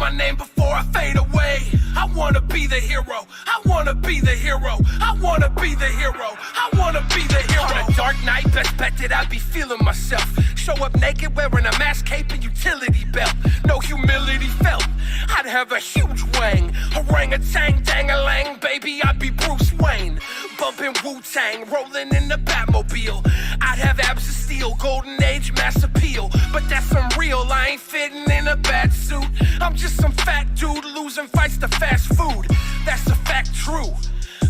my name before I fade away. I wanna be the hero. I wanna be the hero. I wanna be the hero. I wanna be the hero. On a dark night, best bet that I'd be feeling myself. Show up naked wearing a mask, cape, and utility belt. No humility felt. I'd have a huge wang. Orangutan, dang-a-lang, baby, I'd be Bruce Wayne. Bumping Wu-Tang, rolling in the Batmobile. I'd have abs of steel, golden age, mass appeal. But that's unreal, I ain't fitting in a bad suit. I'm just some fat dude losing fights to fast food. That's a fact true.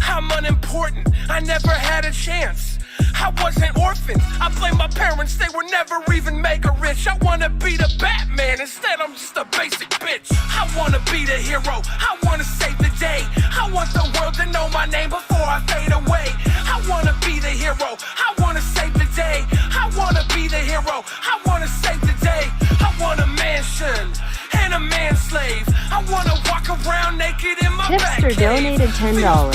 I'm unimportant, I never had a chance. I wasn't orphaned, I blame my parents, they were never even mega rich. I wanna be the Batman, instead I'm just a basic bitch. I wanna be the hero, I wanna save the day. I want the world to know my name before I fade away. I wanna be the hero, I wanna save the day. I wanna be the hero, I wanna save the day. I want a mansion and a manslave. I wanna walk around naked in my Tipster donated $10.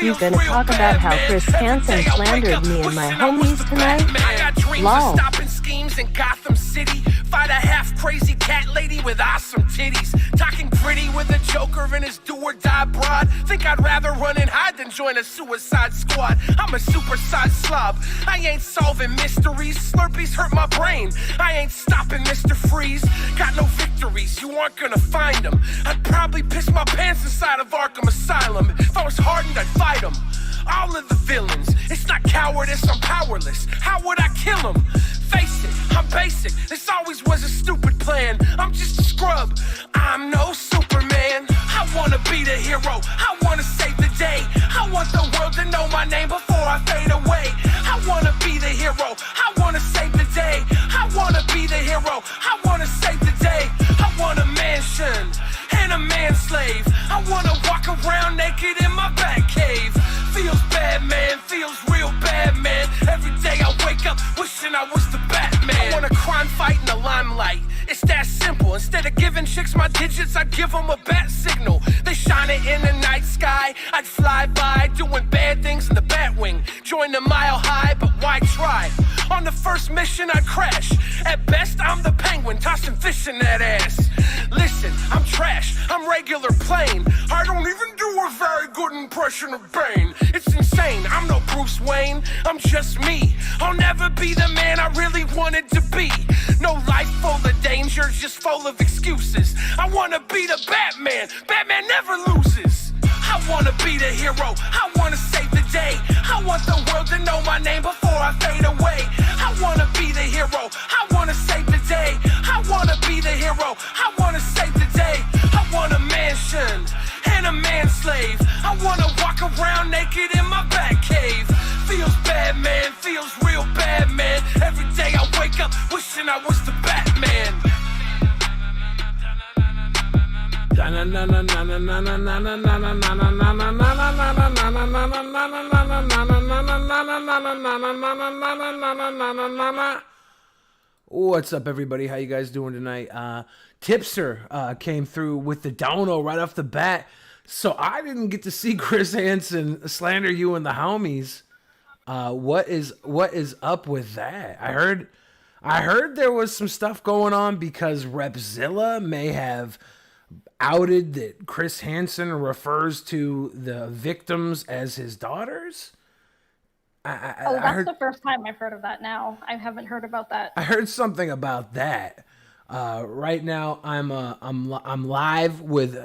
You gonna talk about how Chris Hansen slandered me and my homies tonight? I got dreams Lol. of stopping schemes in Gotham City. Fight a half-crazy cat lady with awesome titties. Talking pretty with a joker and his do-or-die broad. Think I'd rather run and hide than join a suicide squad. I'm a super-sized slob. I ain't solving mysteries. Slurpees hurt my brain. I ain't stopping Mr. Freeze. Got no victories. You aren't gonna find them. I'd probably piss my pants inside of Arkham Asylum. If I was hardened, I'd fight them. All of the villains. It's not cowardice, I'm powerless. How would I kill them? Face it, I'm basic. This always was a stupid plan. I'm just a scrub. I'm no Superman. I wanna be the hero. I wanna save the day. I want the world to know my name before I fade away. I wanna be the hero. I wanna save the day. I wanna be the hero. I wanna save the day. I want a mansion and a manslave. I wanna walk around naked in my bat cave. Feels bad, man, feels real bad, man. Every day I wake up wishing I was the Batman. I want a crime fight in the limelight. It's that simple. Instead of giving chicks my digits, I'd give them a bat signal. They shine it in the night sky. I'd fly by doing bad things in the Batwing. Join the mile high, but why try? On the first mission, I'd crash. At best, I'm the Penguin, tossing fish in that ass. Listen, I'm trash, I'm regular plain. I don't even do a very good impression of Bane. It's insane, I'm no Bruce Wayne, I'm just me. I'll never be the man I really wanted to be. No life full of danger, just full of excuses. I wanna be the Batman, Batman never loses. I wanna be the hero, I wanna save the day. I want the world to know my name before I fade away. I wanna be the hero, I wanna save the day. I wanna be the hero, I wanna save the day. I want a mansion and a manslave. I wanna walk around naked in my bat cave. Feels bad, man, feels real bad, man. Every day I wake up wishing I was the Batman. What's up, everybody? How you guys doing tonight? Tipster came through with the dono right off the bat, so I didn't get to see Chris Hansen slander you and the homies. What is up with that? I heard there was some stuff going on because Repzilla may have outed that Chris Hansen refers to the victims as his daughters. That's the first time I've heard of that now. I haven't heard about that. I heard something about that. Right now, I'm live with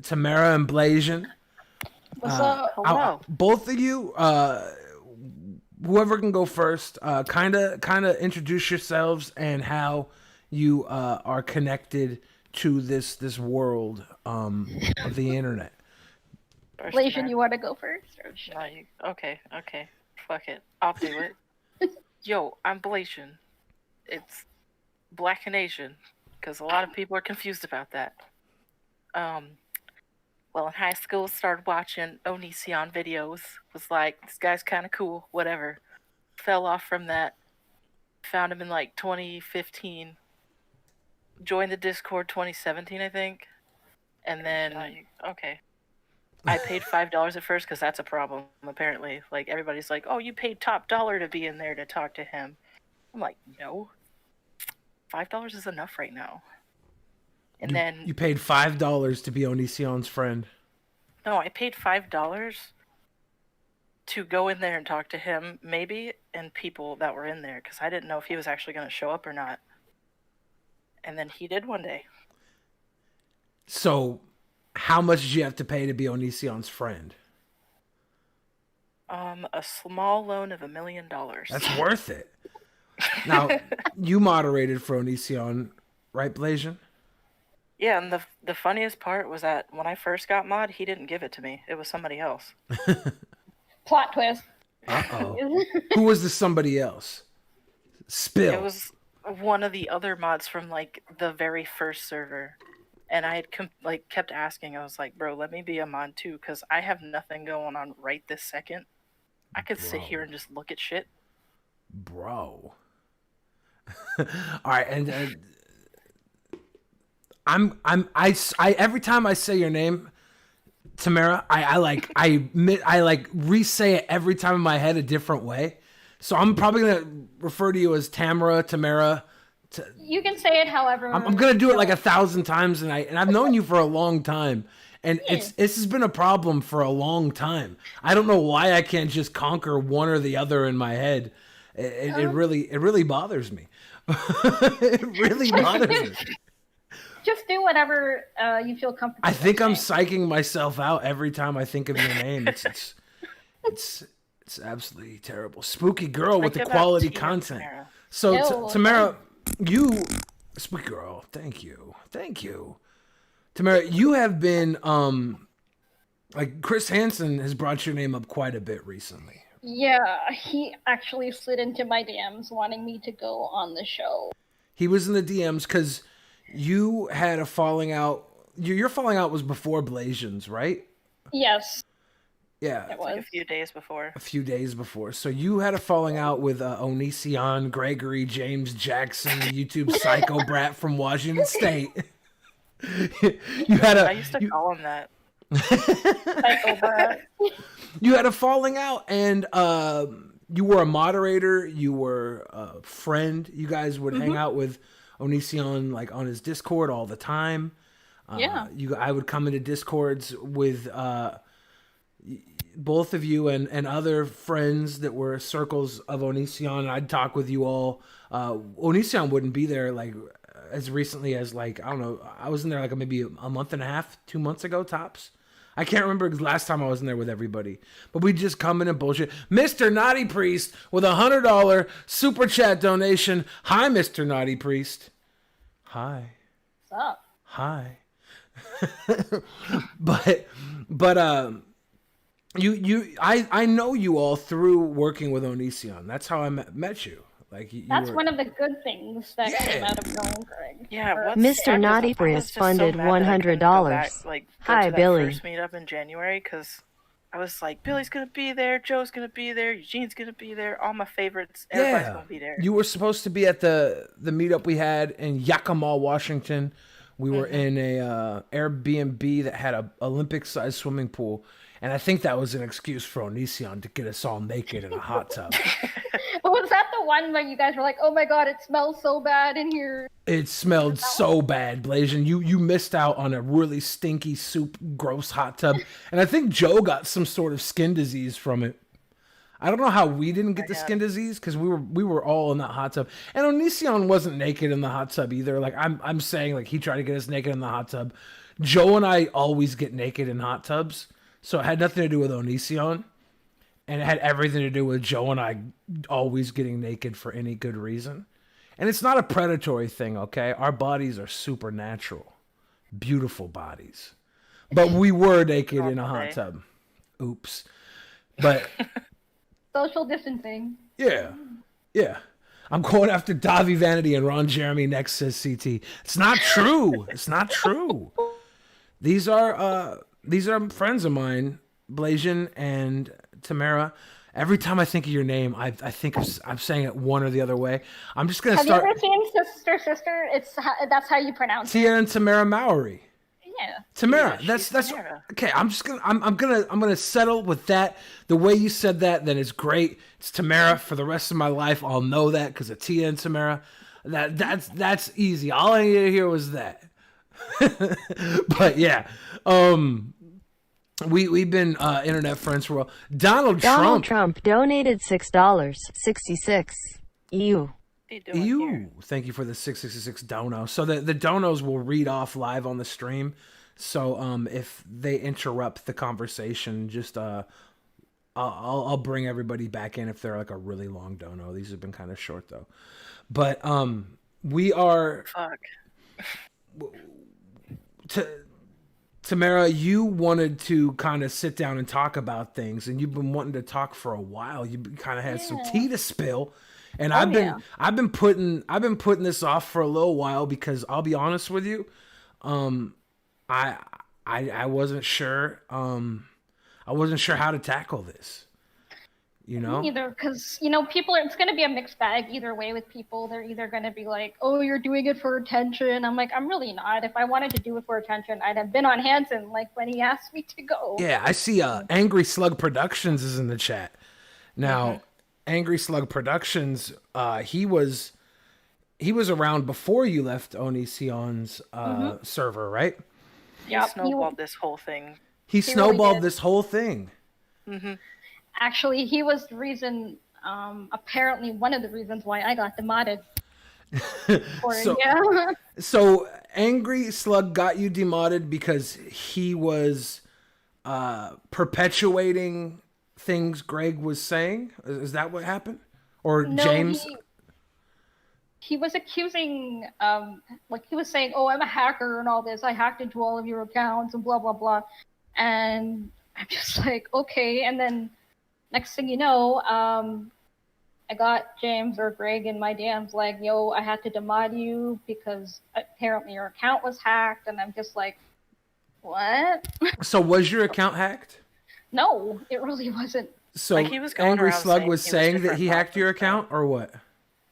Tamara and Blasian. What's up? Hello. Both of you, whoever can go first, kind of introduce yourselves and how you are connected to this world of the internet. Blasian, you want to go first? Or Okay. Fuck it. I'll do it. Yo, I'm Blasian. It's Black and Asian, because a lot of people are confused about that. Well, in high school, started watching Onision videos. Was like, this guy's kind of cool, whatever. Fell off from that. Found him in like 2015. Joined the Discord 2017, I think. And then, okay. I paid $5 at first because that's a problem, apparently. Like, everybody's like, oh, you paid top dollar to be in there to talk to him. I'm like, no. $5 is enough right now. And then you paid $5 to be Onision's friend. No, I paid $5 to go in there and talk to him, maybe, and people that were in there, because I didn't know if he was actually going to show up or not. And then he did one day. So, how much did you have to pay to be Onision's friend? A small loan of $1 million. That's worth it. Now, you moderated for Onision, right, Blasian? Yeah, and the funniest part was that when I first got mod, he didn't give it to me. It was somebody else. Plot twist. Uh-oh. Who was the somebody else? Spill. It was one of the other mods from, like, the very first server. And I had, kept asking. I was like, bro, let me be a mod, too, because I have nothing going on right this second. I could sit here and just look at shit. Bro. All right, and I every time I say your name, Tamara, I re-say it every time in my head a different way. So I'm probably gonna refer to you as Tamara. You can say it however. I'm gonna do it like 1,000 times tonight, and I've known you for a long time, and this has been a problem for a long time. I don't know why I can't just conquer one or the other in my head. It really bothers me. It really bothers me. Just do whatever you feel comfortable. I think I'm psyching myself out every time I think of your name. It's absolutely terrible. Spooky girl with the quality content. Tamara. So Tamara, you spooky girl. Thank you. Tamara, you have been like Chris Hansen has brought your name up quite a bit recently. Yeah, he actually slid into my DMs wanting me to go on the show. He was in the DMs because you had a falling out. Your falling out was before Blasian's, right? Yes. Yeah. It was. Like a few days before. A few days before. So you had a falling out with Onision, Gregory, James Jackson, YouTube psycho brat from Washington State. I used to call him that. Psycho brat. You had a falling out, and you were a moderator. You were a friend. You guys would hang out with Onision like on his Discord all the time. Yeah. I would come into Discords with both of you and other friends that were circles of Onision. I'd talk with you all. Onision wouldn't be there like as recently as like, I don't know. I was in there like maybe a month and a half, 2 months ago tops. I can't remember the last time I was in there with everybody. But we'd just come in and bullshit. Mr. Naughty Priest with $100 super chat donation. Hi, Mr. Naughty Priest. Hi. What's up? Hi. but I know you all through working with Onision. That's how I met you. Like that's one of the good things that came out of knowing Greg. Yeah, Mr. Naughty Priest funded $100. Hi, Billy. First meet up in January because I was like, Billy's gonna be there, Joe's gonna be there, Eugene's gonna be there, all my favorites, everybody's gonna be there. You were supposed to be at the meetup we had in Yakima, Washington. We were in a Airbnb that had a Olympic-sized swimming pool. And I think that was an excuse for Onision to get us all naked in a hot tub. Was that the one where you guys were like, oh my god, it smells so bad in here? It smelled so bad, Blasian. You missed out on a really stinky soup, gross hot tub. And I think Joe got some sort of skin disease from it. I don't know how we didn't get the skin disease because we were all in that hot tub. And Onision wasn't naked in the hot tub either. Like I'm saying, like he tried to get us naked in the hot tub. Joe and I always get naked in hot tubs. So it had nothing to do with Onision, and it had everything to do with Joe and I always getting naked for any good reason. And it's not a predatory thing, okay? Our bodies are supernatural, beautiful bodies. But we were naked in a hot tub. Oops. But social distancing. Yeah. I'm going after Davi Vanity and Ron Jeremy next, says CT. It's not true. It's not true. These are friends of mine, Blasian and Tamara. Every time I think of your name, I think I'm saying it one or the other way. I'm just gonna start. Have you ever seen Sister? That's how you pronounce it. Tia and Tamara Mowry. Yeah. Tamara. Yeah, that's Tamara. okay. I'm gonna settle with that. The way you said that, then it's great. It's Tamara for the rest of my life. I'll know that because of Tia and Tamara. That's easy. All I needed to hear was that. But yeah, we've been internet friends for a while. Donald Trump donated $6.66. Ew. Ew. Thank you for the 666 dono. So the donos will read off live on the stream. So if they interrupt the conversation, just I'll bring everybody back in if they're like a really long dono. These have been kind of short though. But we are Tamara, you wanted to kind of sit down and talk about things, and you've been wanting to talk for a while. You kind of had some tea to spill, and I've been putting this off for a little while because I'll be honest with you, I wasn't sure how to tackle this. You know? Either because, you know, people it's going to be a mixed bag either way with people. They're either going to be like, oh, you're doing it for attention. I'm like, I'm really not. If I wanted to do it for attention, I'd have been on Hansen like when he asked me to go. Yeah, I see Angry Slug Productions is in the chat. Now, Angry Slug Productions, he was around before you left Onision's server, right? Yeah, he snowballed this whole thing. He snowballed really this whole thing. Mm-hmm. Actually, he was the reason, apparently one of the reasons why I got demodded. So Angry Slug got you demodded because he was perpetuating things Greg was saying? Is that what happened? Or no, James? He was accusing, like he was saying, oh, I'm a hacker and all this. I hacked into all of your accounts and blah, blah, blah. And I'm just like, okay. And then next thing you know, I got James or Greg in my DMs like, yo, I had to demod you because apparently your account was hacked. And I'm just like, what? So was your account hacked? No, it really wasn't. So like he was Angry Slug was saying that he hacked your account or what?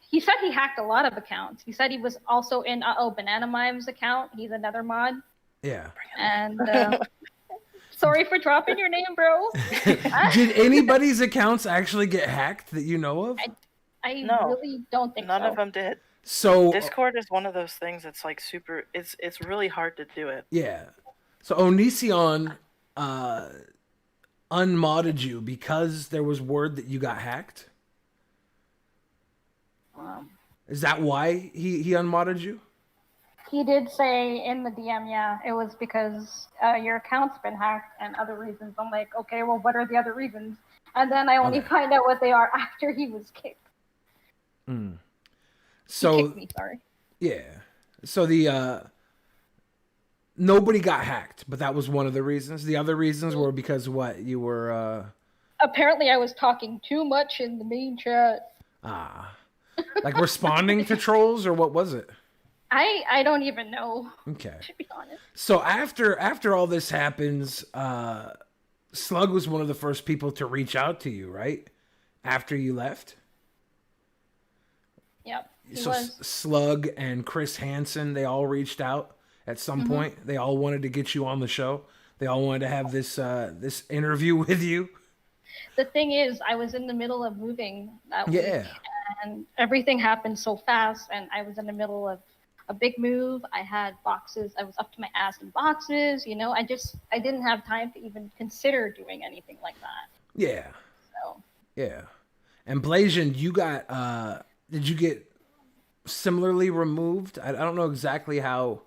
He said he hacked a lot of accounts. He said he was also in Banana Mime's account. He's another mod. Yeah. And sorry for dropping your name, bro. Did anybody's accounts actually get hacked that you know of? I really don't think none of them did. So Discord is one of those things that's like super. It's really hard to do it. Yeah. So Onision unmodded you because there was word that you got hacked. Is that why he unmodded you? He did say in the DM, yeah, it was because your account's been hacked and other reasons. I'm like, okay, well, what are the other reasons? And then I only find out what they are after he was kicked. So he kicked me, sorry. Yeah. So the nobody got hacked, but that was one of the reasons. The other reasons were because what? You were apparently I was talking too much in the main chat. Like responding to trolls, or what was it? I don't even know. Okay. To be honest. So after all this happens, Slug was one of the first people to reach out to you, right? After you left? Yep. So Slug and Chris Hansen, they all reached out at some point. They all wanted to get you on the show. They all wanted to have this this interview with you. The thing is, I was in the middle of moving that week, and everything happened so fast, and I was in the middle of a big move. I had boxes. I was up to my ass in boxes. You know, I didn't have time to even consider doing anything like that. Yeah. So. Yeah. And Blasian, you got, did you get similarly removed? I don't know exactly how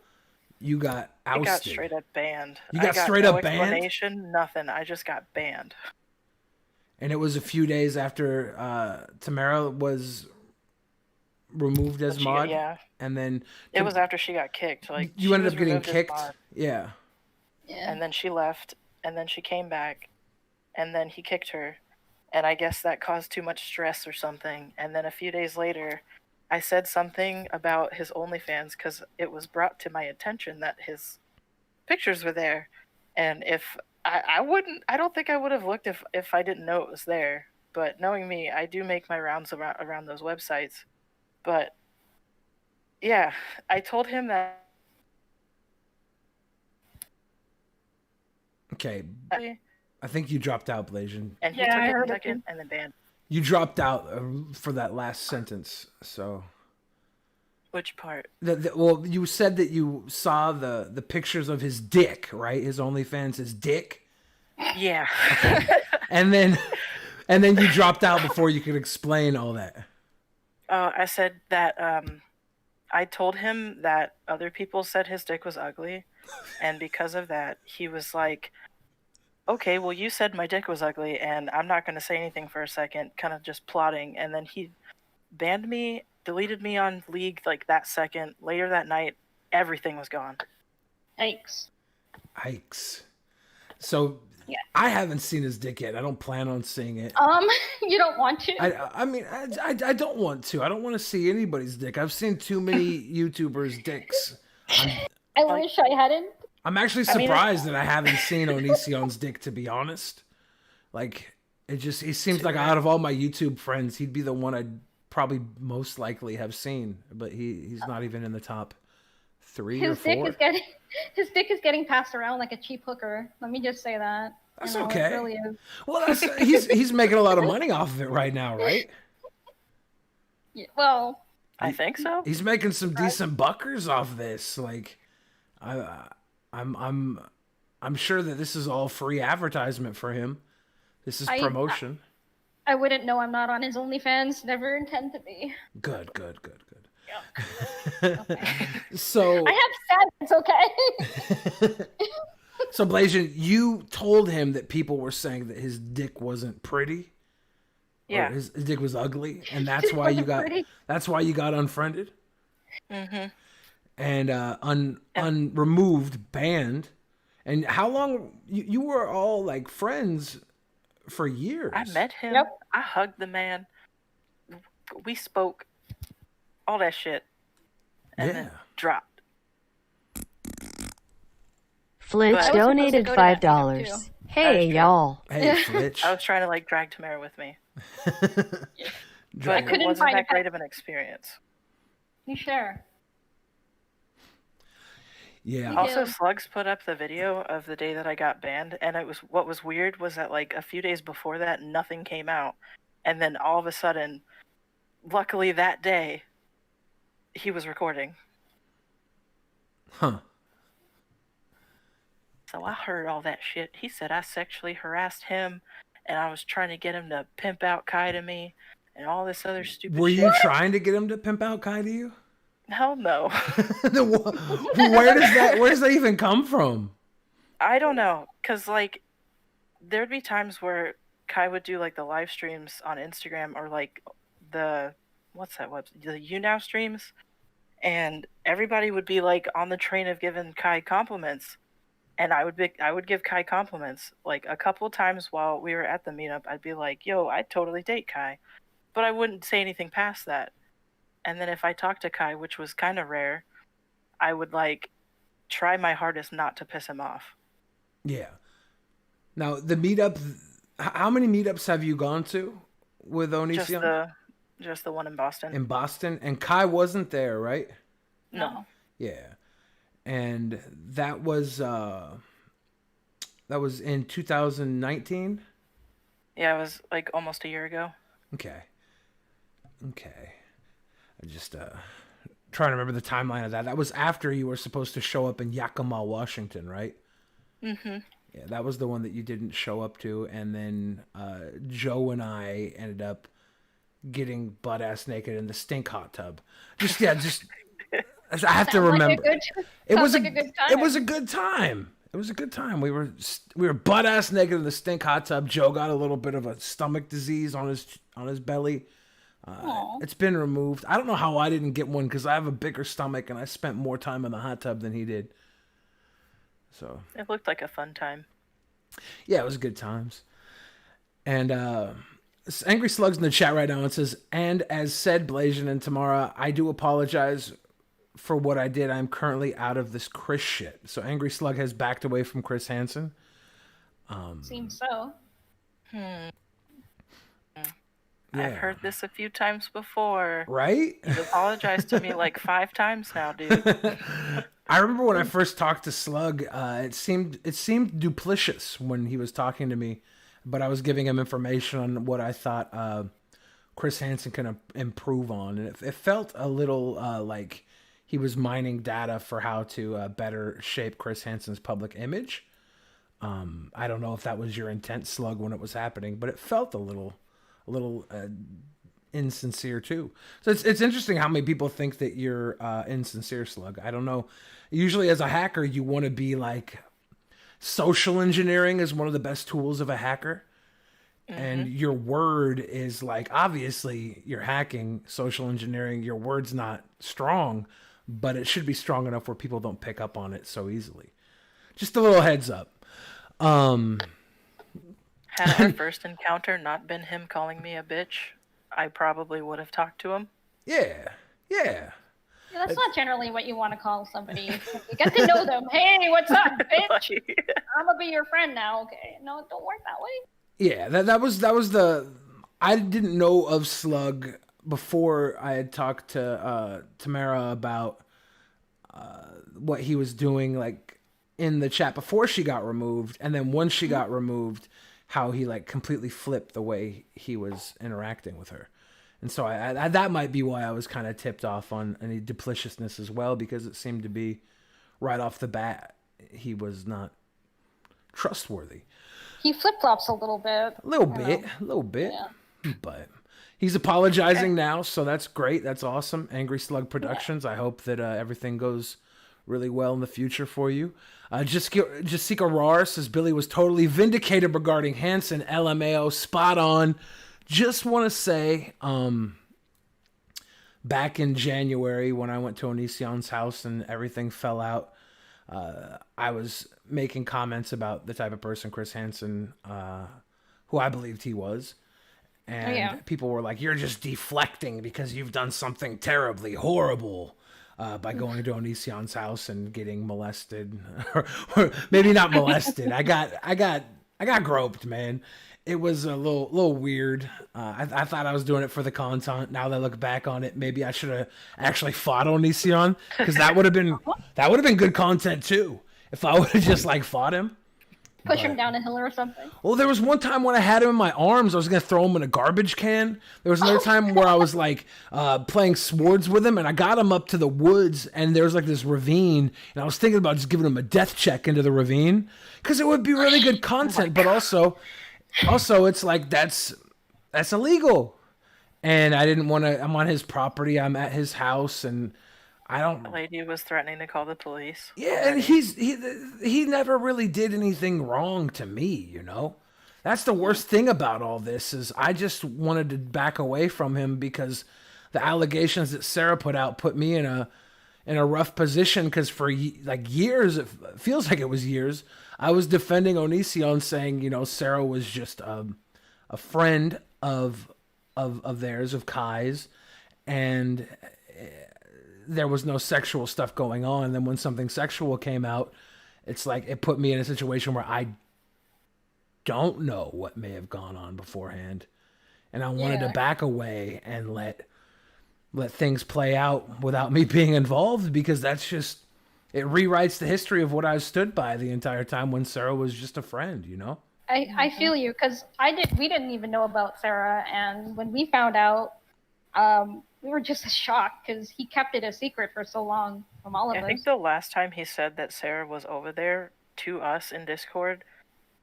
you got ousted. I got straight up banned. You got straight up banned? Explanation, nothing. I just got banned. And it was a few days after Tamara was removed as mod. Yeah. And then it was after she got kicked. Like you ended up getting kicked. Yeah. Yeah. And then she left, and then she came back, and then he kicked her, and I guess that caused too much stress or something. And then a few days later, I said something about his OnlyFans because it was brought to my attention that his pictures were there, and if I don't think I would have looked if I didn't know it was there. But knowing me, I do make my rounds around those websites. But yeah, I told him that. Okay, I think you dropped out, Blasian. And he took it a second and then banned. You dropped out for that last sentence, so. Which part? Well, you said that you saw the pictures of his dick, right? His OnlyFans, his dick. Yeah. And then you dropped out before you could explain all that. I said that I told him that other people said his dick was ugly, and because of that, he was like, okay, well, you said my dick was ugly, and I'm not going to say anything for a second, kind of just plotting, and then he banned me, deleted me on League like that second. Later that night, everything was gone. Yikes. So Yeah. I haven't seen his dick yet. I don't plan on seeing it. You don't want to? I mean, I don't want to. I don't want to see anybody's dick. I've seen too many YouTubers' dicks. I wish I hadn't. I'm actually surprised that I haven't seen Onision's dick, to be honest. Like, he seems like out of all my YouTube friends, he'd be the one I'd probably most likely have seen, but he's not even in the top 3 or 4. His dick is getting passed around like a cheap hooker. Let me just say that. That's You know, okay. It really is. Well, he's making a lot of money off of it right now, right? Yeah, well, I think so. He's making some decent buckers off this. Like, I'm sure that this is all free advertisement for him. This is promotion. I wouldn't know. I'm not on his OnlyFans. Never intend to be. Good. Yeah. Okay. So I have sense, okay? So Blasian, you told him that people were saying that his dick wasn't pretty. Yeah. Or his dick was ugly, and that's why you got unfriended. Mm-hmm. And unremoved, banned. And how long you were all like friends for years? I met him. Yep. I hugged the man. We spoke all that shit. And then dropped. Flitch But- donated I was supposed to go to that $5. too. Hey, true. y'all. Hey, Flitch. I was trying to like drag Tamara with me. Drag But her. it wasn't find that a- great of an experience. You share. Yeah. Me Also, too. Slugs put up the video of the day that I got banned, and what was weird was that like a few days before that, nothing came out, and then all of a sudden, luckily that day, he was recording. Huh. So I heard all that shit. He said I sexually harassed him, and I was trying to get him to pimp out Kai to me, and all this other stupid Were shit. you trying to get him to pimp out Kai to you? Hell no. Where does that even come from? I don't know, because, like, there'd be times where Kai would do, like, the live streams on Instagram or, like, what's that website? The YouNow streams. And everybody would be, like, on the train of giving Kai compliments. And I would give Kai compliments. Like, a couple of times while we were at the meetup, I'd be like, yo, I'd totally date Kai. But I wouldn't say anything past that. And then if I talked to Kai, which was kind of rare, I would, like, try my hardest not to piss him off. Yeah. Now, the meetup, how many meetups have you gone to with Onision? Just the one in Boston. In Boston? And Kai wasn't there, right? No. Yeah. And that was in 2019? Yeah, it was like almost a year ago. Okay. I just trying to remember the timeline of that. That was after you were supposed to show up in Yakima, Washington, right? Mm-hmm. Yeah, that was the one that you didn't show up to, and then Joe and I ended up getting butt ass naked in the stink hot tub. Just I have to remember. It was a good time. It was a good time. It was a good time. We were butt ass naked in the stink hot tub. Joe got a little bit of a stomach disease on his belly. It's been removed. I don't know how I didn't get one because I have a bigger stomach and I spent more time in the hot tub than he did. So It looked like a fun time. yeah, it was good times. And Angry Slug's in the chat right now and says, and as said, Blasian and Tamara, I do apologize for what I did. I'm currently out of this Chris shit. So Angry Slug has backed away from Chris Hansen. Seems so. Yeah. I've heard this a few times before. Right? You've apologized to me like 5 times now, dude. I remember when I first talked to Slug, it seemed duplicitous when he was talking to me, but I was giving him information on what I thought Chris Hansen can improve on. And it felt a little like he was mining data for how to better shape Chris Hansen's public image. I don't know if that was your intent, Slug, when it was happening, but it felt a little insincere too. So it's interesting how many people think that you're insincere, Slug. I don't know. Usually as a hacker, you want to be like, social engineering is one of the best tools of a hacker. And your word is like, obviously you're hacking, social engineering, your word's not strong, but it should be strong enough where people don't pick up on it so easily. Just a little heads up. Had our first encounter not been him calling me a bitch, I probably would have talked to him. Yeah. Yeah, that's not generally what you want to call somebody. You get to know them. Hey, what's up, bitch? I'm gonna be your friend now. Okay, no, it don't work that way. Yeah, that was the. I didn't know of Slug before I had talked to Tamara about what he was doing, like in the chat before she got removed, and then once she got removed, how he like completely flipped the way he was interacting with her. And so I that might be why I was kind of tipped off on any dupliciousness as well, because it seemed to be right off the bat he was not trustworthy. He flip-flops a little bit. A little bit. Yeah. But he's apologizing now, so that's great. That's awesome. Angry Slug Productions. I hope that everything goes really well in the future for you. Jessica Rar says Billy was totally vindicated regarding Hansen. LMAO, spot on. Just want to say, back in January when I went to Onision's house and everything fell out, I was making comments about the type of person Chris Hansen, who I believed he was. And people were like, you're just deflecting because you've done something terribly horrible by going to Onision's house and getting molested. or maybe not molested. I got groped, man. It was a little weird. I thought I was doing it for the content. Now that I look back on it, maybe I should have actually fought Onision, because that would have been good content too. If I would have just like fought him, push him down a hill or something. Well, there was one time when I had him in my arms, I was gonna throw him in a garbage can. There was another time where I was like playing swords with him, and I got him up to the woods, and there was like this ravine, and I was thinking about just giving him a death check into the ravine, because it would be really good content, but also it's like that's illegal, and I didn't want to. I'm on his property. I'm at his house, and I don't. The lady was threatening to call the police. Yeah, and he never really did anything wrong to me. You know, that's the worst thing about all this is I just wanted to back away from him because the allegations that Sarah put out put me in a rough position, because for like years, it feels like it was years, I was defending Onision, saying, you know, Sarah was just a friend of theirs, of Kai's, and there was no sexual stuff going on. And then when something sexual came out, it's like it put me in a situation where I don't know what may have gone on beforehand, and I wanted to back away and let things play out without me being involved, because that's just, it rewrites the history of what I stood by the entire time when Sarah was just a friend, you know? I feel you, because we didn't even know about Sarah, and when we found out, we were just shocked because he kept it a secret for so long from all of us. I think the last time he said that Sarah was over there to us in Discord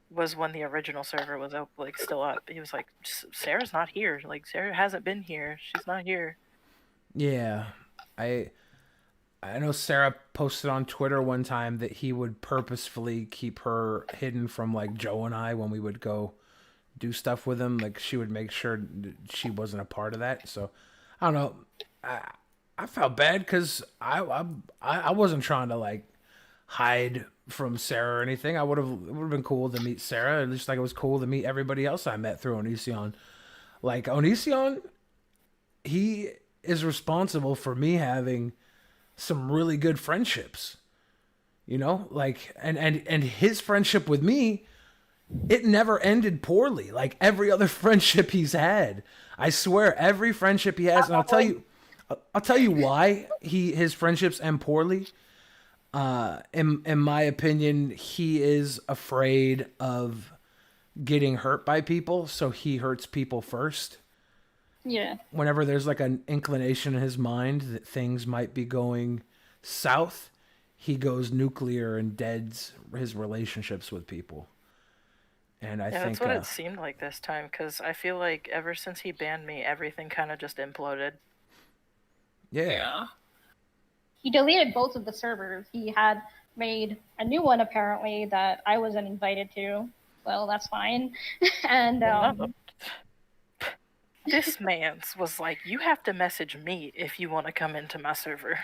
was when the original server was still up. He was like, Sarah's not here. Like, Sarah hasn't been here. She's not here. Yeah. I know Sarah posted on Twitter one time that he would purposefully keep her hidden from like Joe and I when we would go do stuff with him. Like, she would make sure she wasn't a part of that. So I don't know. I felt bad because I wasn't trying to like hide from Sarah or anything. It would have been cool to meet Sarah, at least like it was cool to meet everybody else I met through Onision. Like, Onision, he is responsible for me having some really good friendships, you know, like, and his friendship with me, it never ended poorly. Like every other friendship he's had, I swear, every friendship he has, and I'll tell you why his friendships end poorly. In my opinion, he is afraid of getting hurt by people, so he hurts people first. Yeah. Whenever there's like an inclination in his mind that things might be going south, he goes nuclear and deads his relationships with people. And I Yeah, think that's what it seemed like this time, because I feel like ever since he banned me, everything kind of just imploded. yeah. He deleted both of the servers. He had made a new one apparently that I wasn't invited to. Well, that's fine. And No. This man's was like, you have to message me if you want to come into my server.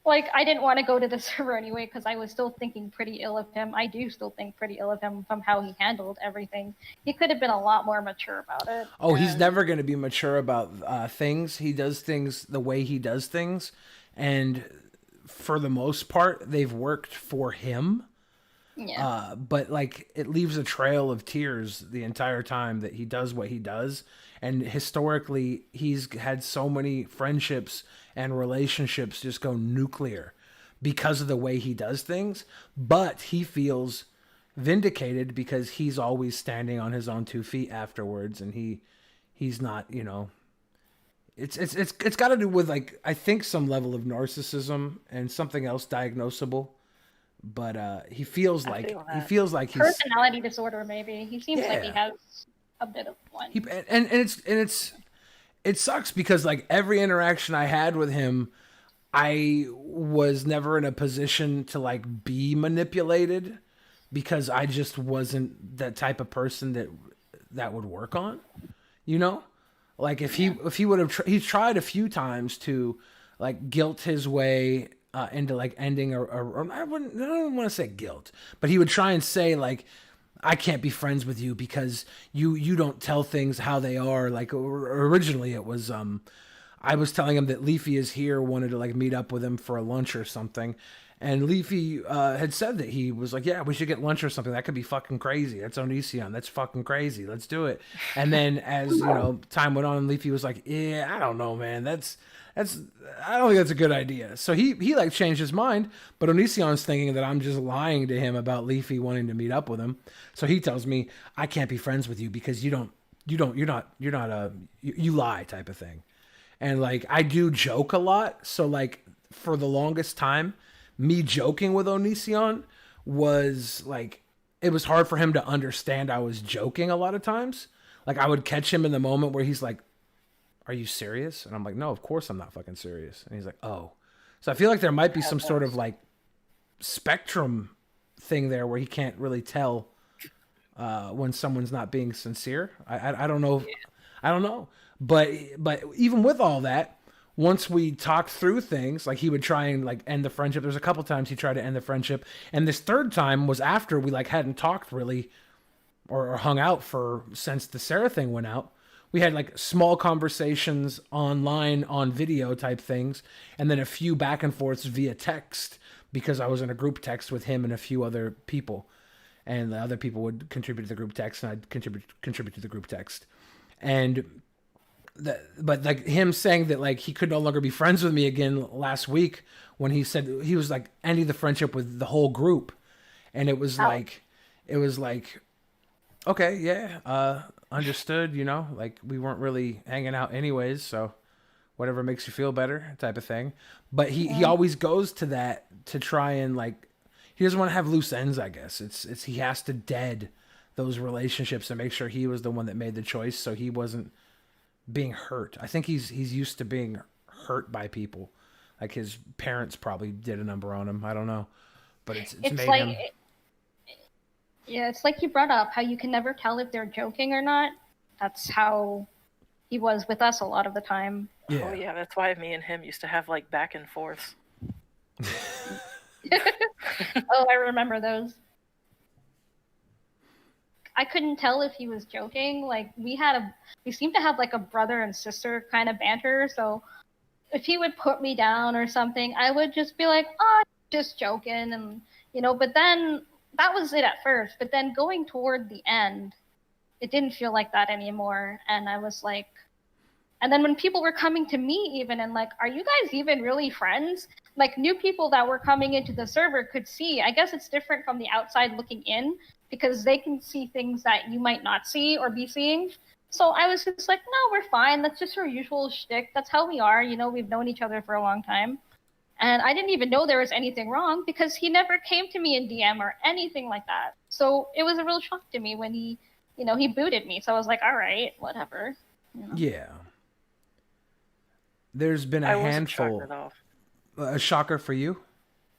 like, I didn't want to go to the server anyway because I was still thinking pretty ill of him. I do still think pretty ill of him from how he handled everything. He could have been a lot more mature about it. Oh, he's never going to be mature about things. He does things the way he does things. And for the most part, they've worked for him. Yeah. But like it leaves a trail of tears the entire time that he does what he does. And historically, he's had so many friendships and relationships just go nuclear because of the way he does things. But he feels vindicated because he's always standing on his own 2 feet afterwards, and he's not, you know. It's got to do with like I think some level of narcissism and something else diagnosable. But he feels like he's personality disorder. Maybe he seems like he has a bit of one. It sucks because like every interaction I had with him, I was never in a position to like be manipulated because I just wasn't that type of person that would work on, you know. Like if he would have he's tried a few times to like guilt his way into like ending or I don't want to say guilt, but he would try and say like, I can't be friends with you because you don't tell things how they are. Like originally it was I was telling him that Leafy is here, wanted to like meet up with him for a lunch or something. And Leafy had said that he was like, yeah, we should get lunch or something. That could be fucking crazy. That's Onision. That's fucking crazy. Let's do it. And then as, you know, time went on, Leafy was like, yeah, I don't know, man. I don't think that's a good idea. So he like changed his mind, but Onision's thinking that I'm just lying to him about Leafy wanting to meet up with him. So he tells me, I can't be friends with you because you lie type of thing. And like, I do joke a lot. So like for the longest time, me joking with Onision was like, it was hard for him to understand I was joking a lot of times. Like I would catch him in the moment where he's like, are you serious? And I'm like, no, of course I'm not fucking serious. And he's like, oh. So I feel like there might be some sort of like spectrum thing there where he can't really tell when someone's not being sincere. I don't know. I don't know. But even with all that, once we talked through things, like he would try and like end the friendship. There's a couple times he tried to end the friendship. And this third time was after we like hadn't talked really or hung out since the Sarah thing went out. We had like small conversations online on video type things, and then a few back and forths via text because I was in a group text with him and a few other people, and the other people would contribute to the group text, and I'd contribute to the group text. And but like him saying that like he could no longer be friends with me again last week when he said he was like ending the friendship with the whole group, and it was like okay, yeah, understood, you know, like we weren't really hanging out anyways, so whatever makes you feel better type of thing. But he always goes to that to try and like, he doesn't want to have loose ends, I guess. It's he has to dead those relationships and make sure he was the one that made the choice so he wasn't being hurt. I think he's used to being hurt by people. Like his parents probably did a number on him. I don't know. But it's made like him... Yeah, it's like you brought up how you can never tell if they're joking or not. That's how he was with us a lot of the time. Yeah. Oh yeah, that's why me and him used to have like back and forths. Oh, I remember those. I couldn't tell if he was joking. Like we seemed to have like a brother and sister kind of banter. So if he would put me down or something, I would just be like, "Oh, just joking," and you know. But then that was it at first. But then going toward the end, it didn't feel like that anymore. And I was like, and then when people were coming to me even and like, "Are you guys even really friends?" Like new people that were coming into the server could see. I guess it's different from the outside looking in, because they can see things that you might not see or be seeing. So I was just like, no, we're fine. That's just our usual shtick. That's how we are. You know, we've known each other for a long time. And I didn't even know there was anything wrong because he never came to me in DM or anything like that. So it was a real shock to me when he, he booted me. So I was like, all right, whatever. Yeah. There's been a I wasn't handful. shocked at all. A shocker for you?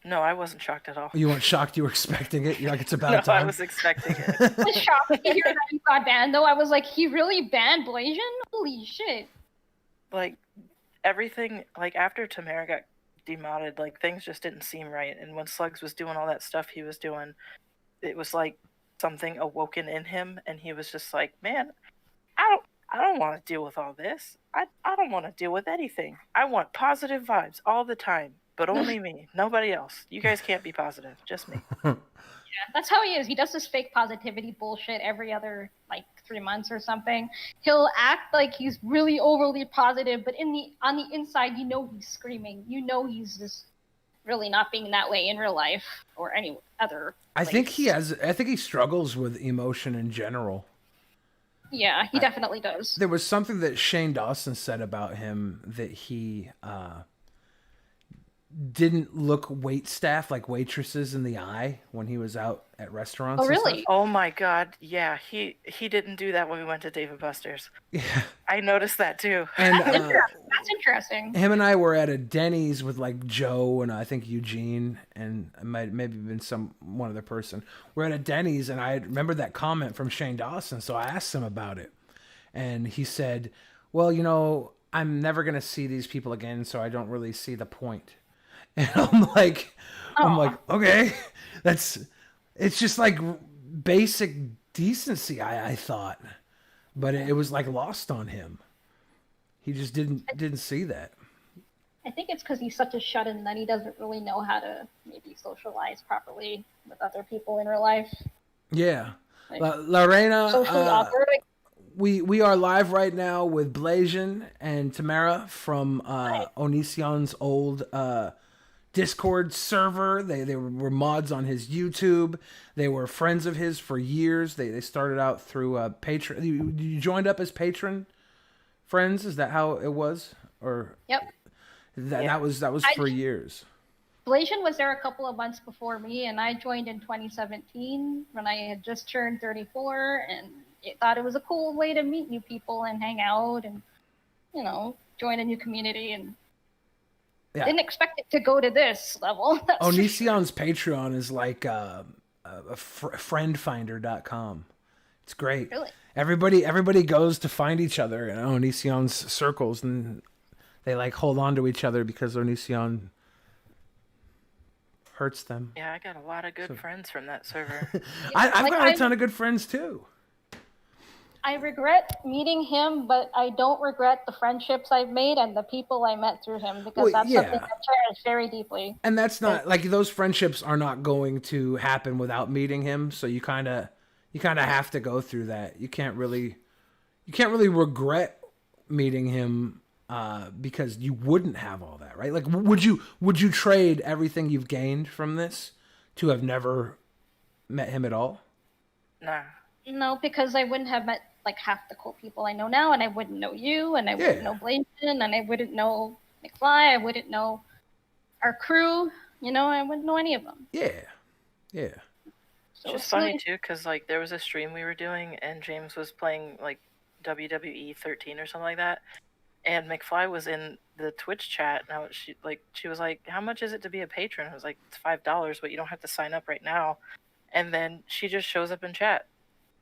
No, I wasn't shocked at all. You weren't shocked? You were expecting it? You're like, it's about No, time? I was expecting it. I was shocked to hear that he got banned, though. I was like, he really banned Blasian? Holy shit. Like, everything, like, after Tamara got demodded, like, things just didn't seem right. And when Slugs was doing all that stuff he was doing, it was like something awoken in him, and he was just like, man, I don't want to deal with all this. I don't want to deal with anything. I want positive vibes all the time, but only me, nobody else. You guys can't be positive, just me. Yeah, that's how he is. He does this fake positivity bullshit every other, 3 months or something. He'll act like he's really overly positive, but on the inside, he's screaming. He's just really not being that way in real life or any other place. I think he struggles with emotion in general. Yeah, he definitely does. There was something that Shane Dawson said about him that he didn't look wait staff like waitresses in the eye when he was out at restaurants. Oh, really? Oh my god, yeah, he didn't do that when we went to Dave & Buster's. Yeah. I noticed that too. And that's interesting. Him and I were at a Denny's with Joe and I think Eugene and maybe been one other person. We're at a Denny's and I remember that comment from Shane Dawson, so I asked him about it. And he said, well, I'm never going to see these people again, so I don't really see the point. And I'm like, okay, it's just like basic decency, I thought, but it was lost on him. He just didn't see that. I think it's because he's such a shut-in that he doesn't really know how to maybe socialize properly with other people in real life. Yeah. Lorena, socially awkward. We are live right now with Blasian and Tamara from Onision's old Discord server. They were mods on his YouTube. They were friends of his for years. They started out through Patreon. You joined up as patron friends? Is that how it was? Or yep. That was for years. Blasian was there a couple of months before me, and I joined in 2017 when I had just turned 34, and thought it was a cool way to meet new people and hang out and join a new community and. Yeah. Didn't expect it to go to this level. Onision's Patreon is like friendfinder.com. It's great. Really? Everybody goes to find each other in Onision's circles, and they hold on to each other because Onision hurts them. Yeah, I got a lot of good friends from that server. I've got a ton of good friends too. I regret meeting him, but I don't regret the friendships I've made and the people I met through him because that's something I cherish very deeply. And that's not those friendships are not going to happen without meeting him. So you kind of have to go through that. You can't really regret meeting him because you wouldn't have all that, right? Would you trade everything you've gained from this to have never met him at all? Nah. No, because I wouldn't have met half the cool people I know now, and I wouldn't know you, and I wouldn't know Blasian, and I wouldn't know McFly, I wouldn't know our crew, I wouldn't know any of them. Yeah. So it's just funny too, because there was a stream we were doing, and James was playing WWE 13 or something like that, and McFly was in the Twitch chat. Now she was like, "How much is it to be a patron?" I was like, "It's $5, but you don't have to sign up right now." And then she just shows up in chat.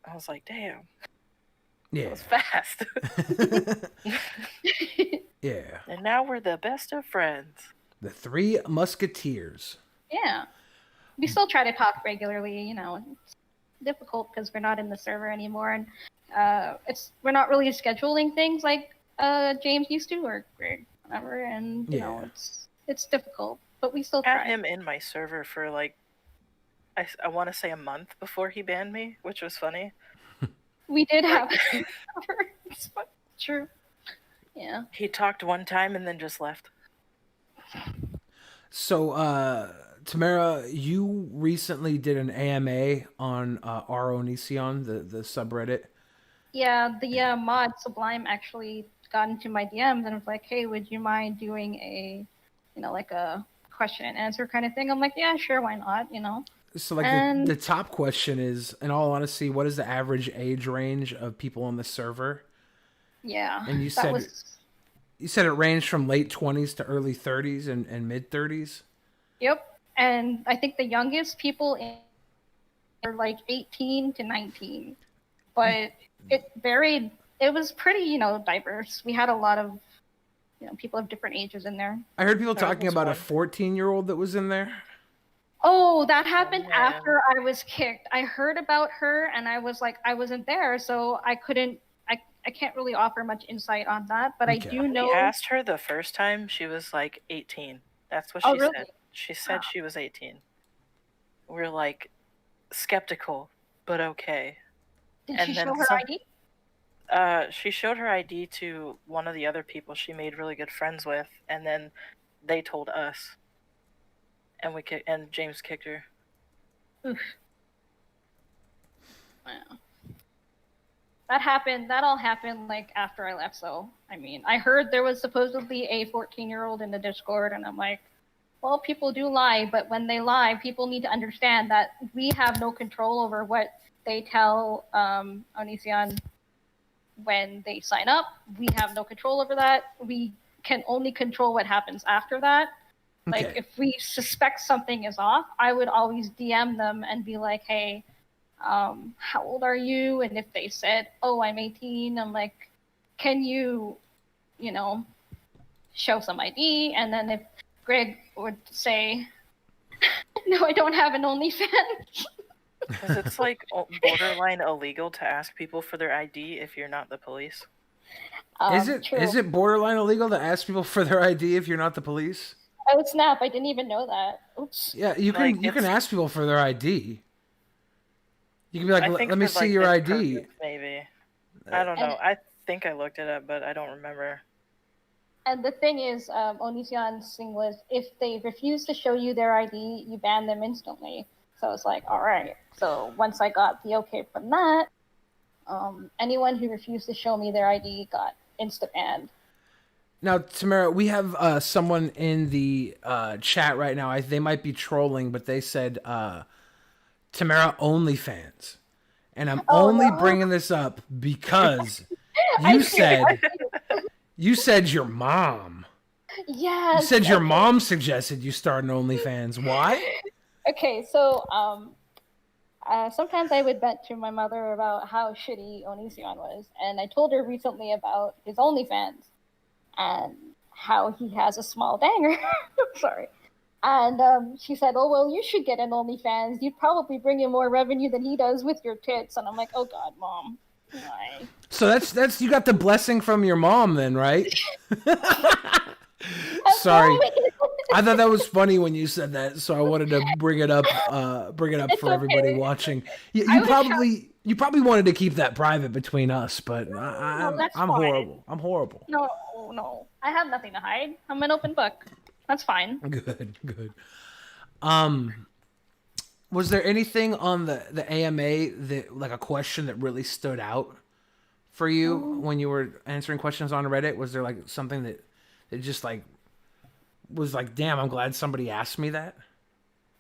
I was like, damn. Yeah. It was fast. Yeah. And now we're the best of friends. The Three Musketeers. Yeah. We still try to talk regularly, It's difficult because we're not in the server anymore, and we're not really scheduling things like James used to or Greg, whatever, and it's difficult, but we still try. I had him in my server for I want to say a month before he banned me, which was funny. We did have it's true. Yeah. He talked one time and then just left. So, Tamara, you recently did an AMA on our Onision, the subreddit, Yeah, the mod Sublime actually got into my DMs and was like, "Hey, would you mind doing a, like a question and answer kind of thing?" I'm like, "Yeah, sure, why not?" So like And the top question is, in all honesty, what is the average age range of people on the server? yeah, And that was, you said it ranged from late 20s to early 30s and mid 30s. yep. And I think the youngest people in were like 18 to 19, but it varied. It was pretty, diverse. We had a lot of, people of different ages in there. I heard people There talking was about a one. 14-year-old that was in there. Oh, that happened man. after I was kicked. I heard about her and I was like, I wasn't there, so I couldn't, I can't really offer much insight on that, but I Okay. do We know. asked her the first time, she was like 18. That's what Oh, she really? said. She said she was 18. We're like skeptical, but okay. Did And she then show her some ID? she showed her ID to one of the other people she made really good friends with, and then they told us, and and James kicked her. Oof. Wow. That happened. That all happened like after I left. So, I mean, I heard there was supposedly a 14-year-old in the Discord, and I'm like, well, people do lie, but when they lie, people need to understand that we have no control over what they tell Onision when they sign up. We have no control over that. We can only control what happens after that. Like, Okay. if we suspect something is off, I would always DM them and be like, hey, how old are you? And if they said, oh, I'm 18, I'm like, can you, show some ID? And then if Greg would say, no, I don't have an OnlyFans. Because it's like borderline illegal to ask people for their ID if you're not the police. True. Is it borderline illegal to ask people for their ID if you're not the police? Oh, snap. I didn't even know that. Oops. Yeah, Like, you can ask people for their ID. You can be like, I think let me for, see like, your this ID. purpose, maybe. I don't know. I think I looked it up, but I don't remember. And the thing is, Onision's thing was, if they refuse to show you their ID, you ban them instantly. So it's like, all right. So once I got the okay from that, anyone who refused to show me their ID got insta banned. Now, Tamara, we have someone in the chat right now. They might be trolling, but they said Tamara OnlyFans. And I'm only no. bringing this up because I you see. said your mom. Yes. You said your mom suggested you start an OnlyFans. Why? Okay, so sometimes I would vent to my mother about how shitty Onision was, and I told her recently about his OnlyFans and how he has a small danger. Sorry. And she said, "Oh well, you should get an OnlyFans. You'd probably bring in more revenue than he does with your tits." And I'm like, "Oh God, Mom, why?" So that's you got the blessing from your mom then, right? Sorry. I thought that was funny when you said that, so I wanted to bring it up for everybody okay. watching. You probably wanted to keep that private between us, but I'm fine. horrible. I'm horrible. No, I have nothing to hide. I'm an open book. That's fine. Good. Was there anything on the AMA that, like, a question that really stood out for you when you were answering questions on Reddit? Was there like something that just like was like, damn, I'm glad somebody asked me that?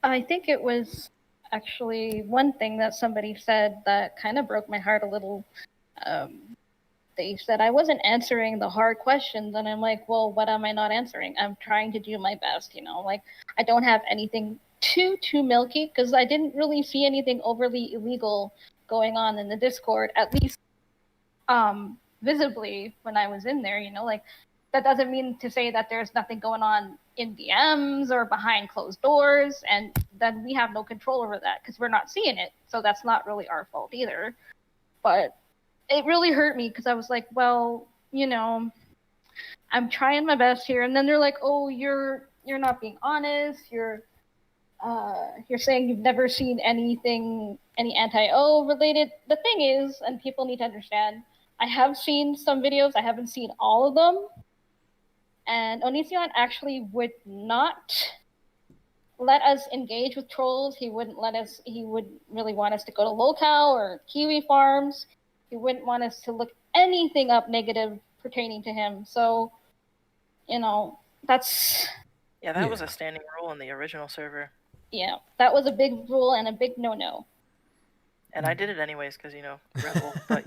I think it was actually one thing that somebody said that kind of broke my heart a little. They said I wasn't answering the hard questions, and I'm like, well, what am I not answering? I'm trying to do my best, like I don't have anything too milky, because I didn't really see anything overly illegal going on in the Discord, at least visibly when I was in there, like that doesn't mean to say that there's nothing going on in DMs or behind closed doors, and then we have no control over that because we're not seeing it. So that's not really our fault either. But it really hurt me because I was like, well, I'm trying my best here, and then they're like, oh, you're not being honest. You're saying you've never seen any anti-O related. The thing is, and people need to understand, I have seen some videos. I haven't seen all of them. And Onision actually would not let us engage with trolls. He would really want us to go to locale or kiwi farms. He wouldn't want us to look anything up negative pertaining to him. So, that's that was a standing rule in the original server. Yeah, that was a big rule and a big no-no. And I did it anyways because, rebel. But,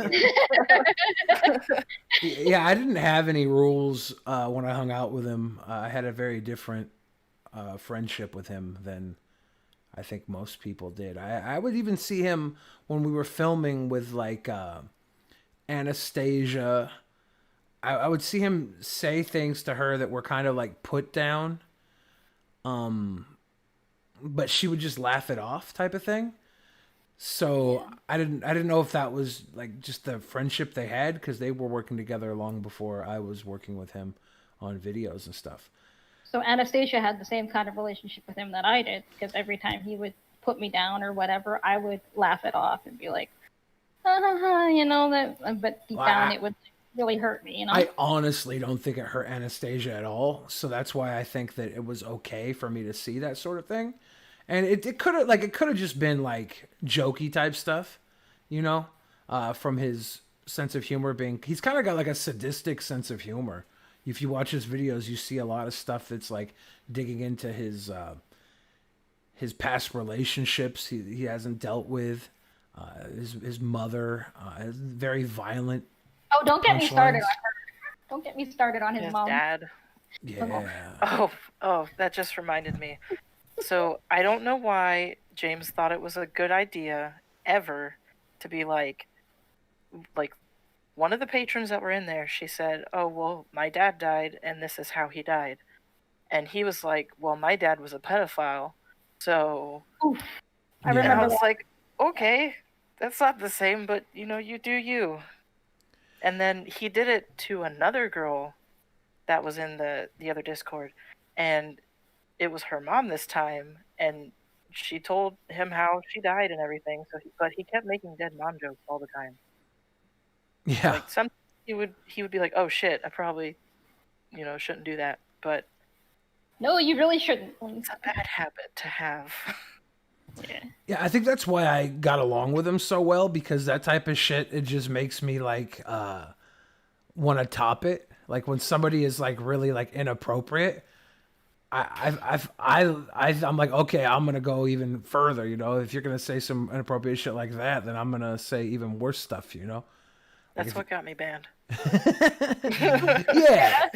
Yeah, I didn't have any rules when I hung out with him. I had a very different friendship with him than I think most people did. I would even see him when we were filming with, like, Anastasia. I would see him say things to her that were kind of, like, put down. But she would just laugh it off type of thing. So I didn't know if that was like just the friendship they had, because they were working together long before I was working with him on videos and stuff. So Anastasia had the same kind of relationship with him that I did, because every time he would put me down or whatever, I would laugh it off and be like, that. But deep down, it would really hurt me. I honestly don't think it hurt Anastasia at all. So that's why I think that it was okay for me to see that sort of thing. And it could have just been like jokey type stuff, from his sense of humor being, he's kind of got like a sadistic sense of humor. If you watch his videos, you see a lot of stuff that's like digging into his past relationships he hasn't dealt with, his mother, very violent. Oh, don't get me started on her. Don't get me started on his mom. Dad. Yeah. Oh, that just reminded me. So I don't know why James thought it was a good idea ever to be like one of the patrons that were in there, she said, "Oh, well, my dad died and this is how he died." And he was like, "Well, my dad was a pedophile." So Oof. I remember I was like, "Okay, that's not the same, but you do you." And then he did it to another girl that was in the other Discord, and it was her mom this time, and she told him how she died and everything. But he kept making dead mom jokes all the time. Yeah. Like some he would be like, "Oh shit, I probably, shouldn't do that." But no, you really shouldn't. It's a bad habit to have. Yeah, I think that's why I got along with him so well, because that type of shit, it just makes me like want to top it. Like when somebody is like really like inappropriate, I'm like, okay, I'm gonna go even further. If you're gonna say some inappropriate shit like that, then I'm gonna say even worse stuff. That's what got me banned. Yeah,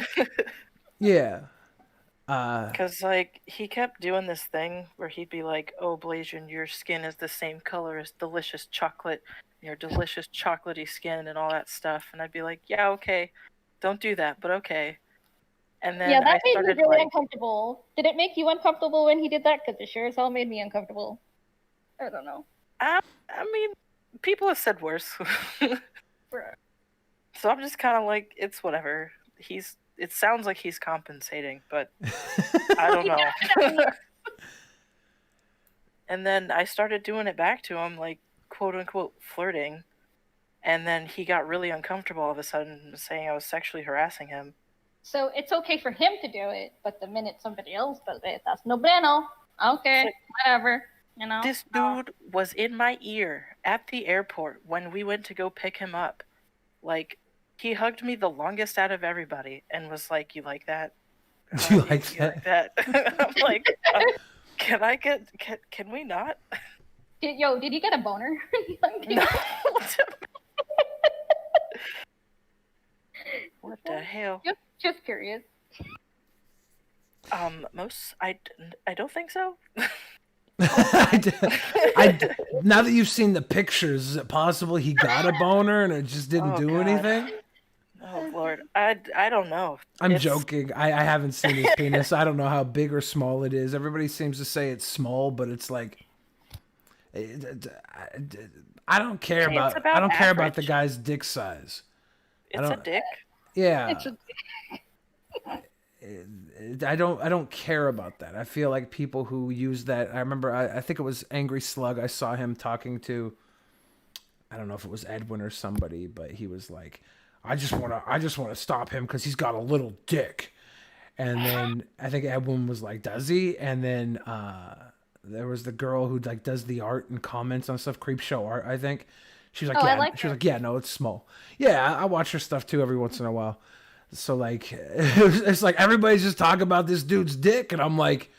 yeah. Because like he kept doing this thing where he'd be like, "Oh, Blasian, your skin is the same color as delicious chocolate, your delicious chocolatey skin, and all that stuff." And I'd be like, "Yeah, okay, don't do that, but okay." And then that made me really uncomfortable. Did it make you uncomfortable when he did that? Because it sure as hell made me uncomfortable. I don't know. I mean, people have said worse. So I'm just kind of like, it's whatever. It sounds like he's compensating, but I don't know. And then I started doing it back to him, like, quote unquote, flirting. And then he got really uncomfortable all of a sudden, saying I was sexually harassing him. So it's okay for him to do it, but the minute somebody else does it, that's no bueno. Okay, like, whatever. This dude was in my ear at the airport when we went to go pick him up. Like, he hugged me the longest out of everybody and was like, "You like that? Do you like that?" I'm like, can we not? Did you get a boner? No. What the hell? Just curious. I don't think so. Now that you've seen the pictures, is it possible he got a boner and it just didn't do anything? Oh Lord, I don't know. I'm joking. I haven't seen his penis. I don't know how big or small it is. Everybody seems to say it's small, but it's like I don't care about the guy's dick size. It's a dick. Yeah. It's a dick. I don't care about that. I feel like people who use that. I remember. I think it was Angry Slug. I saw him talking to. I don't know if it was Edwin or somebody, but he was like, I just want to stop him because he's got a little dick. And then I think Edwin was like, does he? And then there was the girl who like does the art and comments on stuff, Creepshow Art, I think. She was like, Oh, I yeah. like She was her. like, yeah, no, it's small. Yeah, I watch her stuff too every once in a while. So like, it's like everybody's just talking about this dude's dick, and I'm like,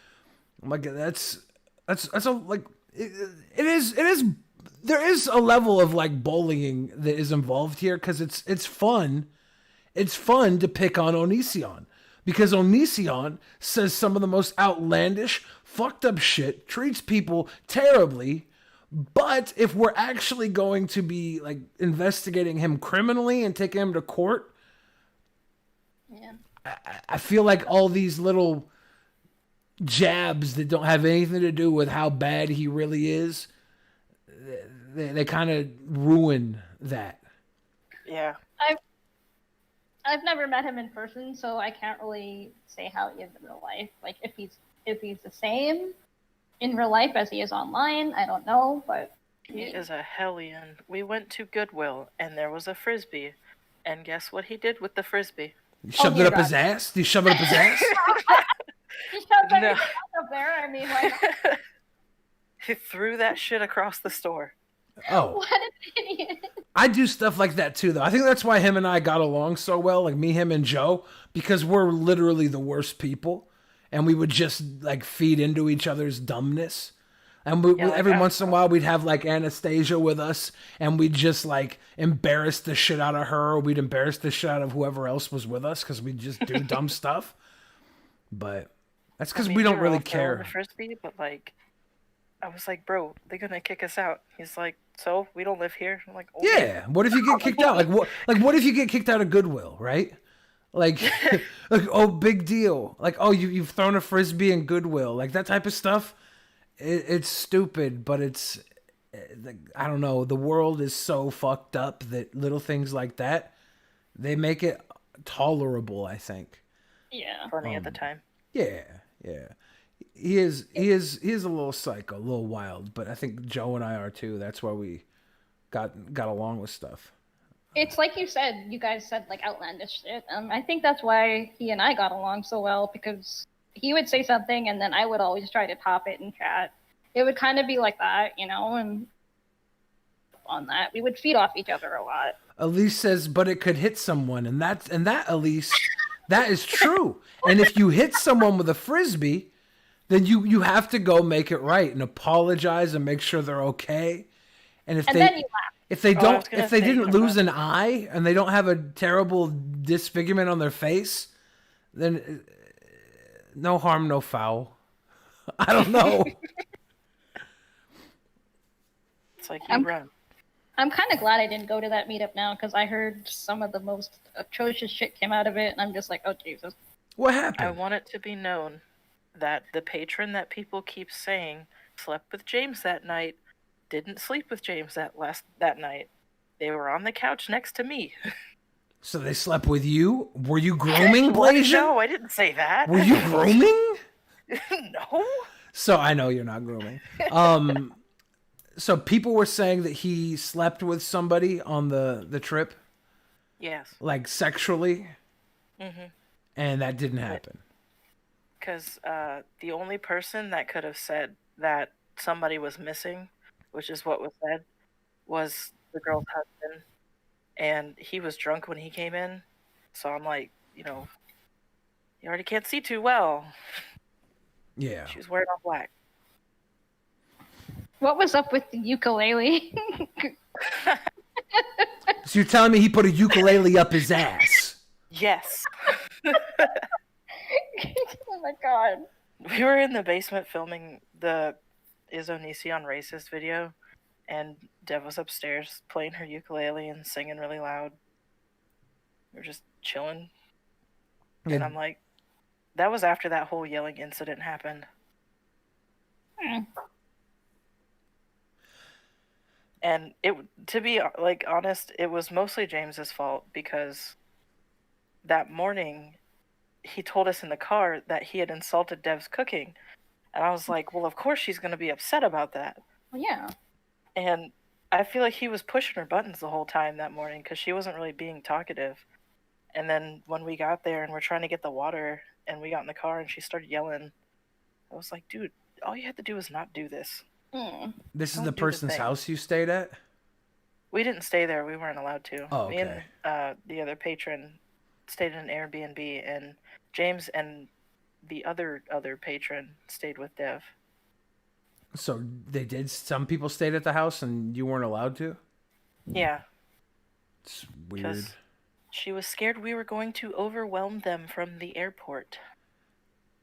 that's a like, it is. There is a level of like bullying that is involved here because it's fun. It's fun to pick on Onision because Onision says some of the most outlandish, fucked up shit, treats people terribly. But if we're actually going to be like investigating him criminally and taking him to court, Yeah. I feel like all these little jabs that don't have anything to do with how bad he really is, they kind of ruin that. Yeah. I've never met him in person, so I can't really say how he is in real life. Like if he's the same in real life as he is online, I don't know, but He is a hellion. We went to Goodwill and there was a frisbee. And guess what he did with the frisbee? You shoved dear it up his God. ass? Did you shove it up his ass? he shoves everything else up there. I mean, like, He threw that shit across the store. Oh. what an idiot! I do stuff like that too, though. I think that's why him and I got along so well, like me, him, and Joe, because we're literally the worst people, and we would just like feed into each other's dumbness. And every once in a while, we'd have like Anastasia with us, and we'd just like embarrass the shit out of her, or we'd embarrass the shit out of whoever else was with us because we just do dumb stuff. But that's because we don't really care. The frisbee, but like, I was like, bro, they're gonna kick us out. He's like, so we don't live here. I'm like, okay. Yeah. What if you get kicked out? Like what? Like what if you get kicked out of Goodwill, right? Like, like oh, big deal. Like oh, you've thrown a frisbee in Goodwill, like that type of stuff. It's stupid, but it's I don't know. The world is so fucked up that little things like that they make it tolerable. I think. Yeah. Funny at the time. Yeah. He is a little psycho, a little wild, but I think Joe and I are too. That's why we got along with stuff. It's like you said. You guys said like outlandish shit. I think that's why he and I got along so well because he would say something and then I would always try to top it in chat. It would kind of be like that, you know, and on that we would feed off each other a lot. Elise says, but it could hit someone, and that Elise, that is true. And if you hit someone with a frisbee, then you have to go make it right and apologize and make sure they're okay. And if And they then you laugh. if they don't gonna if they say, didn't lose an eye and they don't have a terrible disfigurement on their face, then no harm, no foul. I don't know. It's like you run. I'm kind of glad I didn't go to that meetup now because I heard some of the most atrocious shit came out of it, and I'm just like, oh Jesus. What I happened? want it to be known that the patron that people keep saying slept with James that night didn't sleep with James that night. They were on the couch next to me. So they slept with you? Were you grooming, Blasian? No, I didn't say that. Were you grooming? No. So I know you're not grooming. So people were saying that he slept with somebody on the trip, Yes. like sexually, Mhm. and that didn't happen. Because the only person that could have said that somebody was missing, which is what was said, was the girl's husband. And he was drunk when he came in. So I'm like, you know, you already can't see too well. Yeah. She was wearing all black. What was up with the ukulele? So you're telling me he put a ukulele up his ass? Yes. Oh my god. We were in the basement filming the Is Onision Racist video, and Dev was upstairs playing her ukulele and singing really loud. We were just chilling. And Yeah. I'm like, that was after that whole yelling incident happened. And to be like honest, it was mostly James's fault because that morning he told us in the car that he had insulted Dev's cooking. And I was like, well, of course she's going to be upset about that. Well, yeah. And I feel like he was pushing her buttons the whole time that morning because she wasn't really being talkative. And then when we got there and we're trying to get the water and we got in the car and she started yelling, I was like, dude, all you had to do was not do this. Mm. This is Don't the do the person's thing. house you stayed at? We didn't stay there. We weren't allowed to. Oh, Me and okay. the other patron stayed in an Airbnb, and James and the other patron stayed with Dev. So they did. Some people stayed at the house, and you weren't allowed to. Yeah, It's weird. because she was scared we were going to overwhelm them from the airport.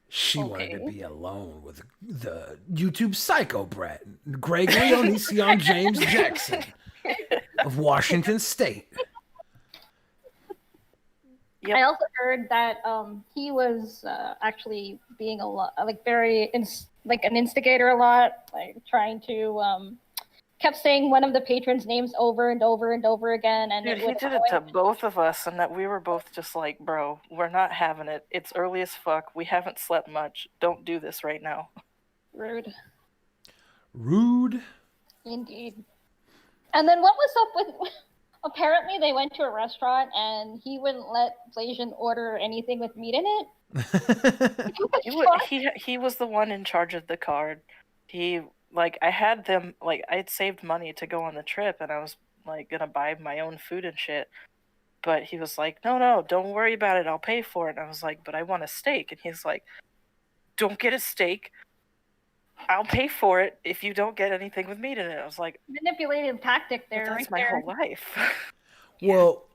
She wanted to Okay. be alone with the YouTube psycho brat, Gregory Onision James Jackson of Washington State. Yep. I also heard that he was actually being a lot like like an instigator a lot, like trying to kept saying one of the patrons' names over and over and over again, and Dude, it he would did it to both of us, and that we were both just like, bro, we're not having it. It's early as fuck. We haven't slept much. Don't do this right now. rude. Rude. Indeed. And then what was up with? Apparently, they went to a restaurant and he wouldn't let Blasian order anything with meat in it. He was the one in charge of the card. I had them, I'd saved money to go on the trip, and I was like gonna buy my own food and shit. But he was like, no, don't worry about it. I'll pay for it. And I was like, but I want a steak. And he's like, don't get a steak. I'll pay for it if you don't get anything with meat in it. I was like, Manipulative tactic there, that's right my there. whole life. Well,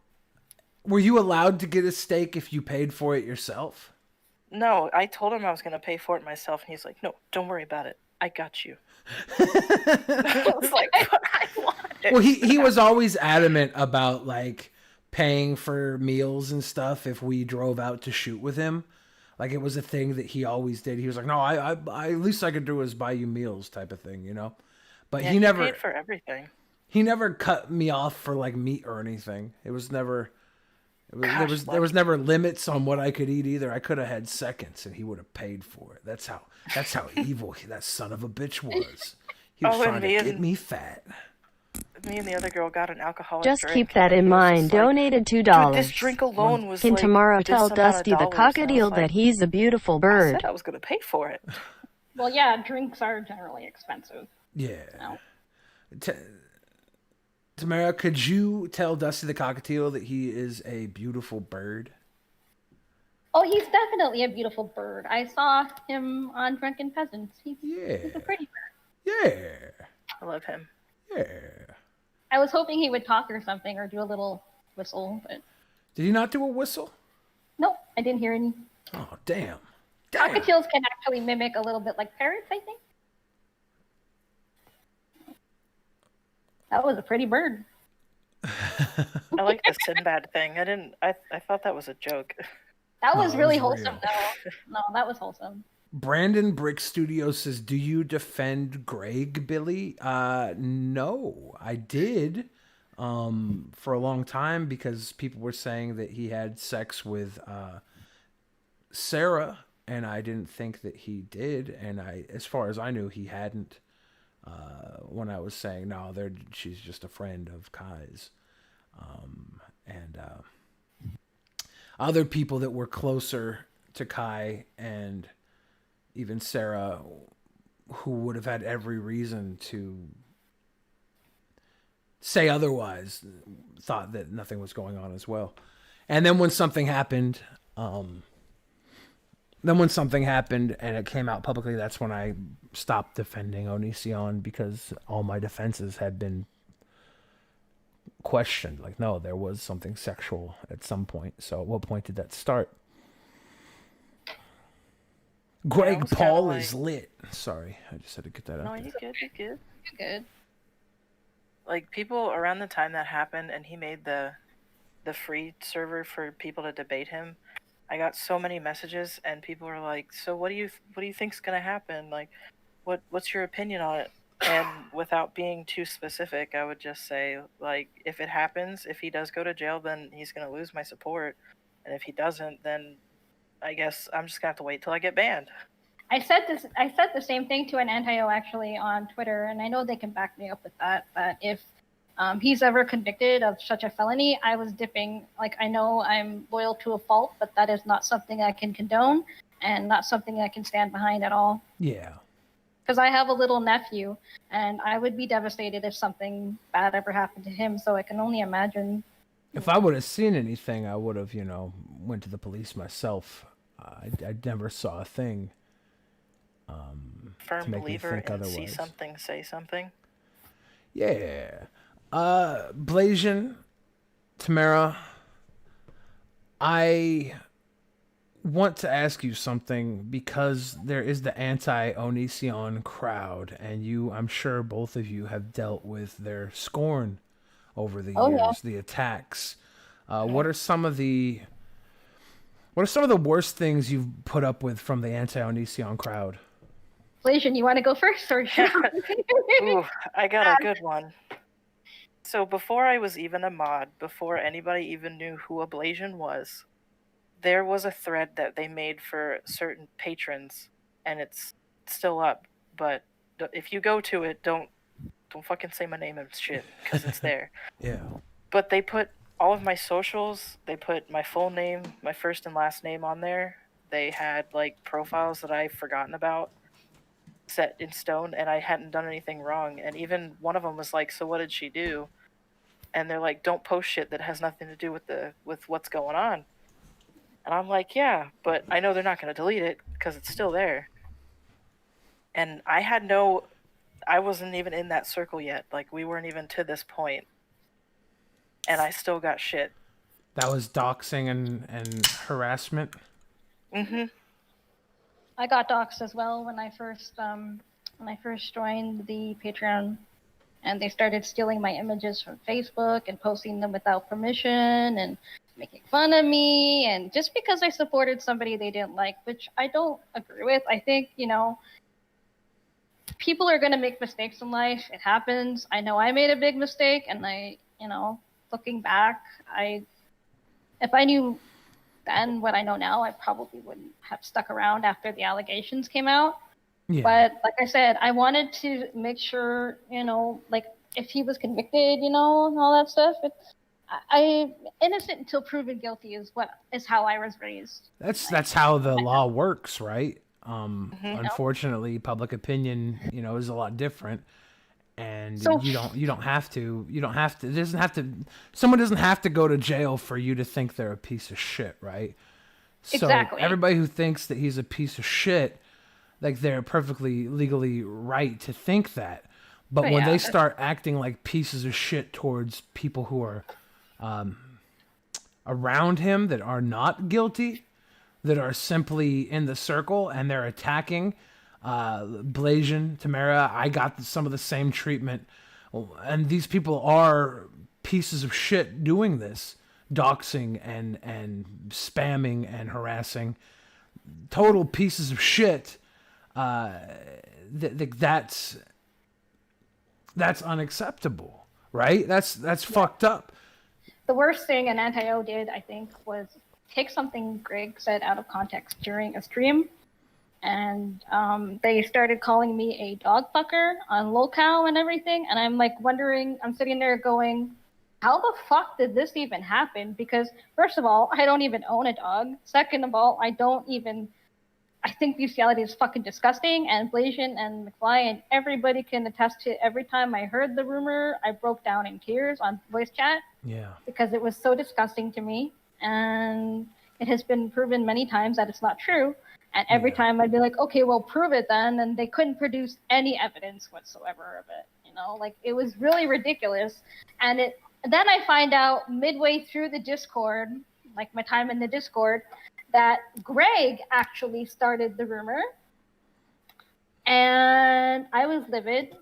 were you allowed to get a steak if you paid for it yourself? No, I told him I was going to pay for it myself, and he's like, no, don't worry about it. I got you. I was like, but I want it. Well, he was always adamant about like paying for meals and stuff if we drove out to shoot with him. Like it was a thing that he always did. He was like, no, I at least I could do is buy you meals type of thing, you know? But Yeah, he never paid for everything. He never cut me off for like meat or anything. It was never Gosh, there was never limits on what I could eat either. I could have had seconds and he would have paid for it. That's how evil that son of a bitch was. He was trying to get me fat. Me and the other girl got an alcoholic Just drink. keep that in mind. Donated $2. Dude, this drink alone was Can like Tamara this tell amount of Dusty the dollars, and I was cockatiel like, that he's a beautiful I bird? said I was going to pay for it. Well, yeah, drinks are generally expensive. Yeah. No. Tamara, could you tell Dusty the cockatiel that he is a beautiful bird? Oh, he's definitely a beautiful bird. I saw him on Drunken Peasants. He's a pretty bird. Yeah. I love him. Yeah. I was hoping he would talk or something or do a little whistle, but Did he not do a whistle? nope, I didn't hear any. Oh, damn. Cockatiels can actually mimic a little bit like parrots, I think. That was a pretty bird. I like the Sinbad thing. I thought that was a joke. That was that really was wholesome, real. though. No, that was wholesome. Brandon Brick Studio says, do you defend Greg, Billy? No, I did for a long time because people were saying that he had sex with Sarah, and I didn't think that he did. And as far as I knew, he hadn't when I was saying, no, she's just a friend of Kai's. And other people that were closer to Kai and even Sarah, who would have had every reason to say otherwise, thought that nothing was going on as well. And then when something happened, and it came out publicly, that's when I stopped defending Onision because all my defenses had been questioned. Like, no, there was something sexual at some point. So at what point did that start? Greg Paul is lit. Sorry, I just had to get that out. No, you're good. You're good. You're good. Like, people around the time that happened, and he made the free server for people to debate him. I got so many messages, and people were like, "So what do you think's gonna happen? Like, what's your opinion on it?" And without being too specific, I would just say, like, if it happens, if he does go to jail, then he's gonna lose my support, and if he doesn't, then I guess I'm just gonna have to wait till I get banned. I said the same thing to an anti-O actually on Twitter, and I know they can back me up with that. That if he's ever convicted of such a felony, I was dipping. Like, I know I'm loyal to a fault, but that is not something I can condone, and not something I can stand behind at all. Yeah. because I have a little nephew, and I would be devastated if something bad ever happened to him. So I can only imagine. If I would have seen anything, I would have, went to the police myself. I never saw a thing Firm to make me believer think in see otherwise. something, say something. Yeah. Blasian, Tamara, I want to ask you something because there is the anti-Onision crowd, and I'm sure both of you have dealt with their scorn over the years, the attacks. What are some of the worst things you've put up with from the anti-Onision crowd? Blasian, you want to go first, or should Ooh, I got a good one. So before I was even a mod, before anybody even knew who a Blasian was, there was a thread that they made for certain patrons, and it's still up. But if you go to it, don't fucking say my name and shit, because it's there. Yeah. But they put all of my socials, they put my full name, my first and last name on there. They had like profiles that I've forgotten about set in stone, and I hadn't done anything wrong. And even one of them was like, so what did she do? And they're like, don't post shit that has nothing to do with what's going on. And I'm like, yeah, but I know they're not going to delete it because it's still there. And I wasn't even in that circle yet. Like, we weren't even to this point. And I still got shit. That was doxing and harassment? Mm-hmm. I got doxxed as well when I first joined the Patreon, and they started stealing my images from Facebook and posting them without permission and making fun of me, and just because I supported somebody they didn't like, which I don't agree with. I think, people are going to make mistakes in life. It happens. I know I made a big mistake, and looking back, if I knew then what I know now, I probably wouldn't have stuck around after the allegations came out. Yeah. But like I said, I wanted to make sure, if he was convicted, and all that stuff. I innocent until proven guilty is how I was raised. That's how the law works, right? Unfortunately, public opinion, is a lot different. And So- you don't have to someone doesn't have to go to jail for you to think they're a piece of shit, right? Exactly. So everybody who thinks that he's a piece of shit, like, they're perfectly legally right to think that. But when they start acting like pieces of shit towards people who are around him that are not guilty, that are simply in the circle, and they're attacking Blasian, Tamara, I got some of the same treatment. And these people are pieces of shit doing this. Doxing and spamming and harassing. Total pieces of shit. That's unacceptable, right? That's fucked up. The worst thing an anti-O did, I think, was take something Greg said out of context during a stream. And they started calling me a dog fucker on locale and everything. And I'm I'm sitting there going, how the fuck did this even happen? Because first of all, I don't even own a dog. Second of all, I think bestiality is fucking disgusting. And Blasian and McFly and everybody can attest to, every time I heard the rumor, I broke down in tears on voice chat. Yeah. Because it was so disgusting to me. And it has been proven many times that it's not true. And every time I'd be like, okay, well, prove it then. And they couldn't produce any evidence whatsoever of it. It was really ridiculous. And then I find out midway through the Discord, like my time in the Discord, that Greg actually started the rumor. And I was livid.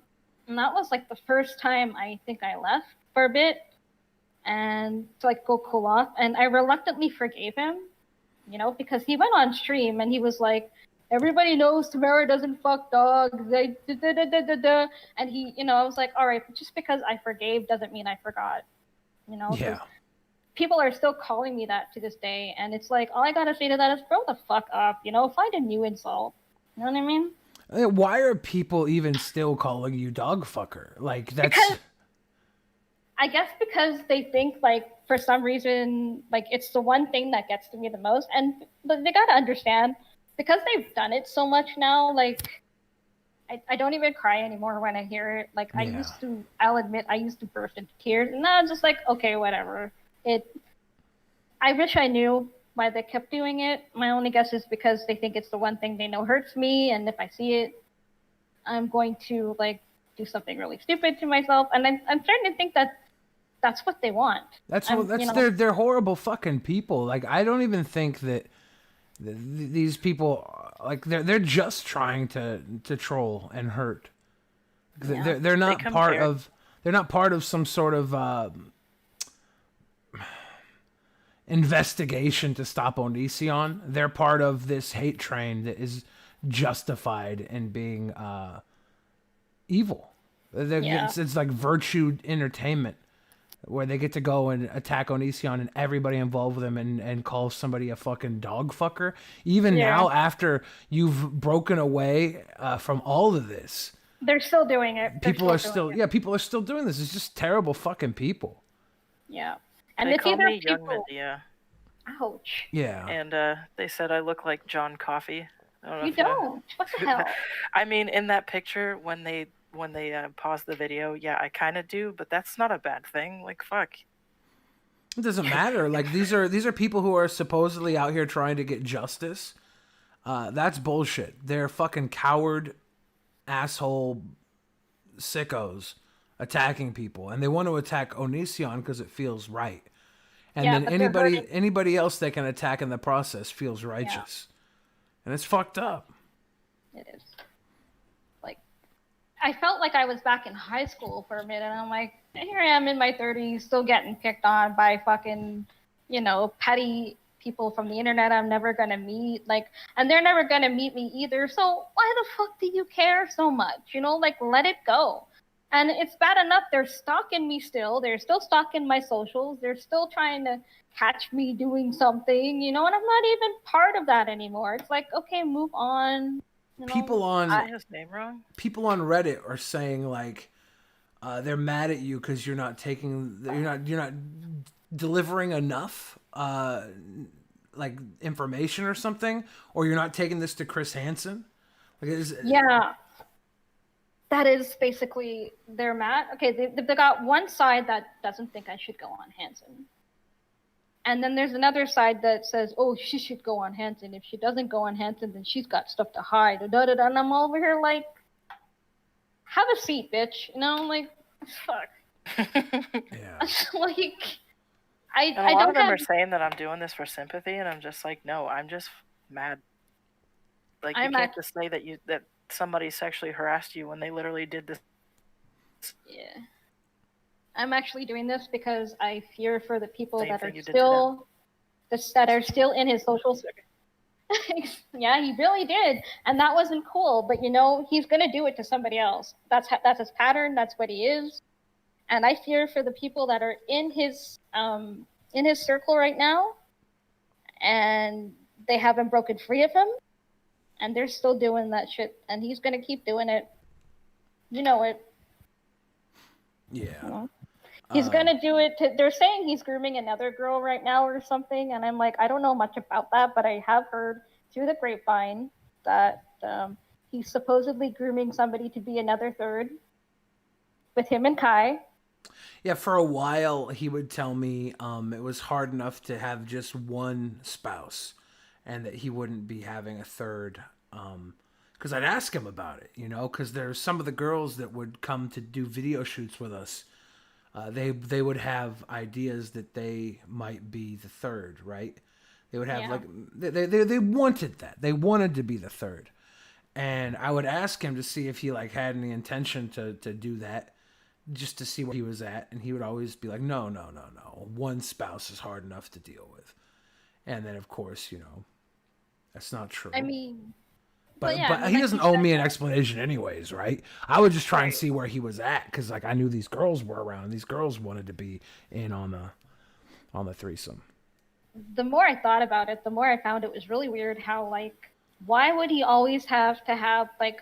And that was the first time I think I left for a bit and to go cool off. And I reluctantly forgave him. Because he went on stream and he was like, everybody knows Tamara doesn't fuck dogs. They And he, I was like, all right, but just because I forgave doesn't mean I forgot. Yeah. People are still calling me that to this day. And it's like, all I gotta say to that is grow the fuck up, find a new insult. You know what I mean? Why are people even still calling you dog fucker? I guess because they think for some reason it's the one thing that gets to me the most, and they gotta understand, because they've done it so much now, I don't even cry anymore when I hear it. Like, Yeah. I'll admit, I used to burst into tears. And now I'm just like, okay, whatever. I wish I knew why they kept doing it. My only guess is because they think it's the one thing they know hurts me. And if I see it, I'm going to, like, do something really stupid to myself. And I'm starting to think that that's what they want. They're horrible fucking people. Like, I don't even think that these people, like, they're just trying to troll and hurt. Yeah. They're not part of some sort of investigation to stop Onision. They're part of this hate train that is justified in being evil. It's like virtue entertainment, where they get to go and attack Onision and everybody involved with him and call somebody a fucking dog fucker. Even now, after you've broken away from all of this, they're still doing it. People are still doing this. It's just terrible fucking people. Yeah. And they it's call either me people... Young Medea. Ouch. Yeah. And they said I look like John Coffey. I don't know You don't. What the hell? I mean, in that picture, when they pause the video, yeah, I kind of do, but that's not a bad thing. Like, fuck. It doesn't matter. Like, these are people who are supposedly out here trying to get justice. That's bullshit. They're fucking coward, asshole, sickos attacking people, and they want to attack Onision because it feels right. And then anybody else they can attack in the process feels righteous. And it's fucked up. It is. Like, I felt like I was back in high school for a minute. And I'm like, here I am in my 30s, still getting picked on by fucking, petty people from the internet I'm never going to meet. Like, and they're never going to meet me either. So why the fuck do you care so much? Like, let it go. And it's bad enough they're stalking me still. They're still stalking my socials. They're still trying to catch me doing something, and I'm not even part of that anymore. It's like, okay, move on. People on his name wrong. People on Reddit are saying, like, they're mad at you because you're not delivering enough like information or something, or you're not taking this to Chris Hansen. Yeah. That is basically they're mad. Okay, they got one side that doesn't think I should go on Hansen. And then there's another side that says, oh, she should go on Hansen. If she doesn't go on Hansen, then she's got stuff to hide. And I'm over here like, have a seat, bitch. Like, fuck. Yeah. Like, a lot of them are saying that I'm doing this for sympathy, and I'm just like, no, I'm just mad. Like, you can't just say that somebody sexually harassed you when they literally did this. Yeah. I'm actually doing this because I fear for the people that are still in his social circle. Yeah, he really did, and that wasn't cool. But he's gonna do it to somebody else. That's his pattern. That's what he is. And I fear for the people that are in his circle right now, and they haven't broken free of him, and they're still doing that shit. And he's gonna keep doing it. You know it. Yeah. He's gonna do it. They're saying he's grooming another girl right now or something, and I'm like, I don't know much about that, but I have heard through the grapevine that he's supposedly grooming somebody to be another third with him and Kai. Yeah, for a while he would tell me it was hard enough to have just one spouse, and that he wouldn't be having a third. Because I'd ask him about it, because there's some of the girls that would come to do video shoots with us. They would have ideas that they might be the third, right? They would have they wanted that. They wanted to be the third. And I would ask him to see if he had any intention to do that, just to see where he was at. And he would always be like, no. One spouse is hard enough to deal with. And then, of course, that's not true. I mean... But he doesn't owe me an explanation anyways, right? I would just try and see where he was at, because I knew these girls were around. These girls wanted to be in on the threesome. The more I thought about it, the more I found it was really weird how, why would he always have to have a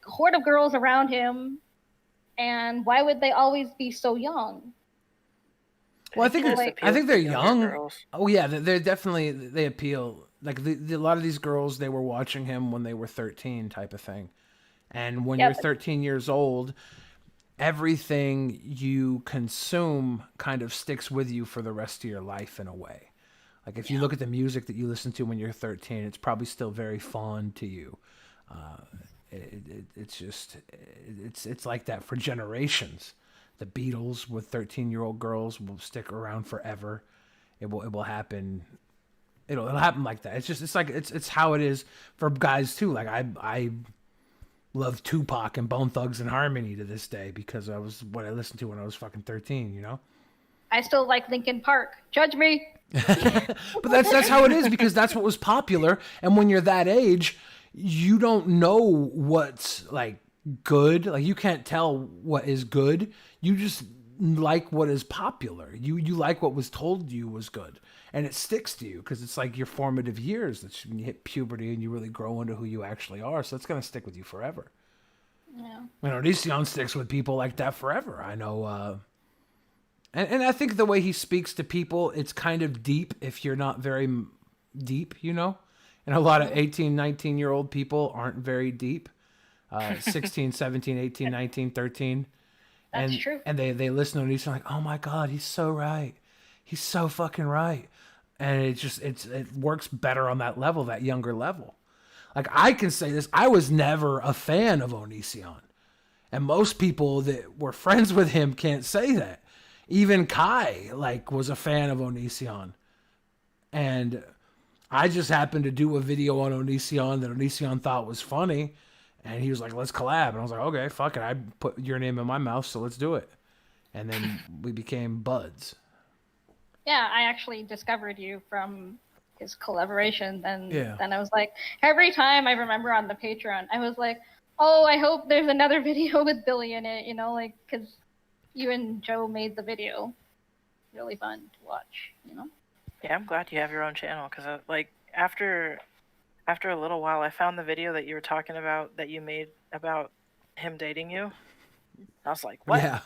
horde of girls around him, and why would they always be so young? Well, I think they're young. Girls. Oh yeah, they're definitely, they appeal. A lot of these girls, they were watching him when they were 13, type of thing, And when Yeah, you're 13 years old, everything you consume kind of sticks with you for the rest of your life in a way. Like if you look at the music that you listen to when you're 13, it's probably still very fond to you. It's like that for generations. The Beatles with 13-year-old girls will stick around forever. It will happen. It'll happen like that. It's how it is for guys too. Like I love Tupac and Bone Thugs and Harmony to this day because I was what I listened to when I was fucking 13. You know. I still like Linkin Park. Judge me. But that's how it is because that's what was popular. And when you're that age, you don't know what's like good. Like you can't tell what is good. You just like what is popular. You like what was told you was good, and it sticks to you because it's like your formative years. That's when you hit puberty and you really grow into who you actually are. So it's gonna stick with you forever. Yeah. Onision sticks with people like that forever. I know. And I think the way he speaks to people, it's kind of deep if you're not very deep, you know? And a lot of 18, 19-year-old people aren't very deep. 16, 17, 18, 19, 13. That's true. And they listen to Onision like, oh my God, he's so right. He's so fucking right. And it works better on that level, that younger level. Like I can say this, I was never a fan of Onision. And most people that were friends with him can't say that. Even Kai, like, was a fan of Onision. And I just happened to do a video on Onision that Onision thought was funny. And he was like, let's collab. And I was like, okay, fuck it. I put your name in my mouth, so let's do it. And then we became buds. Yeah, I actually discovered you from his collaboration. Yeah. Then I was like, every time I remember on the Patreon, I was like, oh, I hope there's another video with Billy in it, you know, like, because you and Joe made the video really fun to watch, you know? Yeah, I'm glad you have your own channel because, like, after a little while, I found the video that you were talking about that you made about him dating you. I was like, what? Yeah.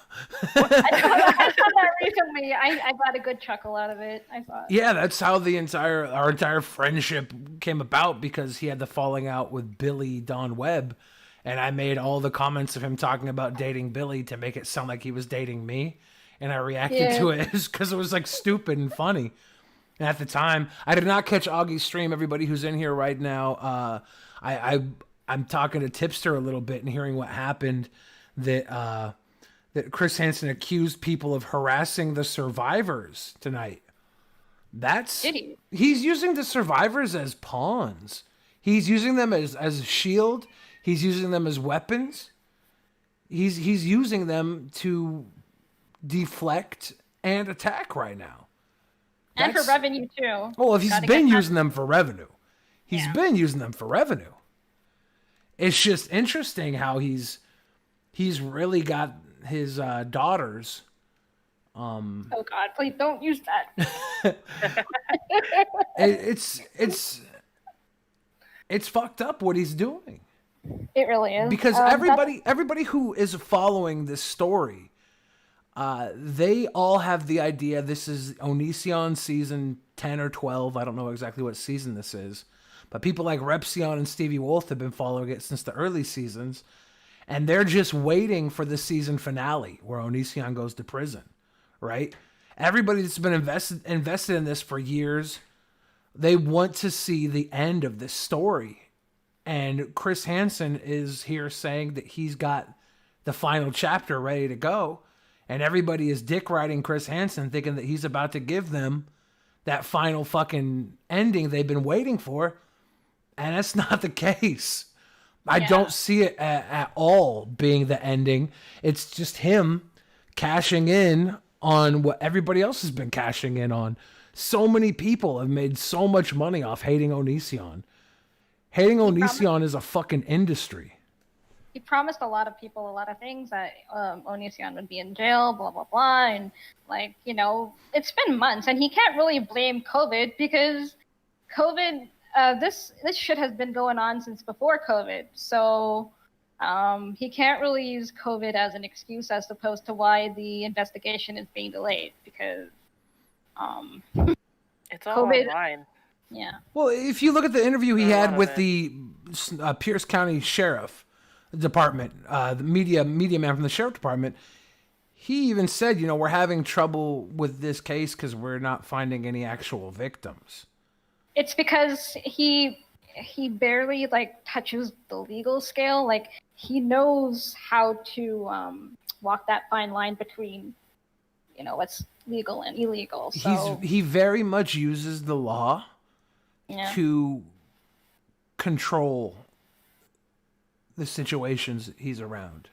I saw that recently. I got a good chuckle out of it. I thought. Yeah, that's how our entire friendship came about because he had the falling out with Billy Don Webb. And I made all the comments of him talking about dating Billy to make it sound like he was dating me. And I reacted to it because it was like stupid and funny. And at the time, I did not catch Augie's stream. Everybody who's in here right now, I'm talking to Tipster a little bit and hearing what happened that Chris Hansen accused people of harassing the survivors tonight. He's using the survivors as pawns. He's using them as a shield. He's using them as weapons. He's using them to deflect and attack right now. And for revenue too. Well, if he's been using them for revenue. He's been using them for revenue. It's just interesting how he's really got his daughters. Oh God, please don't use that. It's fucked up what he's doing. It really is. Because everybody who is following this story, they all have the idea this is Onision season 10 or 12. I don't know exactly what season this is. But people like Repsion and Stevie Wolf have been following it since the early seasons. And they're just waiting for the season finale where Onision goes to prison, right? Everybody that's been invested in this for years, they want to see the end of this story. And Chris Hansen is here saying that he's got the final chapter ready to go. And everybody is dick riding Chris Hansen thinking that he's about to give them that final fucking ending they've been waiting for. And that's not the case. I don't see it at all being the ending. It's just him cashing in on what everybody else has been cashing in on. So many people have made so much money off hating Onision. Hating Onision is a fucking industry. He promised a lot of people a lot of things, that Onision would be in jail, blah, blah, blah. And, like, you know, it's been months. And he can't really blame COVID because COVID, this shit has been going on since before COVID. So he can't really use COVID as an excuse as opposed to why the investigation is being delayed because it's all COVID, online. Yeah. Well, if you look at the interview he had with the Pierce County Sheriff, department, the media man from the sheriff department, he even said, we're having trouble with this case because we're not finding any actual victims. It's because he barely touches the legal scale. Like, he knows how to walk that fine line between, what's legal and illegal. So He very much uses the law to control the situations he's around.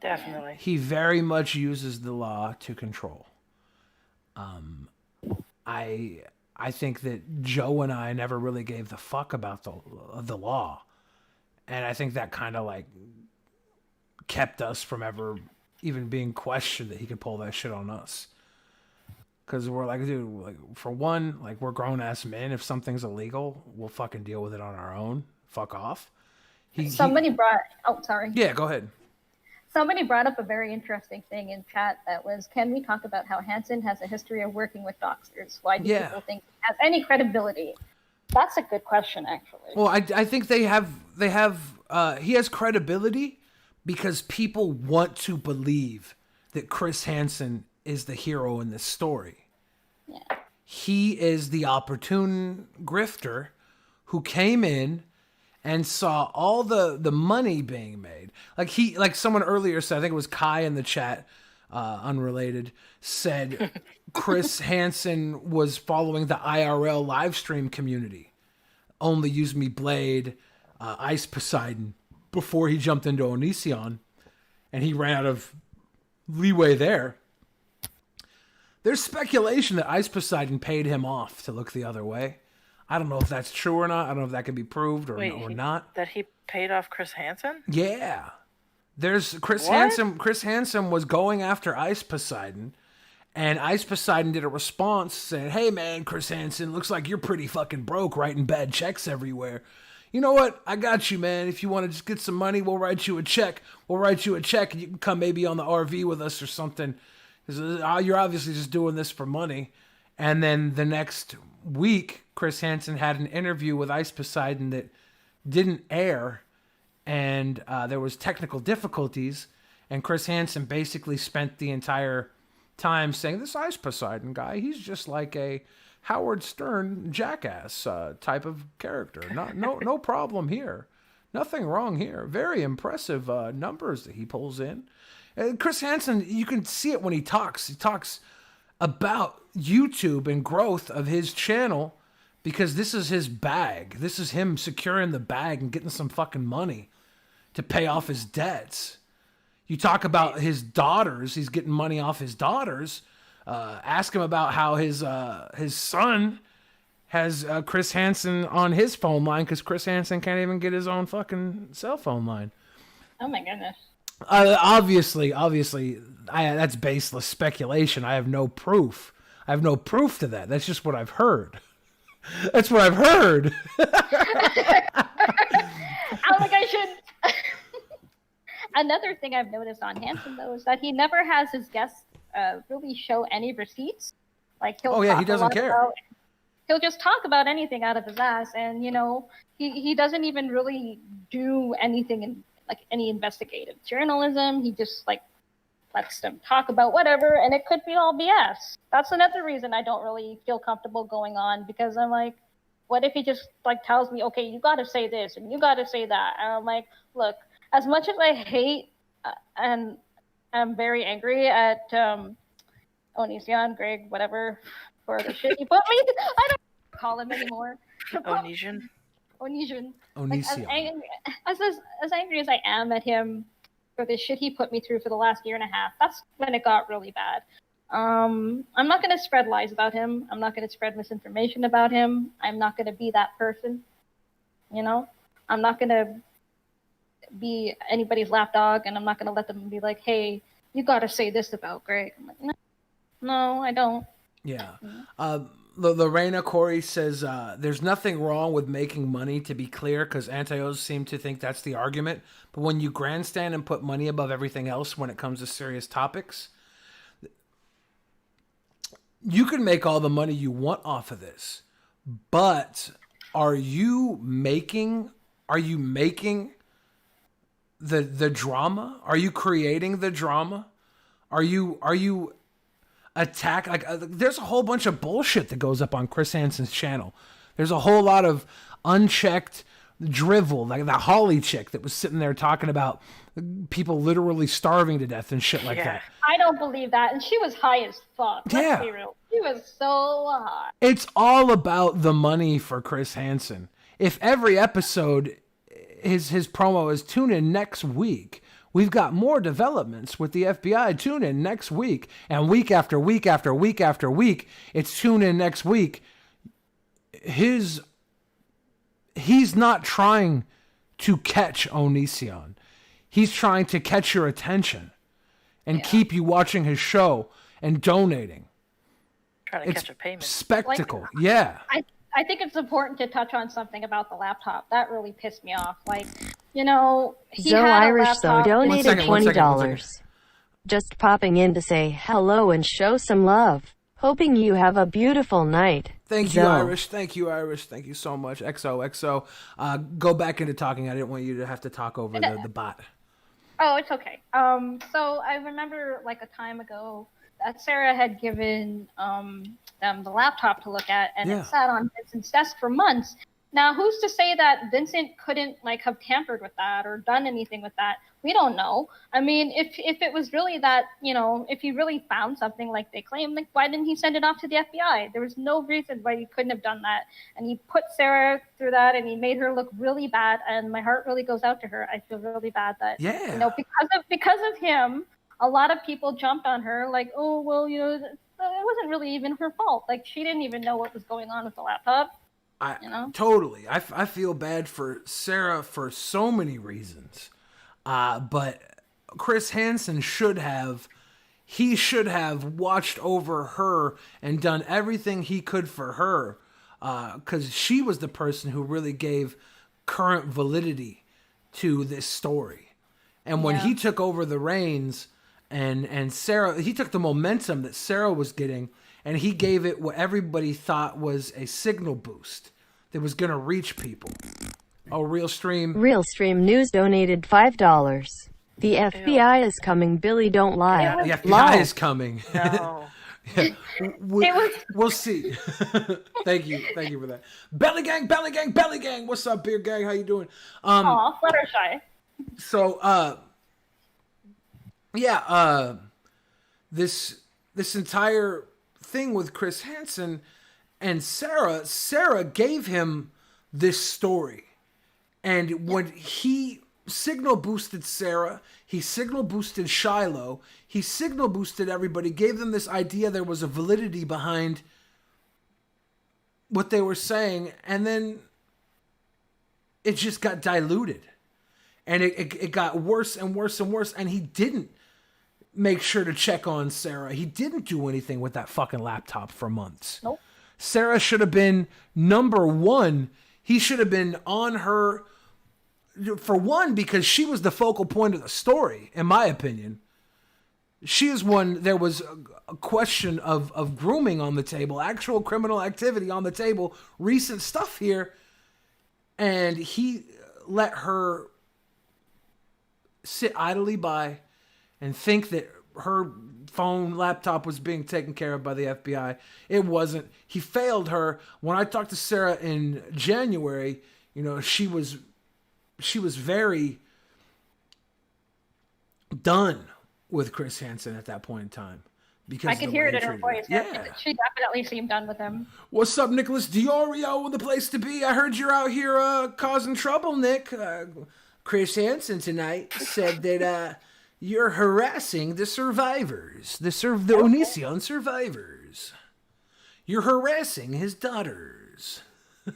Definitely. He very much uses the law to control. I think that Joe and I never really gave the fuck about the law. And I think that kind of kept us from ever even being questioned that he could pull that shit on us. Because we're like, dude, for one, we're grown-ass men. If something's illegal, we'll fucking deal with it on our own. Fuck off. Sorry. Yeah, go ahead. Somebody brought up a very interesting thing in chat that was, can we talk about how Hansen has a history of working with doxers? Why do people think he has any credibility? That's a good question, actually. Well, I think he has credibility because people want to believe that Chris Hansen is the hero in this story. Yeah. He is the opportune grifter who came in and saw all the money being made. Like someone earlier said, I think it was Kai in the chat, unrelated, said Chris Hansen was following the IRL live stream community. Only Use Me Blade, Ice Poseidon, before he jumped into Onision, and he ran out of leeway there. There's speculation that Ice Poseidon paid him off to look the other way. I don't know if that's true or not. I don't know if that can be proved or not. That he paid off Chris Hansen? Yeah. There's Chris Hansen. Chris Hansen was going after Ice Poseidon, and Ice Poseidon did a response saying, "Hey man, Chris Hansen, looks like you're pretty fucking broke, writing bad checks everywhere. You know what? I got you, man. If you want to just get some money, we'll write you a check. And you can come maybe on the RV with us or something. Because you're obviously just doing this for money." And then the next week, Chris Hansen had an interview with Ice Poseidon that didn't air, and there was technical difficulties, and Chris Hansen basically spent the entire time saying, this Ice Poseidon guy, he's just like a Howard Stern jackass type of character. No problem here. Nothing wrong here. Very impressive numbers that he pulls in. And Chris Hansen, you can see it when he talks. He talks about YouTube and growth of his channel because this is his bag. This is him securing the bag and getting some fucking money to pay off his debts. You talk about his daughters. He's getting money off his daughters. Ask him about how his son has Chris Hansen on his phone line because Chris Hansen can't even get his own fucking cell phone line. Oh my goodness. Obviously, that's baseless speculation. I have no proof. I have no proof to that. That's just what I've heard. That's what I've heard. I should. Another thing I've noticed on Hansen, though, is that he never has his guests really show any receipts. He doesn't care. He'll just talk about anything out of his ass, and he doesn't even really do anything in any investigative journalism. He just lets them talk about whatever, and it could be all BS. That's another reason I don't really feel comfortable going on, because I'm like, what if he just tells me, okay, you got to say this and you got to say that, and I'm like, look, as much as I hate and I'm very angry at Onision, Greg, whatever, for the shit he put me, I don't call him anymore. Onision. As angry as I am at him for the shit he put me through for the last year and a half, that's when it got really bad. I'm not going to spread lies about him. I'm not going to spread misinformation about him. I'm not going to be that person. I'm not going to be anybody's lapdog, and I'm not going to let them be like, hey, you got to say this about Greg. I'm like, no, I don't. Yeah. Lorena Corey says, there's nothing wrong with making money, to be clear, because Antios seem to think that's the argument. But when you grandstand and put money above everything else when it comes to serious topics, you can make all the money you want off of this. But are you making the drama? Are you creating the drama? Are you attack there's a whole bunch of bullshit that goes up on Chris Hansen's channel. There's a whole lot of unchecked drivel, like that Holly chick that was sitting there talking about people literally starving to death and shit like that. I don't believe that, and she was high as fuck. Let's be real. She was so high. It's all about the money for Chris Hansen. If every episode his promo is tune in next week, we've got more developments with the FBI. Tune in next week. And week after week after week after week, it's tune in next week. He's not trying to catch Onision. He's trying to catch your attention and keep you watching his show and donating. Trying to catch a payment. Spectacle. Yeah. I think it's important to touch on something about the laptop. That really pissed me off. Like, you know, he Zoe had a Irish laptop. though donated $20. $20. Just popping in to say hello and show some love. Hoping you have a beautiful night. Thank you, Zoe. Irish. Thank you, Irish. Thank you so much. XOXO. Go back into talking. I didn't want you to have to talk over the bot. Oh, it's okay. So I remember like a time ago that Sarah had given them the laptop to look at, and it sat on Vincent's desk for months. Now, who's to say that Vincent couldn't like have tampered with that or done anything with that? We don't know. I mean, if it was really that, you know, if he really found something like they claim, like why didn't he send it off to the FBI? There was no reason why he couldn't have done that. And he put Sarah through that, and he made her look really bad. And my heart really goes out to her. I feel really bad that, you know, because of him, a lot of people jumped on her like, oh, well, you know, it wasn't really even her fault. Like, she didn't even know what was going on with the laptop. Totally. I feel bad for Sarah for so many reasons. But Chris Hansen should have watched over her and done everything he could for her. 'Cause she was the person who really gave current validity to this story. And when he took over the reins and Sarah, he took the momentum that Sarah was getting, and he gave it what everybody thought was a signal boost that was going to reach people. Oh, Real Stream News donated $5. The FBI is coming, Billy, don't lie. The FBI is coming. No. We'll see. Thank you for that. Belly gang. What's up, beer gang? How you doing? Fluttershy. So, this entire thing with Chris Hansen and Sarah gave him this story. And when he signal boosted Sarah, he signal boosted Shiloh, he signal boosted everybody, gave them this idea there was a validity behind what they were saying, and then it just got diluted. And it got worse and worse and worse, and he didn't make sure to check on Sarah. He didn't do anything with that fucking laptop for months. Nope. Sarah should have been number one. He should have been on her, for one, because she was the focal point of the story, in my opinion. She is one, there was a question of grooming on the table, actual criminal activity on the table, recent stuff here, and he let her sit idly by and think that her phone, laptop was being taken care of by the FBI. It wasn't. He failed her. When I talked to Sarah in January, you know, she was very done with Chris Hansen at that point in time. Because I could hear it in her voice. Yeah. She definitely seemed done with him. What's up, Nicholas Diorio? The place to be. I heard you're out here causing trouble, Nick. Chris Hansen tonight said that you're harassing the survivors, the Onision survivors. You're harassing his daughters.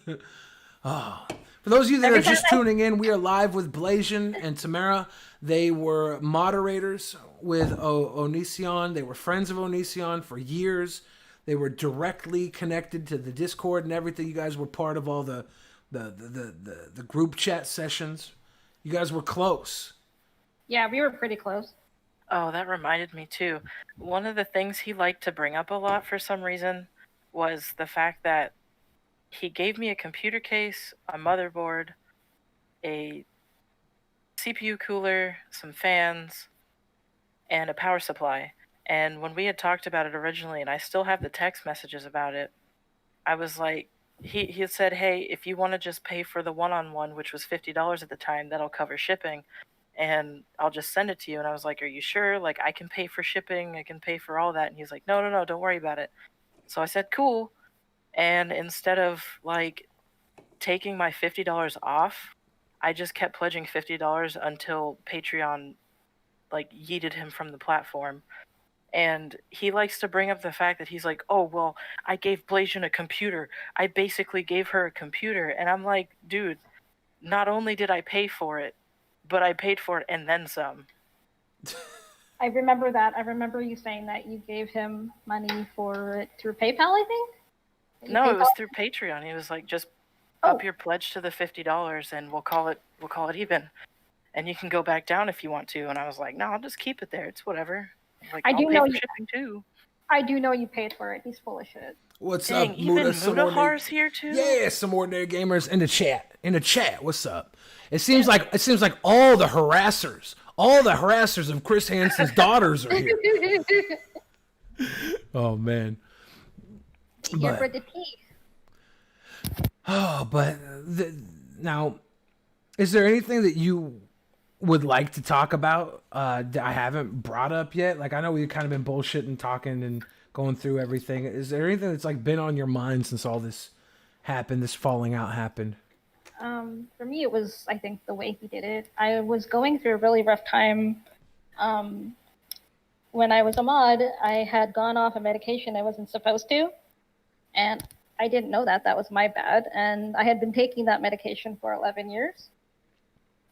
For those of you that are just tuning in, we are live with Blasian and Tamara. They were moderators with Onision. They were friends of Onision for years. They were directly connected to the Discord and everything. You guys were part of all the group chat sessions. You guys were close. Yeah, we were pretty close. Oh, that reminded me too. One of the things he liked to bring up a lot for some reason was the fact that he gave me a computer case, a motherboard, a CPU cooler, some fans, and a power supply. And when we had talked about it originally, and I still have the text messages about it, I was like, he had said, hey, if you want to just pay for the one-on-one, which was $50 at the time, that'll cover shipping, and I'll just send it to you. And I was like, are you sure? Like, I can pay for shipping, I can pay for all that. And he's like, no, don't worry about it. So I said, cool. And instead of like taking my $50 off, I just kept pledging $50 until Patreon like yeeted him from the platform. And he likes to bring up the fact that he's like, oh, well, I gave Blasian a computer. I basically gave her a computer. And I'm like, dude, not only did I pay for it, but I paid for it and then some. I remember that. I remember you saying that you gave him money for it through PayPal, I think? No, it was through Patreon. He was like, just up your pledge to the $50 and we'll call it even. And you can go back down if you want to. And I was like, no, I'll just keep it there. It's whatever. Like, I I'll do pay know for you. shipping too. I do know you paid for it. He's full of shit. What's Dang, up, even Muda? Mudahar's here too? Yeah, some ordinary gamers in the chat. What's up? It seems like all the harassers of Chris Hansen's daughters are here. Oh man. Here for the tea. Oh, but now, is there anything that you would like to talk about that I haven't brought up yet? Like, I know we've kind of been bullshitting, talking, and going through everything. Is there anything that's like been on your mind since all this happened, this falling out happened? For me, it was, I think, the way he did it. I was going through a really rough time. When I was a mod, I had gone off a medication I wasn't supposed to, and I didn't know that. That was my bad. And I had been taking that medication for 11 years.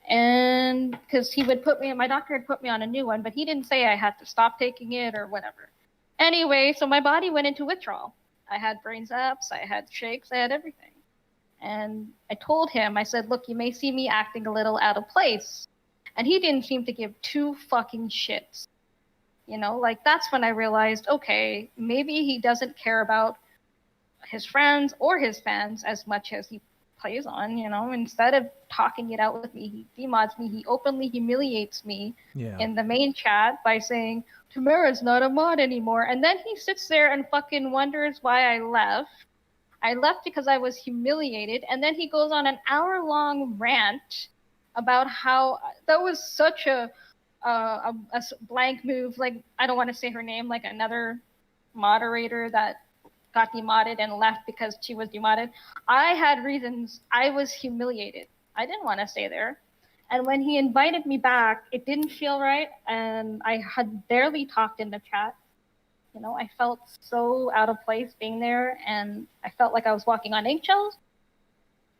And because my doctor had put me on a new one, but he didn't say I had to stop taking it or whatever. Anyway, so my body went into withdrawal. I had brain zaps, I had shakes, I had everything. And I told him, I said, look, you may see me acting a little out of place. And he didn't seem to give two fucking shits. You know, like that's when I realized, okay, maybe he doesn't care about his friends or his fans as much as he plays on, you know. Instead of talking it out with me, he demods me, he openly humiliates me in the main chat by saying, Tamara's not a mod anymore. And then he sits there and fucking wonders why I left. I left because I was humiliated. And then he goes on an hour-long rant about how that was such a blank move. Like, I don't want to say her name, like another moderator that got demodded and left because she was demodded. I had reasons. I was humiliated. I didn't want to stay there. And when he invited me back, it didn't feel right. And I had barely talked in the chat. You know, I felt so out of place being there, and I felt like I was walking on eggshells.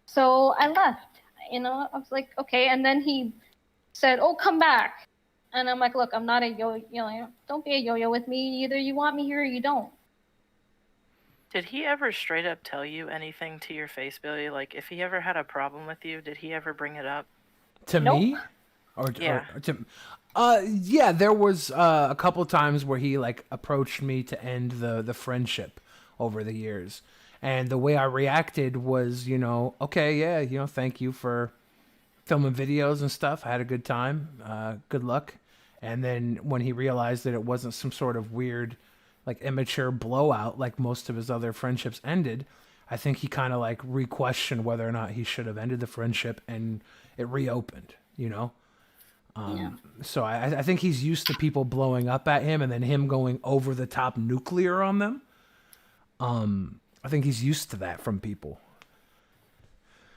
So I left. You know, I was like, okay. And then he said, oh, come back. And I'm like, look, I'm not a yo-yo. Don't be a yo-yo with me. Either you want me here or you don't. Did he ever straight up tell you anything to your face, Billy? Like, if he ever had a problem with you, did he ever bring it up? To me? Or to yeah, there was a couple times where he like approached me to end the friendship over the years. And the way I reacted was, you know, okay, yeah, you know, thank you for filming videos and stuff. I had a good time. Good luck. And then when he realized that it wasn't some sort of weird, like immature blowout like most of his other friendships ended, I think he kind of like re-questioned whether or not he should have ended the friendship, and it reopened, you know? So I think he's used to people blowing up at him and then him going over the top nuclear on them. I think he's used to that from people.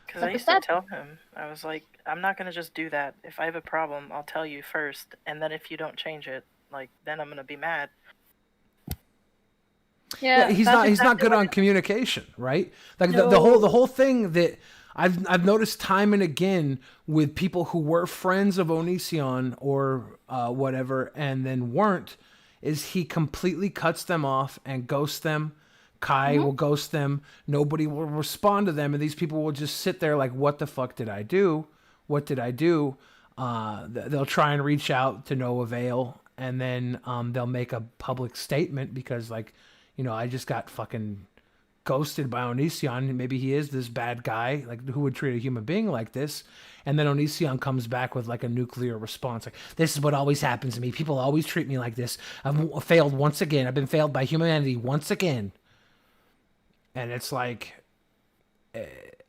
Because I used to tell him, I was like, I'm not going to just do that. If I have a problem, I'll tell you first. And then if you don't change it, like, then I'm going to be mad. Yeah, he's not good on communication, right? Like the whole thing that I've noticed time and again with people who were friends of Onision or whatever and then weren't, is he completely cuts them off and ghosts them. Kai will ghost them. Nobody will respond to them, and these people will just sit there like, "What the fuck did I do? What did I do?" They'll try and reach out to no avail, and then they'll make a public statement because, like, you know, I just got fucking ghosted by Onision. Maybe he is this bad guy, like who would treat a human being like this. And then Onision comes back with like a nuclear response. Like, this is what always happens to me. People always treat me like this. I've failed once again. I've been failed by humanity once again. And it's like,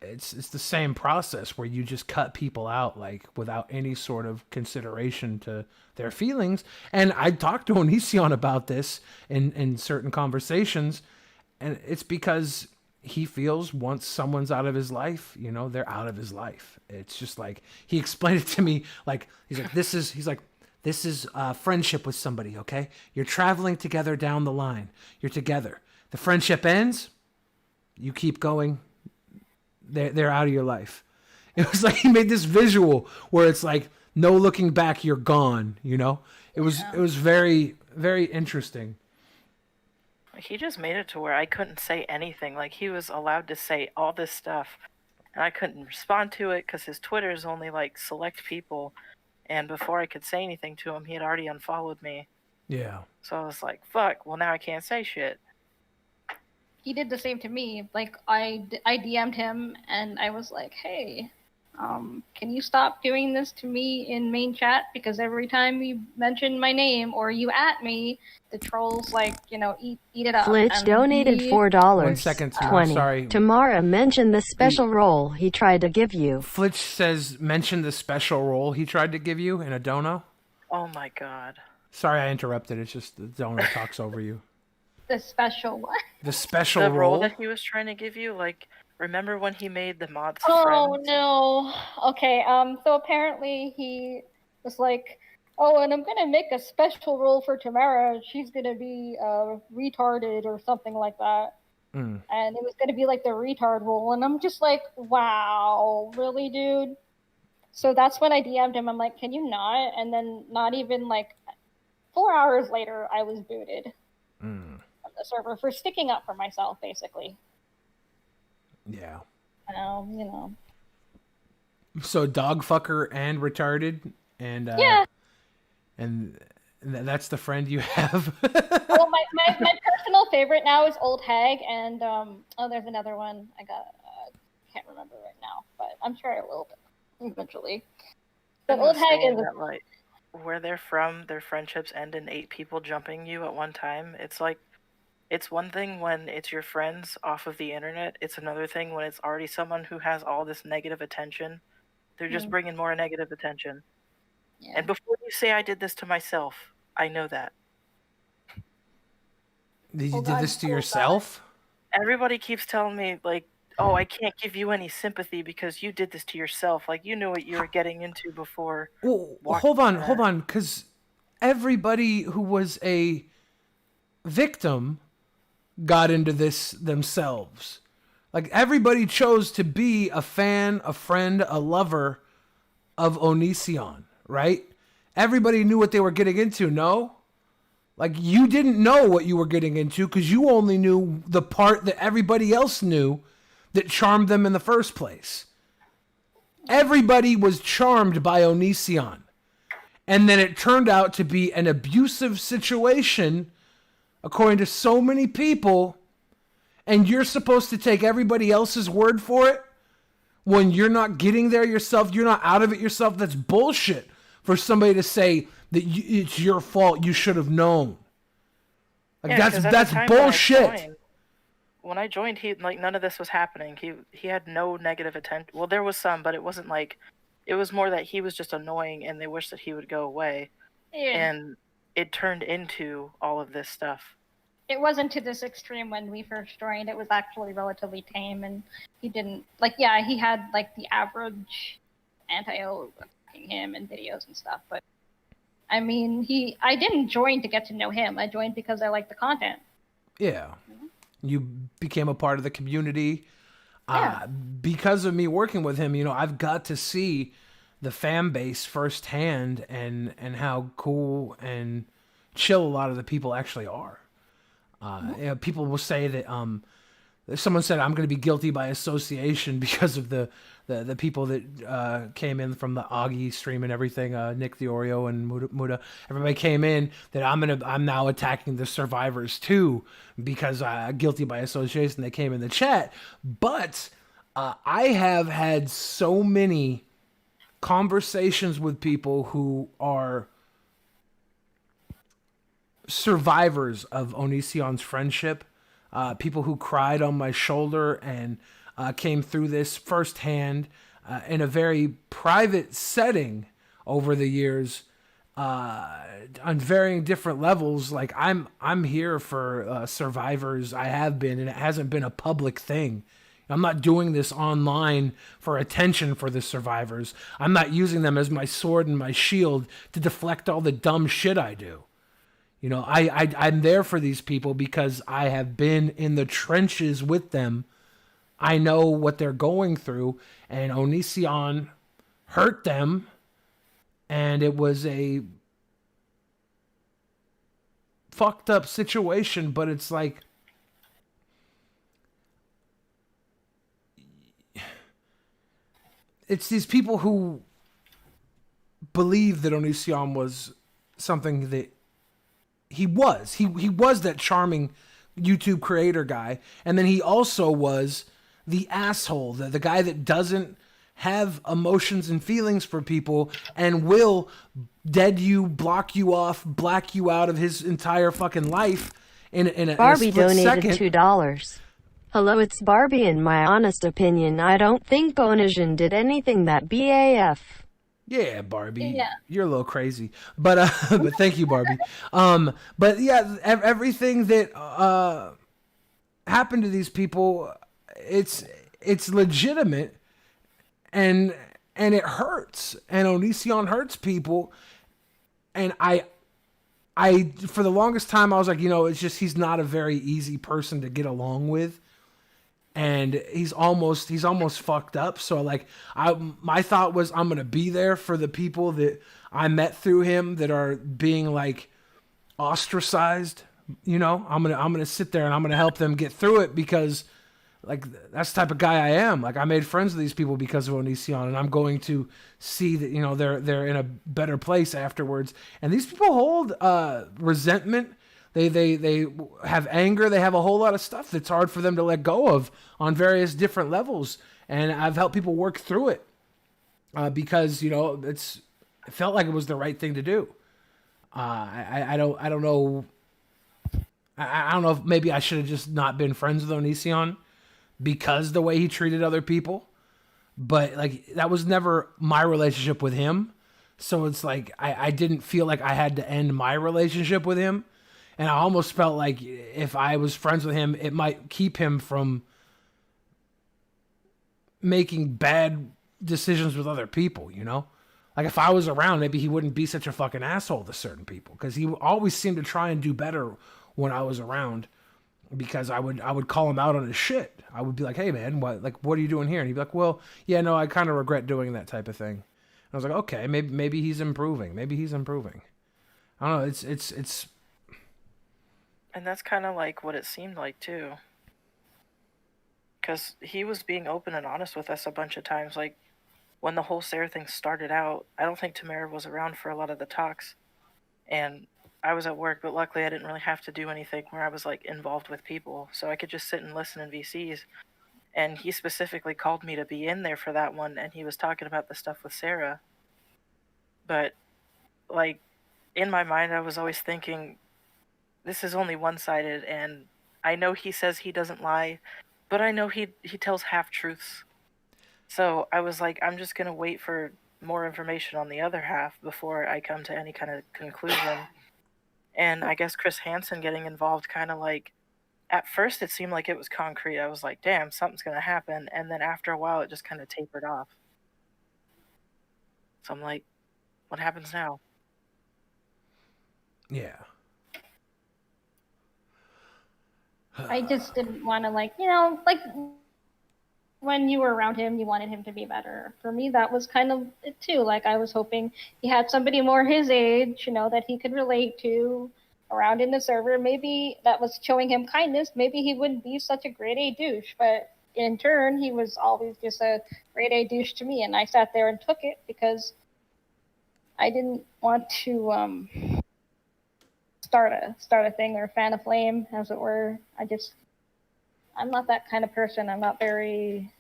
it's the same process where you just cut people out, like without any sort of consideration to their feelings. And I talked to Onision about this in certain conversations, and it's because he feels once someone's out of his life, you know, they're out of his life. It's just like, he explained it to me, like, this is friendship with somebody, okay? You're traveling together down the line. You're together. The friendship ends, you keep going, they're out of your life. It was like he made this visual where it's like, no looking back, you're gone, you know? It was very, very interesting. He just made it to where I couldn't say anything. Like, he was allowed to say all this stuff, and I couldn't respond to it because his Twitter is only, like, select people. And before I could say anything to him, he had already unfollowed me. Yeah. So I was like, fuck, well, now I can't say shit. He did the same to me. Like, I DM'd him, and I was like, hey, can you stop doing this to me in main chat? Because every time you mention my name or you at me, the trolls, like, you know, eat it up. Flitch And donated he- $4. 1 second, Tamara, 20. sorry. Tamara mentioned the special role he tried to give you. Flitch says, mention the special role he tried to give you in a dono. Oh my god. Sorry, I interrupted. It's just the dono talks over you. The special one. The special The role role? that he was trying to give you, like, remember when he made the mods Oh friends? no. Okay, so apparently he was like, oh, and I'm gonna make a special role for Tamara. She's gonna be retarded or something like that. Mm. And it was gonna be like the retard role, and I'm just like, wow, really, dude? So that's when I DM'd him. I'm like, can you not? And then not even like 4 hours later, I was booted from the server for sticking up for myself, basically. Yeah. You know. So dog fucker and retarded, and Yeah. and that's the friend you have. Well, my personal favorite now is Old Hag, and there's another one I got. Can't remember right now, but I'm sure I will eventually. But I'm Old Hag saying is that, like, where they're from, their friendships end in 8 people jumping you at one time. It's like, it's one thing when it's your friends off of the internet. It's another thing when it's already someone who has all this negative attention. They're just bringing more negative attention. Yeah. And before you say I did this to myself, I know that. You Hold did on, this to hold on. yourself? Everybody keeps telling me, like, oh, I can't give you any sympathy because you did this to yourself. Like, you knew what you were getting into before. Well, walking hold on, because everybody who was a victim got into this themselves. Like, everybody chose to be a fan, a friend, a lover of Onision, right? Everybody knew what they were getting into, no? Like, you didn't know what you were getting into because you only knew the part that everybody else knew that charmed them in the first place. Everybody was charmed by Onision. And then it turned out to be an abusive situation, according to so many people, and you're supposed to take everybody else's word for it when you're not getting there yourself, you're not out of it yourself. That's bullshit for somebody to say that it's your fault, you should have known. Like, Yeah, 'cause at the that's time bullshit. When I joined, he, like, none of this was happening. He had no negative attention. Well, there was some, but it wasn't like, it was more that he was just annoying and they wished that he would go away. Yeah. And it turned into all of this stuff. It wasn't to this extreme when we first joined. It was actually relatively tame, and he didn't he had like the average anti-O him in videos and stuff. But I mean, I didn't join to get to know him. I joined because I liked the content. Yeah. You became a part of the community. Yeah. Because of me working with him, you know, I've got to see the fan base firsthand and how cool and chill a lot of the people actually are. You know, people will say that someone said I'm going to be guilty by association because of the people that came in from the Augie stream and everything, Nick the Oreo and Muda. Everybody came in that I'm now attacking the survivors too because guilty by association. They came in the chat, but I have had so many conversations with people who are survivors of Onision's friendship, people who cried on my shoulder and came through this firsthand in a very private setting over the years, on varying different levels. Like I'm here for survivors. I have been, and it hasn't been a public thing. I'm not doing this online for attention for the survivors. I'm not using them as my sword and my shield to deflect all the dumb shit I do. You know, I'm there for these people because I have been in the trenches with them. I know what they're going through, and Onision hurt them, and it was a fucked up situation, but it's like, it's these people who believe that Onision was something that he was. He was that charming YouTube creator guy, and then he also was the asshole, the guy that doesn't have emotions and feelings for people and will dead you, block you off, black you out of his entire fucking life in a Barbie split donated second. $2. Hello, it's Barbie. In my honest opinion, I don't think Onision did anything that BAF. Yeah, Barbie. Yeah. You're a little crazy, but but thank you, Barbie. But yeah, everything that happened to these people, it's legitimate, and it hurts, and Onision hurts people, and I for the longest time I was like, you know, it's just he's not a very easy person to get along with. And he's almost fucked up. So like, my thought was I'm gonna be there for the people that I met through him that are being like ostracized. You know, I'm gonna sit there and I'm gonna help them get through it because like that's the type of guy I am. Like I made friends with these people because of Onision, and I'm going to see that, you know, they're in a better place afterwards. And these people hold resentment. They have anger. They have a whole lot of stuff that's hard for them to let go of on various different levels. And I've helped people work through it because, you know, it felt like it was the right thing to do. I don't know. I don't know if maybe I should have just not been friends with Onision because the way he treated other people. But like that was never my relationship with him. So it's like I didn't feel like I had to end my relationship with him. And I almost felt like if I was friends with him, it might keep him from making bad decisions with other people, you know? Like if I was around, maybe he wouldn't be such a fucking asshole to certain people, because he always seemed to try and do better when I was around, because I would call him out on his shit. I would be like, hey man, what are you doing here? And he'd be like, well, yeah, no, I kind of regret doing that type of thing. And I was like, okay, maybe he's improving. Maybe he's improving. I don't know. It's And that's kind of like what it seemed like, too. Because he was being open and honest with us a bunch of times. Like, when the whole Sarah thing started out, I don't think Tamara was around for a lot of the talks. And I was at work, but luckily I didn't really have to do anything where I was, like, involved with people. So I could just sit and listen in VCs. And he specifically called me to be in there for that one, and he was talking about the stuff with Sarah. But, like, in my mind, I was always thinking, this is only one-sided, and I know he says he doesn't lie, but I know he tells half-truths. So I was like, I'm just going to wait for more information on the other half before I come to any kind of conclusion. And I guess Chris Hansen getting involved kind of like, at first it seemed like it was concrete. I was like, damn, something's going to happen. And then after a while, it just kind of tapered off. So I'm like, what happens now? yeah. I just didn't want to, like, you know, like when you were around him, you wanted him to be better. For me, that was kind of it too. Like I was hoping he had somebody more his age, you know, that he could relate to, around in the server, maybe that was showing him kindness. Maybe he wouldn't be such a grade A douche. But in turn, he was always just a grade A douche to me, and I sat there and took it because I didn't want to start a thing or fan a flame, as it were. I'm not that kind of person. I'm not very.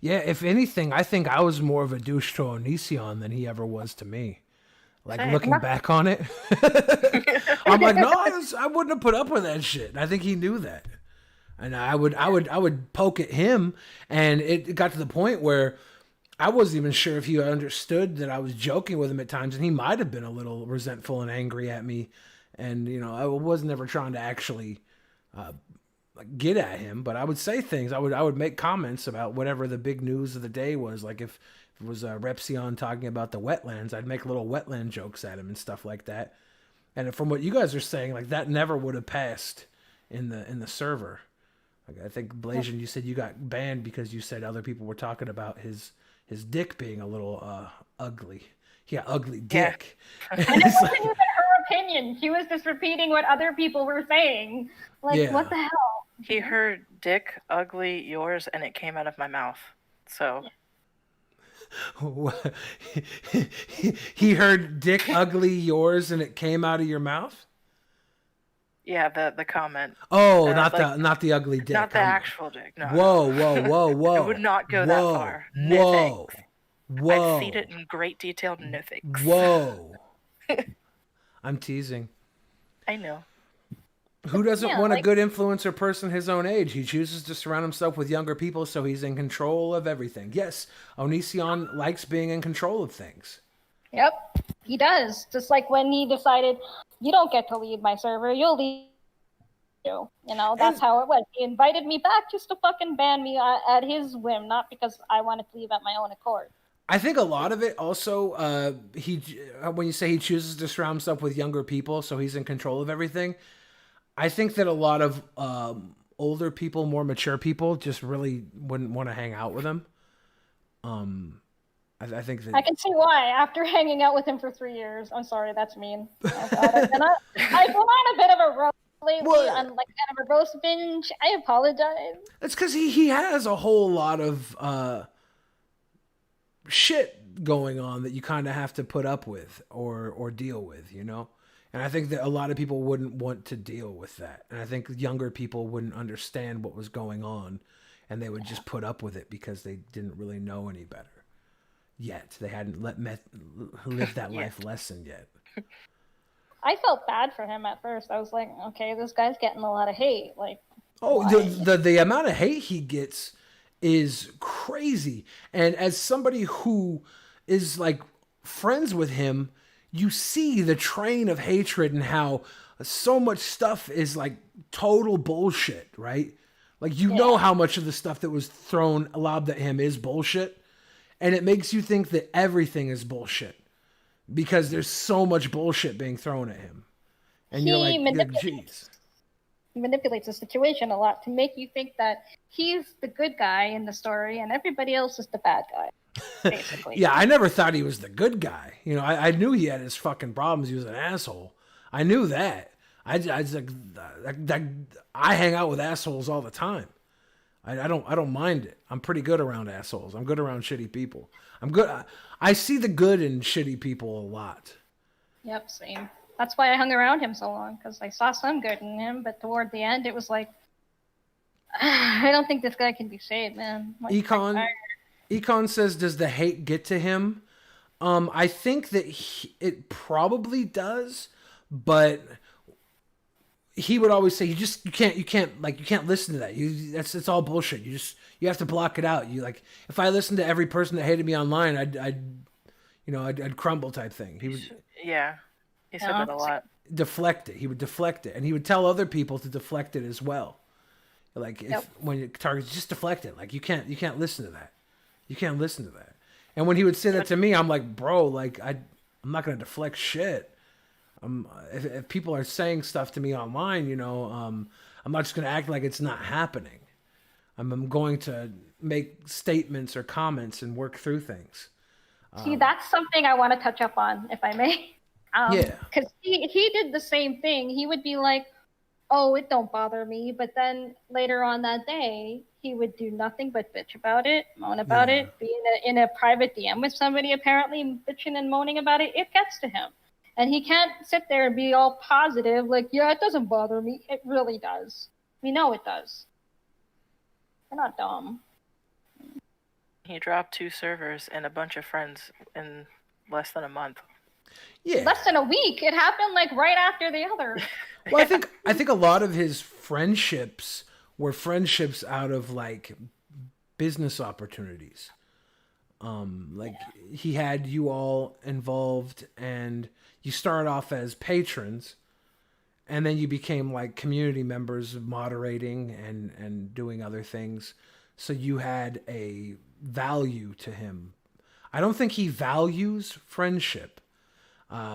Yeah, if anything, I think I was more of a douche to Onision than he ever was to me. Like, looking back on it, I'm like, no, I wouldn't have put up with that shit. And I think he knew that, and I would poke at him, and it got to the point where I wasn't even sure if he understood that I was joking with him at times, and he might have been a little resentful and angry at me, and I was never trying to actually get at him, but I would say things. I would make comments about whatever the big news of the day was. Like if it was Repsion talking about the wetlands, I'd make little wetland jokes at him and stuff like that. And from what you guys are saying, like that never would have passed in the server. Like I think Blasian, you said you got banned because you said other people were talking about his dick being a little ugly. Yeah, ugly dick. Yeah. And it wasn't even her opinion. She was just repeating what other people were saying. Like, what the hell? He heard dick, ugly, yours, and it came out of my mouth. So. He heard dick, ugly, yours, and it came out of your mouth? Yeah, the comment. Oh, not the ugly dick. Not the actual dick. No. Whoa. It would not go that far. No thanks. I'd feed it in great detail. No thanks. Whoa. I'm teasing. I know. Who doesn't want a good influencer person his own age? He chooses to surround himself with younger people so he's in control of everything. Yes, Onision likes being in control of things. Yep, he does. Just like when he decided, you don't get to lead my server, you'll lead you. That's how it was. He invited me back just to fucking ban me at his whim, not because I wanted to leave at my own accord. I think a lot of it also, when you say he chooses to surround himself with younger people so he's in control of everything, I think that a lot of older people, more mature people, just really wouldn't want to hang out with him. I think that... I can see why. After hanging out with him for 3 years, I'm sorry, that's mean. I've been on a bit of a roast lately, on kind of a roast binge. I apologize. It's because he has a whole lot of shit going on that you kind of have to put up with or deal with, And I think that a lot of people wouldn't want to deal with that. And I think younger people wouldn't understand what was going on, and they would just put up with it because they didn't really know any better yet. They hadn't lived that life lesson yet. I felt bad for him at first. I was like, okay, this guy's getting a lot of hate. Like, the amount of hate he gets is crazy. And as somebody who is like friends with him, you see the train of hatred and how so much stuff is like total bullshit, right? Like, know how much of the stuff that was lobbed at him is bullshit. And it makes you think that everything is bullshit because there's so much bullshit being thrown at him. And you're like, geez. He manipulates the situation a lot to make you think that he's the good guy in the story and everybody else is the bad guy. Basically. Yeah, I never thought he was the good guy. I knew he had his fucking problems. He was an asshole. I knew that. I hang out with assholes all the time. I don't mind it. I'm pretty good around assholes. I'm good around shitty people. I see the good in shitty people a lot. Yep, same. That's why I hung around him so long, because I saw some good in him, but toward the end it was like, I don't think this guy can be saved, man. Econ says, does the hate get to him? I think that it probably does, but he would always say, you can't listen to that. It's all bullshit. You have to block it out. If I listened to every person that hated me online, I'd crumble type thing. He said that a lot. Deflect it. He would deflect it, and he would tell other people to deflect it as well. Like when your targets, just deflect it. Like you can't listen to that. You can't listen to that. And when he would say that to me, I'm like, bro, like I'm not gonna deflect shit. If people are saying stuff to me online, I'm not just gonna act like it's not happening. I'm going to make statements or comments and work through things. See, that's something I want to touch up on, if I may. Yeah. Because he did the same thing. He would be like, "Oh, it don't bother me," but then later on that day, he would do nothing but bitch about it, moan about Yeah. it, be in a private DM with somebody apparently bitching and moaning about it. It gets to him, and he can't sit there and be all positive, like, "Yeah, it doesn't bother me." It really does. We know it does. We're not dumb. He dropped 2 servers and a bunch of friends in less than a month. Yeah. Less than a week. It happened like right after the other. Well, I think a lot of his friendships were friendships out of like business opportunities. Like he had you all involved, and you started off as patrons, and then you became like community members, moderating and doing other things. So you had a value to him. I don't think he values friendship.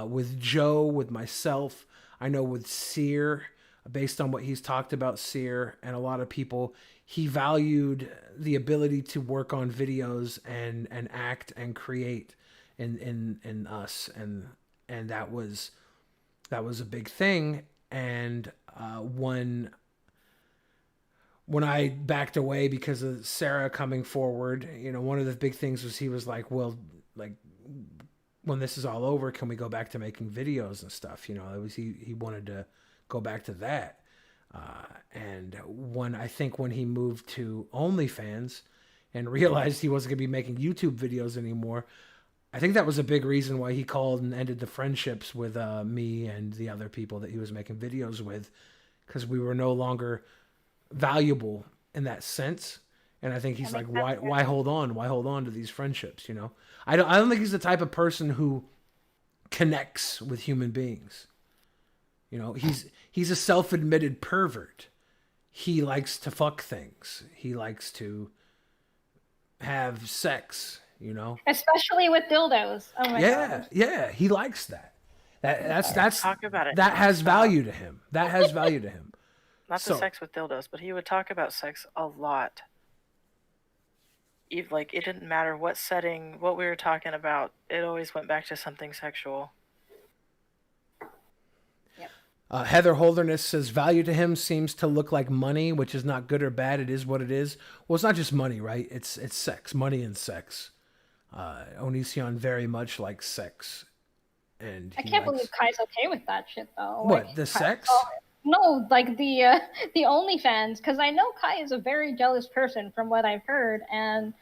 With Joe, with myself, I know with Sear, based on what he's talked about Sear and a lot of people, he valued the ability to work on videos and act and create in us, and that was a big thing. And when I backed away because of Sarah coming forward, you know, one of the big things was he was like, well, like, when this is all over, can we go back to making videos and stuff? You know, it was he wanted to go back to that. And when he moved to OnlyFans and realized he wasn't going to be making YouTube videos anymore, I think that was a big reason why he called and ended the friendships with me and the other people that he was making videos with, because we were no longer valuable in that sense. And I think he's like, why hold on? Why hold on to these friendships? You know, I don't think he's the type of person who connects with human beings. You know, he's a self-admitted pervert. He likes to fuck things. He likes to have sex, you know, Especially with dildos. Oh my god. Yeah, he likes that. That's Talk about it. That has value to him. That has value to him. Not the sex with dildos, but he would talk about sex a lot. Like, it didn't matter what setting, what we were talking about, it always went back to something sexual. Yep. Heather Holderness says value to him seems to look like money, which is not good or bad. It is what it is. Well, it's not just money, right? It's sex, money and sex. Onision very much likes sex, and I can't believe Kai's okay with that shit though. What, like, the sex? No, like the OnlyFans, because I know Kai is a very jealous person from what I've heard, and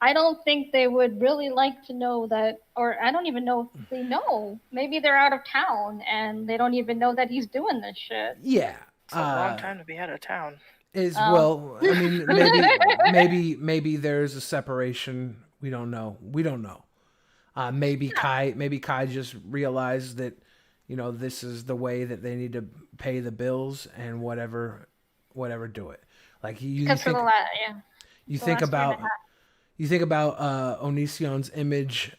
I don't think they would really like to know that, or I don't even know if they know. Maybe they're out of town and they don't even know that he's doing this shit. Yeah, It's a long time to be out of town. Well, I mean, maybe there's a separation. We don't know. Maybe Kai just realized that, you know, this is the way that they need to pay the bills, and whatever do it. Like you think about Onision's image.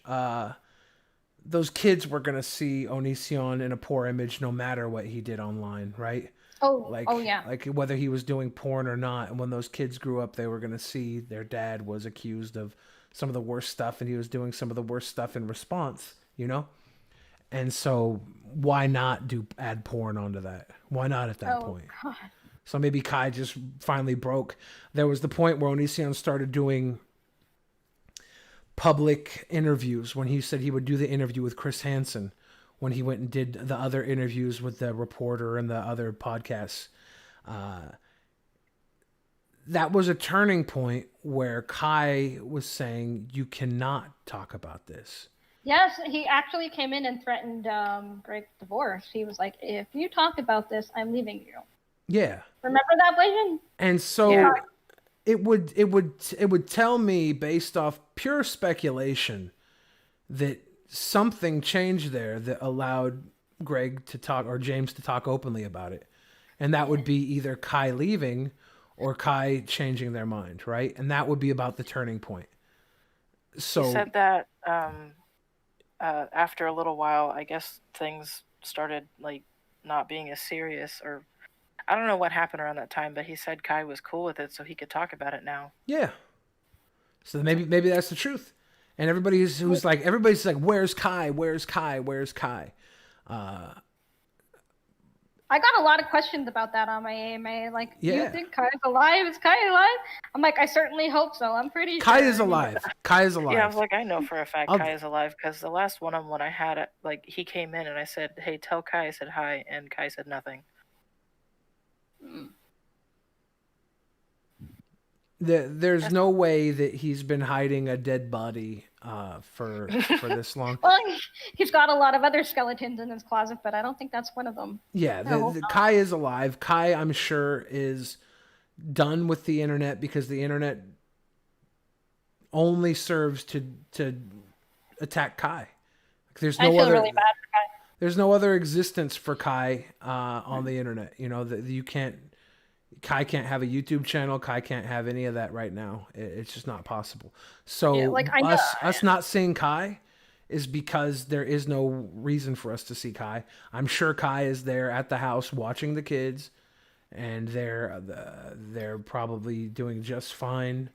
Those kids were gonna see Onision in a poor image no matter what he did online, right? Like whether he was doing porn or not. And when those kids grew up, they were gonna see their dad was accused of some of the worst stuff, and he was doing some of the worst stuff in response, you know? And so why not add porn onto that? Why not at that point? God. So maybe Kai just finally broke. There was the point where Onision started doing public interviews, when he said he would do the interview with Chris Hansen, when he went and did the other interviews with the reporter and the other podcasts. That was a turning point where Kai was saying, you cannot talk about this. Yes, he actually came in and threatened Greg's divorce. He was like, if you talk about this, I'm leaving you. Yeah. Remember that, Blasian? And so it would tell me, based off pure speculation, that something changed there that allowed Greg to talk, or James to talk openly about it. And that would be either Kai leaving or Kai changing their mind, right? And that would be about the turning point. So he said that after a little while, I guess things started like not being as serious, or I don't know what happened around that time, but he said Kai was cool with it, so he could talk about it now. Yeah. So maybe that's the truth. And everybody's like, where's Kai? Where's Kai? Where's Kai? I got a lot of questions about that on my AMA. Like, do Yeah. you think Kai's alive? Is Kai alive? I'm like, I certainly hope so. I'm pretty Kai sure. is alive. Kai is alive. Yeah, I was like, I know for a fact I'll- Kai is alive because the last one-on-one I had, like, he came in and I said, "Hey, tell Kai I said hi," and Kai said nothing. There's no way that he's been hiding a dead body for this long. Well, he's got a lot of other skeletons in his closet, but I don't think that's one of them. Yeah, No. Kai is alive. Kai, I'm sure, is done with the internet because the internet only serves to attack Kai. There's no I feel other. really bad for Kai. There's no other existence for Kai on the internet. You know that you can't. Kai can't have a YouTube channel. Kai can't have any of that right now. It's just not possible. So Yeah, like, I know. us not seeing Kai is because there is no reason for us to see Kai. I'm sure Kai is there at the house watching the kids, and they're probably doing just fine,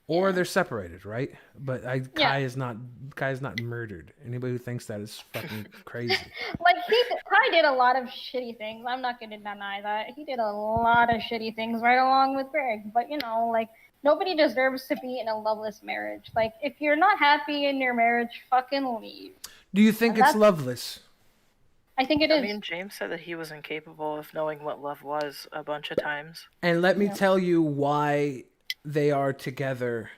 or they're separated, right? But Kai is not murdered. Anybody who thinks that is fucking crazy. Like, Kai did a lot of shitty things. I'm not going to deny that. He did a lot of shitty things right along with Greg. But, you know, like, nobody deserves to be in a loveless marriage. Like, if you're not happy in your marriage, fucking leave. Do you think it's loveless? I think it is. I mean, James said that he was incapable of knowing what love was a bunch of times. And let me tell you why they are together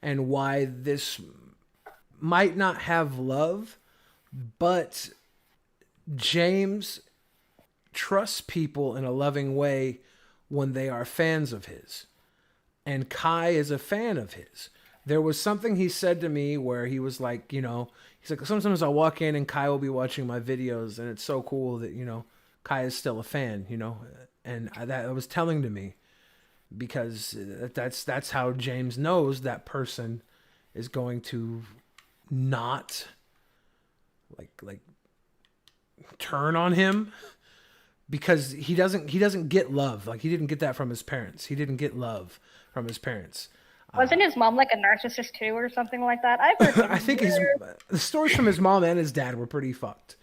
and why this might not have love, but James trusts people in a loving way when they are fans of his. And Kai is a fan of his. There was something he said to me where he was like, you know, he's like, sometimes I'll walk in and Kai will be watching my videos and it's so cool that, you know, Kai is still a fan, you know, and that was telling to me because that's how James knows that person is going to not like turn on him because he doesn't get love. Like he didn't get that from his parents. He didn't get love from his parents. Wasn't his mom like a narcissist too or something like that? I've heard some I think weird, the stories from his mom and his dad were pretty fucked.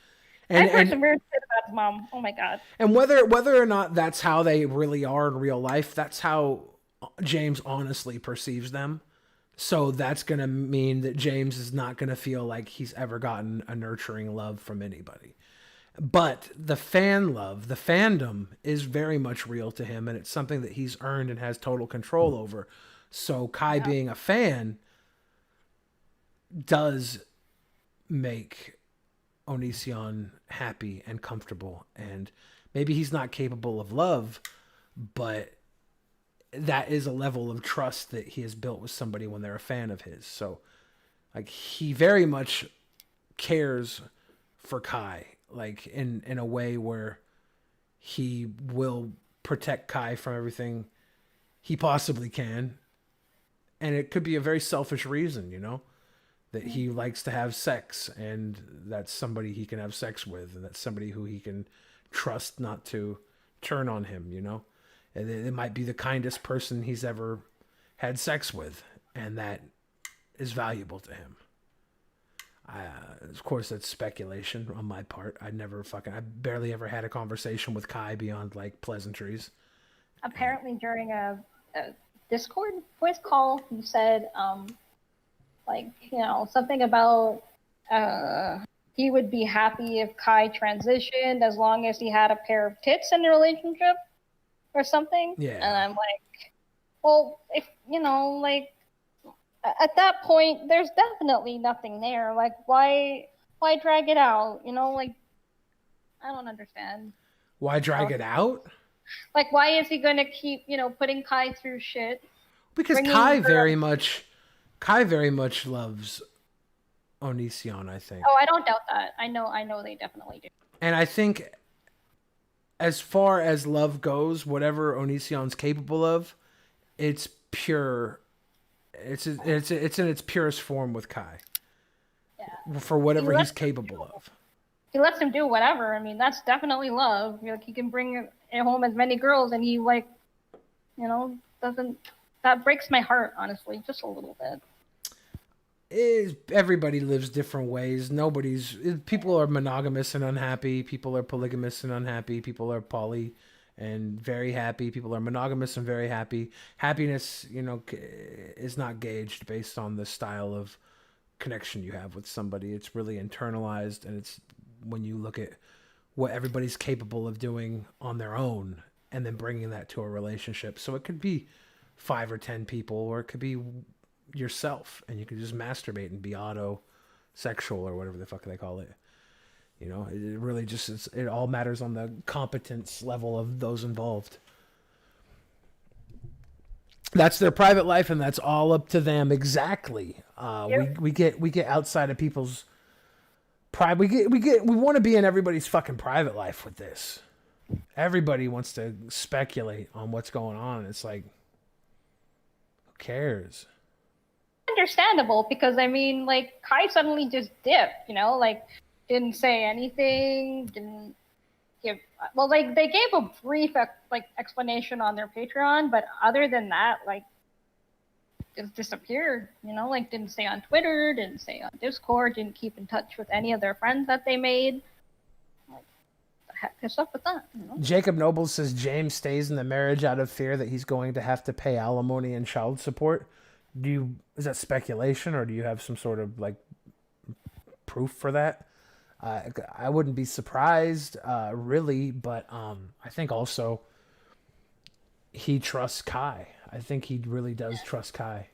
I've heard some weird shit about his mom. Oh my god. And whether or not that's how they really are in real life, that's how James honestly perceives them. So that's going to mean that James is not going to feel like he's ever gotten a nurturing love from anybody. But the fan love, the fandom is very much real to him, and it's something that he's earned and has total control over. So Kai being a fan does make Onision happy and comfortable, and maybe he's not capable of love, but that is a level of trust that he has built with somebody when they're a fan of his. So like he very much cares for Kai, like in a way where he will protect Kai from everything he possibly can. And it could be a very selfish reason, you know, that he likes to have sex and that's somebody he can have sex with and that's somebody who he can trust not to turn on him, you know. And it might be the kindest person he's ever had sex with, and that is valuable to him. Of course, that's speculation on my part. I barely ever had a conversation with Kai beyond like pleasantries. Apparently, during a Discord voice call, he said, like, you know, something about he would be happy if Kai transitioned as long as he had a pair of tits in the relationship or something. Yeah. And I'm like, well, if, you know, like, at that point, there's definitely nothing there. Like, why drag it out? You know, like, I don't understand. Why drag it out? Like, why is he going to keep, you know, putting Kai through shit? Because Kai very much loves Onision, I think. Oh, I don't doubt that. I know they definitely do. And I think as far as love goes, whatever Onision's capable of, it's pure. It's in its purest form with Kai. Yeah. For whatever he's capable of. He lets him do whatever. I mean, that's definitely love. Like, he can bring home as many girls, and he, like, you know, doesn't. That breaks my heart, honestly, just a little bit. everybody lives different ways. People are monogamous and unhappy. People are polygamous and unhappy. People are poly and very happy. People are monogamous and very happy. Happiness, is not gauged based on the style of connection you have with somebody. It's really internalized, and it's when you look at what everybody's capable of doing on their own and then bringing that to a relationship. So it could be 5 or 10 people, or it could be yourself, and you can just masturbate and be auto-sexual or whatever the fuck they call it. It really just it all matters on the competence level of those involved. That's their private life, and that's all up to them. Exactly. We get outside of people's private. We want to be in everybody's fucking private life with this. Everybody wants to speculate on what's going on. It's like, who cares? Understandable, because I mean, like, Kai suddenly just dipped, didn't say anything, didn't give, well, like, they gave a brief explanation on their Patreon, but other than that, like, just disappeared, didn't say on Twitter, didn't say on Discord, didn't keep in touch with any of their friends that they made. Like, the heck is up with that? Jacob Noble says James stays in the marriage out of fear that he's going to have to pay alimony and child support. Is that speculation, or do you have some sort of like proof for that? I wouldn't be surprised, really, but I think also he trusts Kai. I think he really does trust Kai,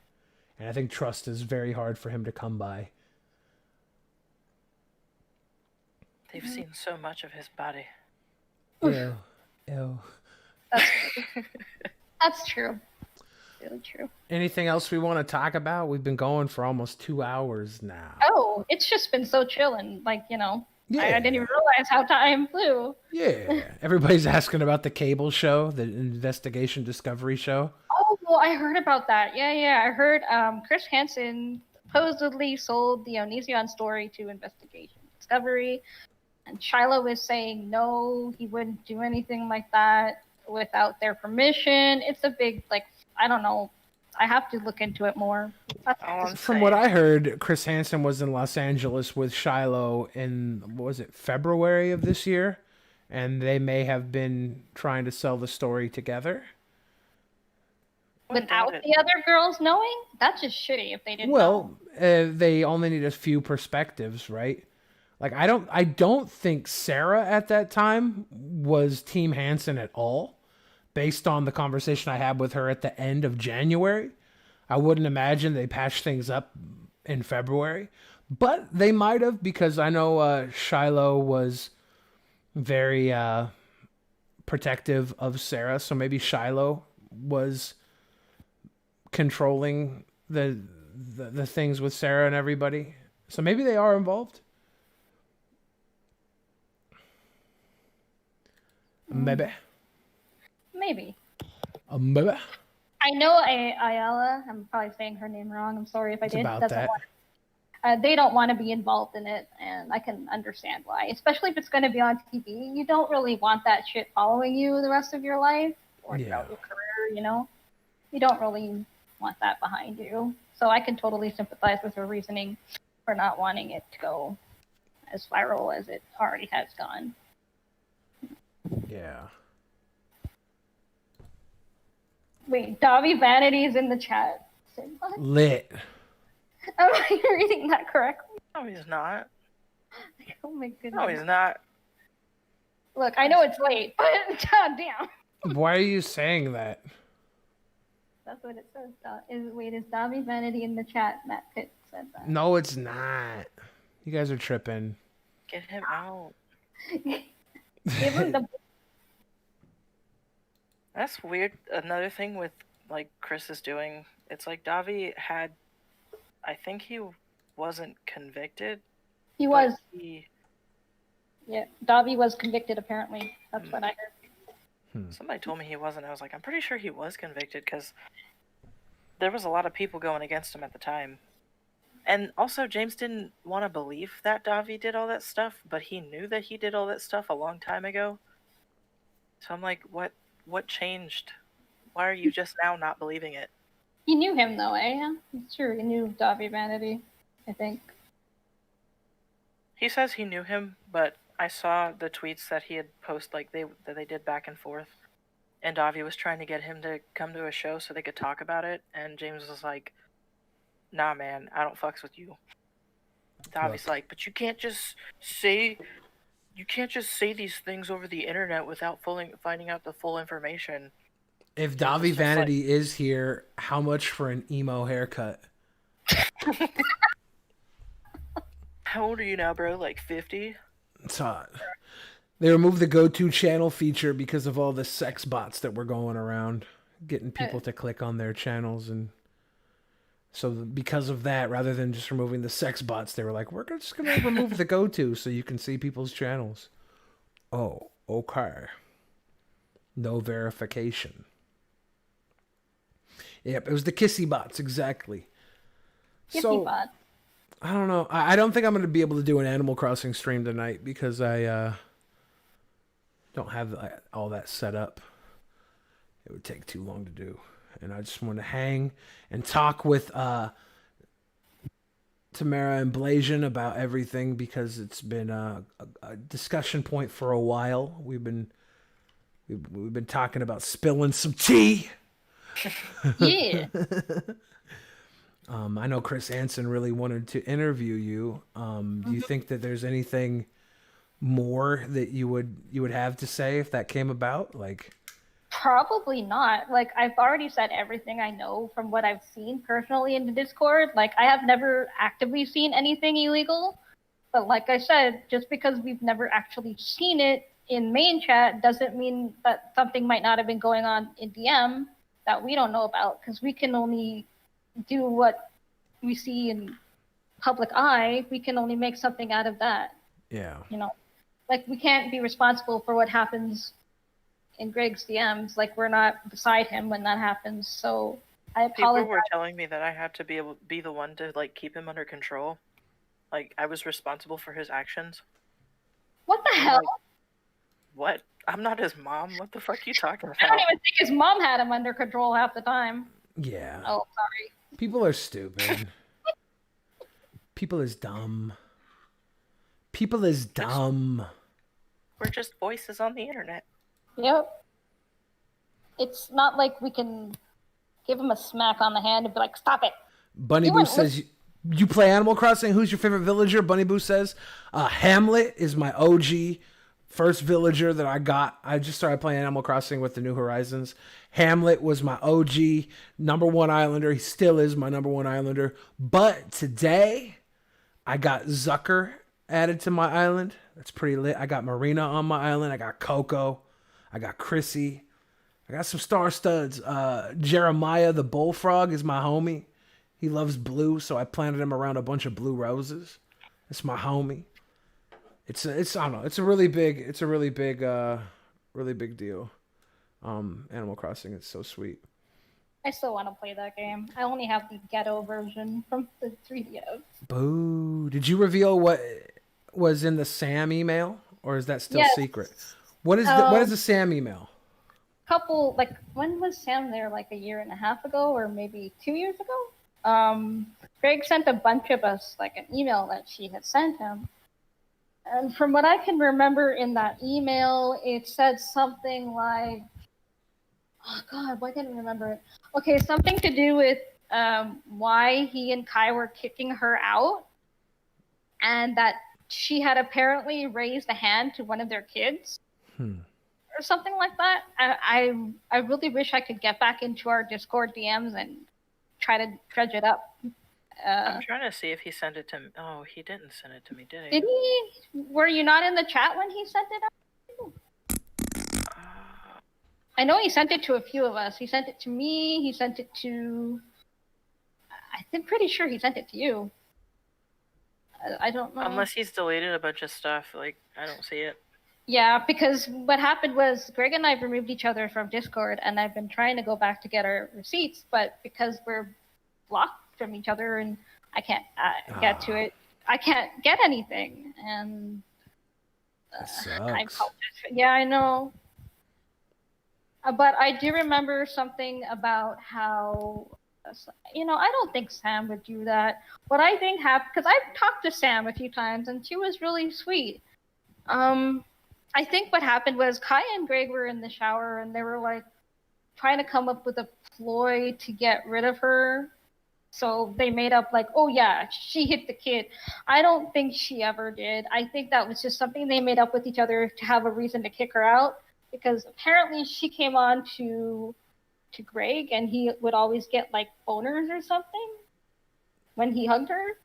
and I think trust is very hard for him to come by. They've seen so much of his body. Ew. That's true. Really true. Anything else we want to talk about? We've been going for almost 2 hours now. Oh, it's just been so chill, and I didn't even realize how time flew. Yeah. Everybody's asking about the cable show, the investigation discovery show. Oh, well, I heard about that. Yeah. I heard Chris Hansen supposedly sold the Onision story to Investigation Discovery, and Shiloh is saying no, he wouldn't do anything like that without their permission. It's a big, I don't know. I have to look into it more. From what I heard, Chris Hansen was in Los Angeles with Shiloh in, February of this year? And they may have been trying to sell the story together. Without the other girls knowing? That's just shitty if they didn't know. They only need a few perspectives, right? Like, I don't think Sarah at that time was Team Hansen at all. Based on the conversation I had with her at the end of January, I wouldn't imagine they patched things up in February, but they might have, because I know Shiloh was very protective of Sarah, so maybe Shiloh was controlling the things with Sarah and everybody. So maybe they are involved. Maybe. Maybe. Maybe. I know Ayala, I'm probably saying her name wrong. I'm sorry if I did. About that. They don't want to be involved in it, and I can understand why. Especially if it's going to be on TV. You don't really want that shit following you the rest of your life or throughout your career, You don't really want that behind you. So I can totally sympathize with her reasoning for not wanting it to go as viral as it already has gone. Yeah. Wait, Dobby Vanity's in the chat. Say what? Lit. Am I reading that correctly? No, he's not. Oh my goodness. No, he's not. Look, I know it's late, but goddamn. Why are you saying that? That's what it says. Is Dobby Vanity in the chat? Matt Pitt said that. No, it's not. You guys are tripping. Get him out. Give him the. That's weird. Another thing with Chris is doing, it's like Davi had, I think he wasn't convicted. He was. Yeah, Davi was convicted apparently. That's what I heard. Somebody told me he wasn't. I was like, I'm pretty sure he was convicted because there was a lot of people going against him at the time. And also, James didn't want to believe that Davi did all that stuff, but he knew that he did all that stuff a long time ago. So I'm like, what changed? Why are you just now not believing it? He knew him though, eh? It's true, he knew Davi Vanity. I think. He says he knew him, but I saw the tweets that he had posted, like that they did back and forth. And Davi was trying to get him to come to a show so they could talk about it, and James was like, "Nah, man, I don't fucks with you." Davi's like, "But you can't just say these things over the internet without finding out the full information." If James Davi was just Vanity is here, how much for an emo haircut? How old are you now, bro? Like 50? It's hot. They removed the go-to channel feature because of all the sex bots that were going around, getting people to click on their channels. And so because of that, rather than just removing the sex bots, they were like, we're just going to remove the go-to so you can see people's channels. Oh, okay. No verification. Yep, it was the kissy bots, exactly. Kissy bot. I don't know. I don't think I'm going to be able to do an Animal Crossing stream tonight because I don't have all that set up. It would take too long to do. And I just want to hang and talk with Tamara and Blasian about everything because it's been a discussion point for a while. We've been talking about spilling some tea. Yeah. I know Chris Hansen really wanted to interview you. Do you think that there's anything more that you would have to say if that came about? Like, Probably not. Like, I've already said everything I know from what I've seen personally in the Discord. Like, I have never actively seen anything illegal. But like I said, just because we've never actually seen it in main chat doesn't mean that something might not have been going on in DM that we don't know about, because we can only do what we see in public eye. We can only make something out of that. yeah. You know, like, we can't be responsible for what happens in Greg's DMs. Like, we're not beside him when that happens. So I apologize. People were telling me that I had to be the one to like keep him under control. Like, I was responsible for his actions. What the I'm hell? like, what? I'm not his mom. What the fuck are you talking I don't about? even think his mom had him under control half the time. Yeah. Oh, sorry. People are stupid. People is dumb. People is dumb. We're just voices on the internet. Yep. It's not like we can give him a smack on the hand and be like, stop it. Bunny You Boo wouldn't says, you play Animal Crossing? Who's your favorite villager? Bunny Boo says, Hamlet is my OG first villager that I got. I just started playing Animal Crossing with the New Horizons. Hamlet was my OG number one islander. He still is my number one islander. But today, I got Zucker added to my island. That's pretty lit. I got Marina on my island. I got Coco. I got Chrissy. I got some star studs. Jeremiah the bullfrog is my homie. He loves blue, so I planted him around a bunch of blue roses. It's my homie. It's I don't know. It's a really big deal. Animal Crossing is so sweet. I still want to play that game. I only have the ghetto version from the 3DS. Boo. Did you reveal what was in the Sam email, or is that still Yes. secret? What is the Sam email? When was Sam there? Like a year and a half ago, or maybe 2 years ago? Greg sent a bunch of us like an email that she had sent him. And from what I can remember in that email, it said something like, oh God, why can't I remember it? Okay, something to do with why he and Kai were kicking her out, and that she had apparently raised a hand to one of their kids. Or something like that. I really wish I could get back into our Discord DMs and try to dredge it up. I'm trying to see if he sent it to me. Oh, he didn't send it to me, did he? Did he? Were you not in the chat when he sent it out? I know he sent it to a few of us. He sent it to me. He sent it to... I'm pretty sure he sent it to you. I don't know. Unless he's deleted a bunch of stuff. Like, I don't see it. Yeah, because what happened was Greg and I removed each other from Discord, and I've been trying to go back to get our receipts, but because we're blocked from each other and I can't get to it, I can't get anything. And That sucks. yeah, I know. But I do remember something about how You know, I don't think Sam would do that. What I think happened, because I've talked to Sam a few times, and she was really sweet. I think what happened was Kai and Greg were in the shower, and they were like trying to come up with a ploy to get rid of her. So they made up like, oh yeah, she hit the kid. I don't think she ever did. I think that was just something they made up with each other to have a reason to kick her out, because apparently she came on to Greg, and he would always get like boners or something when he hugged her.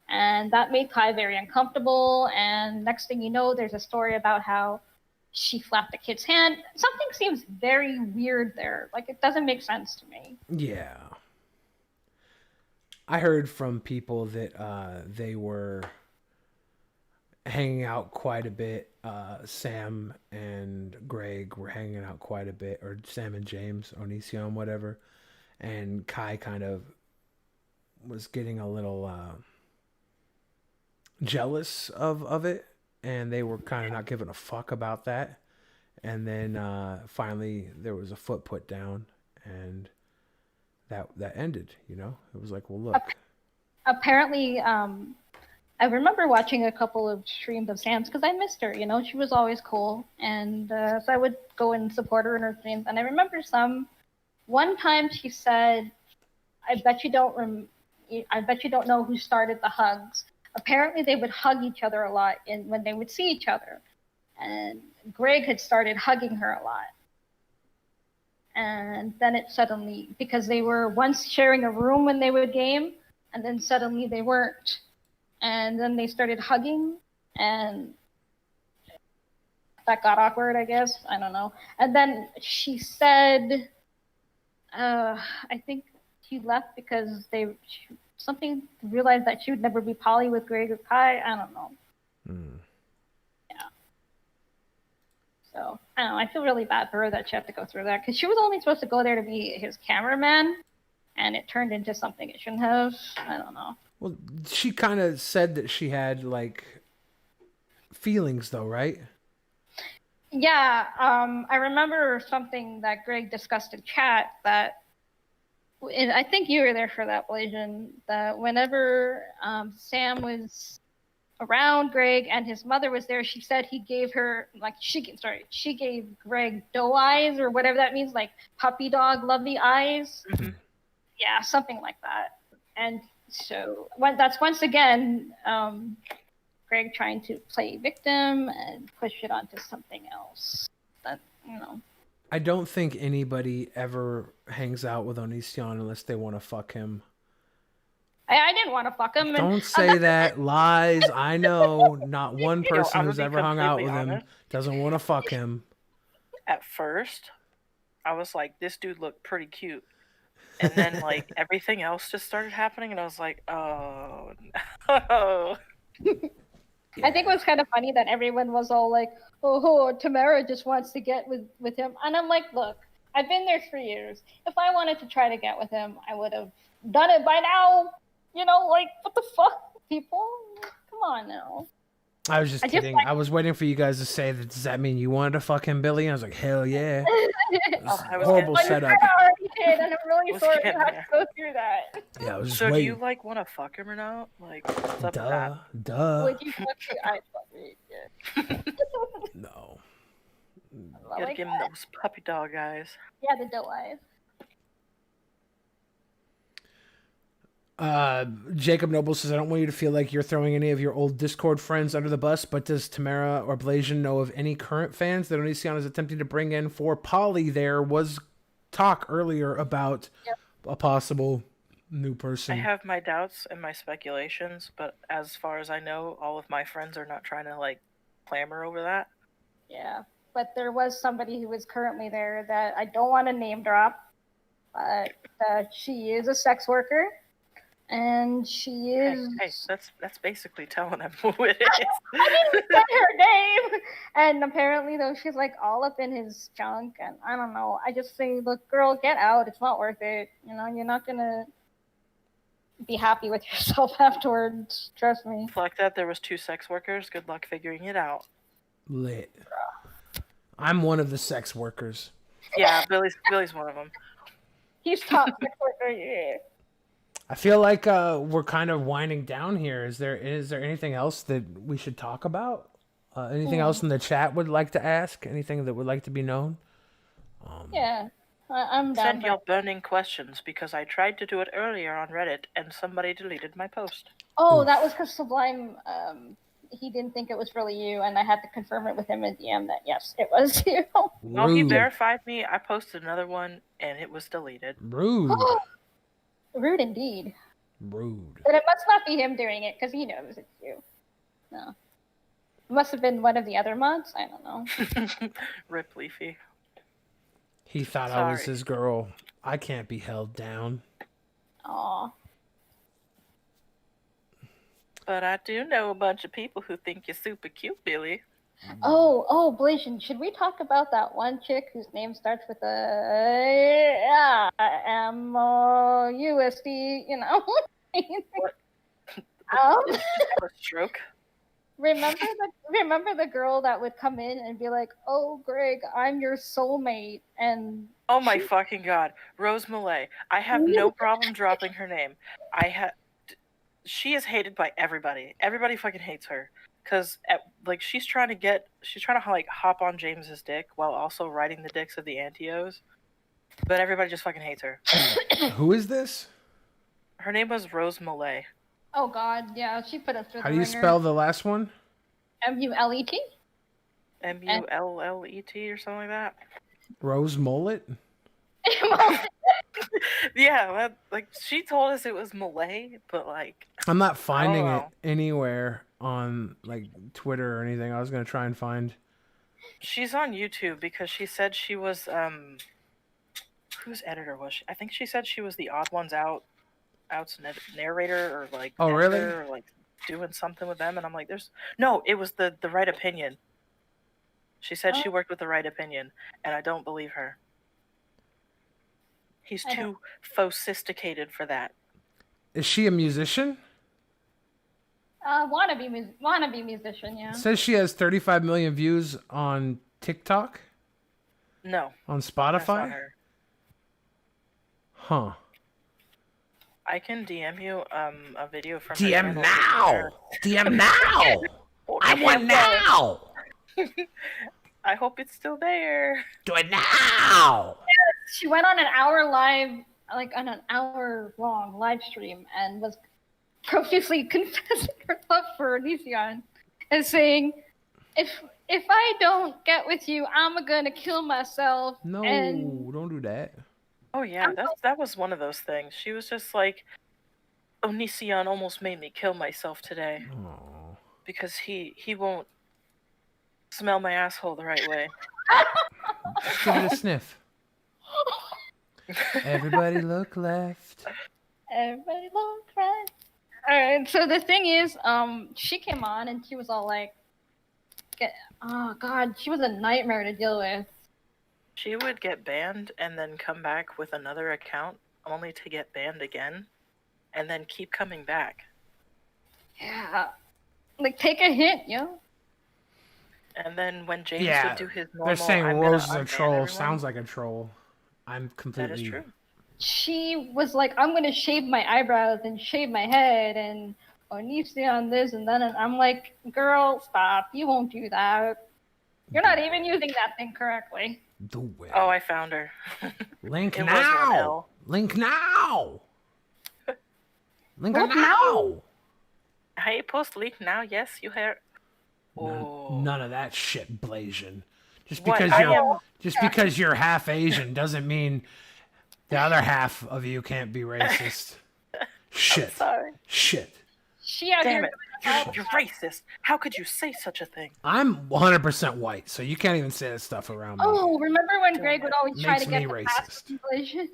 And that made Kai very uncomfortable. And next thing you know, there's a story about how she slapped the kid's hand. Something seems very weird there. Like, it doesn't make sense to me. Yeah. I heard from people that they were hanging out quite a bit. Sam and Greg were hanging out quite a bit, or Sam and James, Onision, whatever. And Kai kind of was getting a little jealous of it, and they were kind of not giving a fuck about that. And then finally there was a foot put down, and that ended, you know? It was like, well, look. Apparently, I remember watching a couple of streams of Sam's because I missed her, you know? She was always cool. And so I would go and support her in her streams. And I remember one time she said, I bet you don't know who started the hugs. Apparently they would hug each other a lot when they would see each other. And Greg had started hugging her a lot. And then it suddenly, because they were once sharing a room when they would game, and then suddenly they weren't. And then they started hugging, and that got awkward, I guess. I don't know. And then she said, I think she left because something realized that she would never be poly with Greg or Kai. I don't know. Yeah. So, I don't know. I feel really bad for her that she had to go through that, because she was only supposed to go there to be his cameraman, and it turned into something it shouldn't have. I don't know. Well, she kind of said that she had, like, feelings, though, right? Yeah. I remember something that Greg discussed in chat that, and I think you were there for that, Blasian, that whenever Sam was around Greg and his mother was there, she said he gave her, like, she gave Greg doe eyes, or whatever that means, like puppy dog lovely eyes. Mm-hmm. Yeah, something like that. And so that's once again Greg trying to play victim and push it onto something else. That, you know. I don't think anybody ever hangs out with Onision unless they want to fuck him. I didn't want to fuck him. Don't say that. Lies. I know. Not one person who's ever hung out with him doesn't want to fuck him. At first, I was like, this dude looked pretty cute. And then, like, everything else just started happening, and I was like, oh, no. I think it was kind of funny that everyone was all like, oh, Tamara just wants to get with him. And I'm like, look, I've been there 3 years. If I wanted to try to get with him, I would have done it by now. You know, like, what the fuck, people? Come on now. I was just kidding. I was waiting for you guys to say that. Does that mean you wanted to fuck him, Billy? I was like, hell yeah. It was a horrible setup. I already did, and I'm really sorry you had to go through that. Yeah, I was just so waiting. do you, like, want to fuck him or not? Like, what's up with that? Duh. Would you fuck me? I'd fuck me, yeah. No. You gotta give him those puppy dog eyes. Yeah, the doe eyes. Jacob Noble says, I don't want you to feel like you're throwing any of your old Discord friends under the bus, but does Tamara or Blasian know of any current fans that Onision is attempting to bring in for Poly? There was talk earlier about a possible new person. I have my doubts and my speculations, but as far as I know, all of my friends are not trying to, like, clamor over that. Yeah, but there was somebody who was currently there that I don't want to name drop, but she is a sex worker. And she is. Hey, that's basically telling him who it is. I didn't say her name. And apparently, though, she's like all up in his junk, and I don't know. I just say, look, girl, get out. It's not worth it. You know, you're not gonna be happy with yourself afterwards. Trust me. Like that, there was 2 sex workers. Good luck figuring it out. Lit. I'm one of the sex workers. Yeah, Billy's one of them. He's top 6'3". I feel like we're kind of winding down here. Is there anything else that we should talk about? Anything else in the chat would like to ask? Anything that would like to be known? Yeah, I'm down Send for your burning questions because I tried to do it earlier on Reddit and somebody deleted my post. Oh, that was because Sublime, he didn't think it was really you, and I had to confirm it with him in DM that yes, it was you. No, he Rude. verified me. I posted another one and it was deleted. Rude. Rude indeed. Rude. But it must not be him doing it because he knows it's you. No. It must have been one of the other mods. I don't know. Rip Leafy. He thought I was Sorry. his girl. I can't be held down. Aw. But I do know a bunch of people who think you're super cute, Billy. Oh, Blasian, should we talk about that one chick whose name starts with a M-O-U-S-D, you know? A stroke. Remember the girl that would come in and be like, "Oh, Greg, I'm your soulmate," and Oh my fucking god. Rose Malay. I have no problem dropping her name. She is hated by everybody. Everybody fucking hates her. Cause she's trying to like hop on James's dick while also riding the dicks of the Antios. But everybody just fucking hates her. Who is this? Her name was Rose Malay. oh god, yeah, she put us through How the do you ringer. spell the last one? M-U-L-E-T? Mullet or something like that. Rose Mullet? Yeah, she told us it was Malay, but like I'm not finding it know. anywhere on like Twitter or anything. I was gonna try and find. she's on YouTube because she said she was whose editor was she? I think she said she was the Odd Ones Out's narrator or like Oh, really? editor or like doing something with them, and I'm like, it was the Right Opinion. She said she worked with the Right Opinion, and I don't believe her. He's too sophisticated for that. Is she a musician? Wannabe musician, yeah. It says she has 35 million views on TikTok. No, On that's not Spotify. her. Huh. I can DM you a video from her DM channel. now. DM now. I want now. I hope it's still there. Do it now. She went on an hour-long live stream and was profusely confessing her love for Onision and saying, if I don't get with you, I'm gonna kill myself. No, And don't do that. Oh yeah, that was one of those things. She was just like, Onision almost made me kill myself today Oh. because he won't smell my asshole the right way. Give it a sniff. Everybody look left. everybody look right. Alright, so the thing is, she came on and she was all like, oh god, she was a nightmare to deal with. She would get banned and then come back with another account only to get banned again and then keep coming back. Yeah. Like, take a hint, yo. And then when James Yeah, would do his normal, they're saying I'm gonna Rose is a unban troll. everyone, Sounds like a troll. I'm completely. that is true. She was like, I'm gonna shave my eyebrows and shave my head and Onision this and that. And I'm like, girl, stop. You won't do that. You're not even using that thing correctly. Do it. Oh, I found her. Link It was one now. L. Link now. Link What now. Hey, post leak now. Yes, you hear. Oh. None of that shit, Blasian. Just What? because because you're half Asian doesn't mean the other half of you can't be racist. Shit. Sorry. Shit. She out Damn here. it. You're racist. How could you say such a thing? I'm 100% white, so you can't even say that stuff around me. Oh, remember when Greg would always try Makes to get me the racist. past inflation?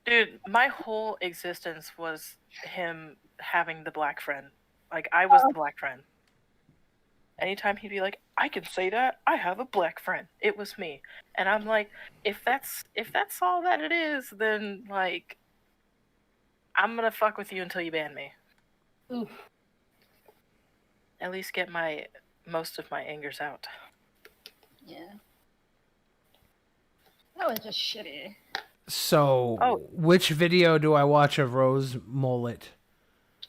Dude, my whole existence was him having the black friend. Like, I was the black friend. Anytime he'd be like, I can say that, I have a black friend. It was me. And I'm like, if that's all that it is, then, like, I'm gonna fuck with you until you ban me. Oof. At least get most of my angers out. Yeah. That was just shitty. So, which video do I watch of Rose mullet?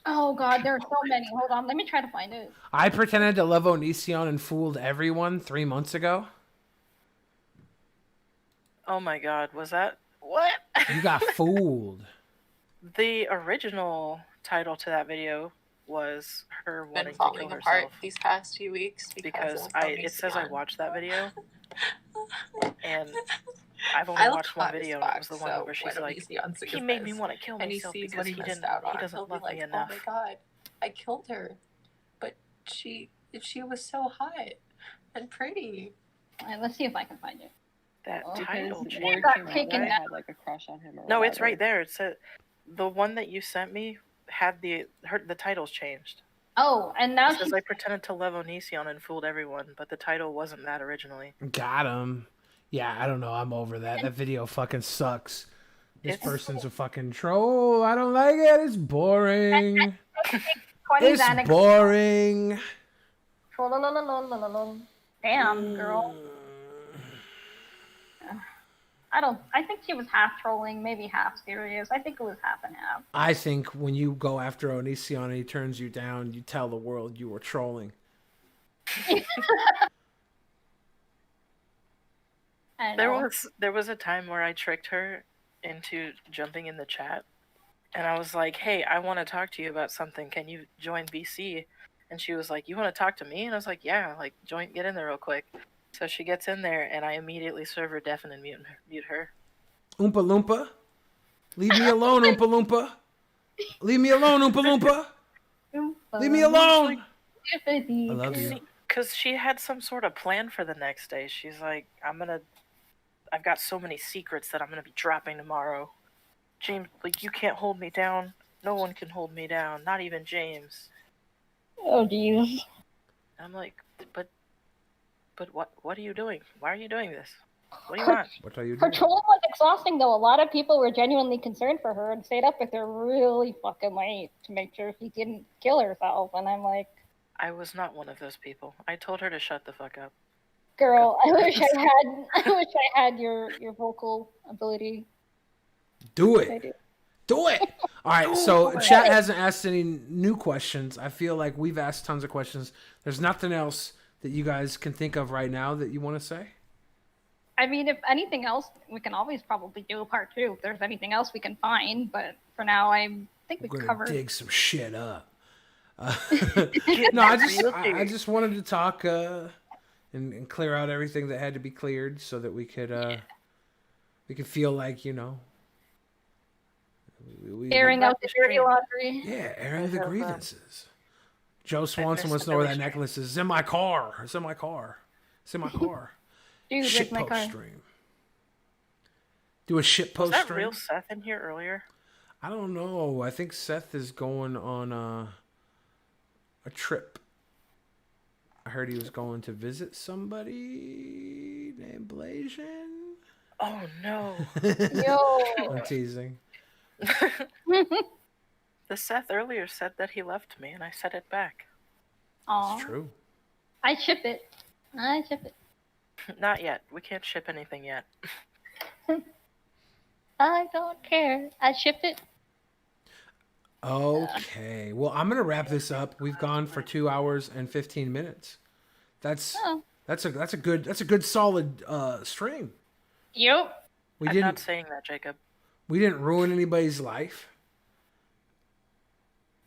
Oh God, there are so many. Hold on, let me try to find it. I pretended to love Onision and fooled everyone 3 months ago. Oh my God, was that what? You got fooled. The original title to that video was her Been wanting to falling kill apart herself these past few weeks because of it says I Onision. watched that video and I've only I look watched one hot as video and it fuck, was the one so where she's when like, Onision's he made me this, want to kill and he myself sees because what he missed out on, he doesn't he'll be love like, me "Oh enough. my God, I killed her, but she was so hot and pretty." All right, let's see if I can find it. That Oh, title because change. word got came out, taken right? I had like a crush on him or No, whatever. it's right there. It said the one that you sent me had the titles changed. Oh, and now It says she's I pretended to love Onision and fooled everyone, but the title wasn't that originally. Got him. Yeah, I don't know. I'm over that. That video fucking sucks. This person's a fucking troll. I don't like it. It's boring. 20 It's Xanax. boring. Damn, girl. I think she was half trolling, maybe half serious. I think it was half and half. I think when you go after Onision and he turns you down, you tell the world you were trolling. I know. There was a time where I tricked her into jumping in the chat, and I was like, "Hey, I want to talk to you about something. Can you join BC?" And she was like, "You want to talk to me?" And I was like, "Yeah, like get in there real quick." So she gets in there, and I immediately serve her deafen and mute her. Oompa Loompa, leave me alone, Oompa Loompa. Leave me alone, Oompa Loompa. Leave me alone. I love you. Because she had some sort of plan for the next day. She's like, I've got so many secrets that I'm gonna be dropping tomorrow. James, like, you can't hold me down. No one can hold me down, not even James. Oh, jeez. I'm like, but what are you doing? Why are you doing this? What do you want? What are you Her doing? trolling was exhausting, though. A lot of people were genuinely concerned for her and stayed up with her really fucking late to make sure she didn't kill herself. And I'm like, I was not one of those people. I told her to shut the fuck up. girl, I wish I had your vocal ability. Do I it. do. Do it. All right. So chat hasn't asked any new questions. I feel like we've asked tons of questions. There's nothing else that you guys can think of right now that you want to say? I mean, if anything else, we can always probably do a part 2 if there's anything else we can find. But for now, I think We're we've gonna covered. dig some shit up. No, I just wanted to talk and clear out everything that had to be cleared so that we could feel like, you know, Airing out the dirty laundry. Yeah, airing the grievances. Joe Swanson wants to know where that necklace is. It's in my car. It's in my car. It's in my car. Dude, Shit where's my post car? stream. Do a shit post Was that stream. real Seth in here earlier? I don't know. I think Seth is going on a trip. I heard he was going to visit somebody named Blasian. Oh no. Yo. I'm teasing. The Seth earlier said that he left me, and I said it back. Aw. It's true. I ship it. I ship it. Not yet. We can't ship anything yet. I don't care. I ship it. Okay. Well, I'm gonna wrap this up. We've gone for 2 hours and 15 minutes. That's a good solid stream. Yep. I'm not saying that, Jacob. We didn't ruin anybody's life.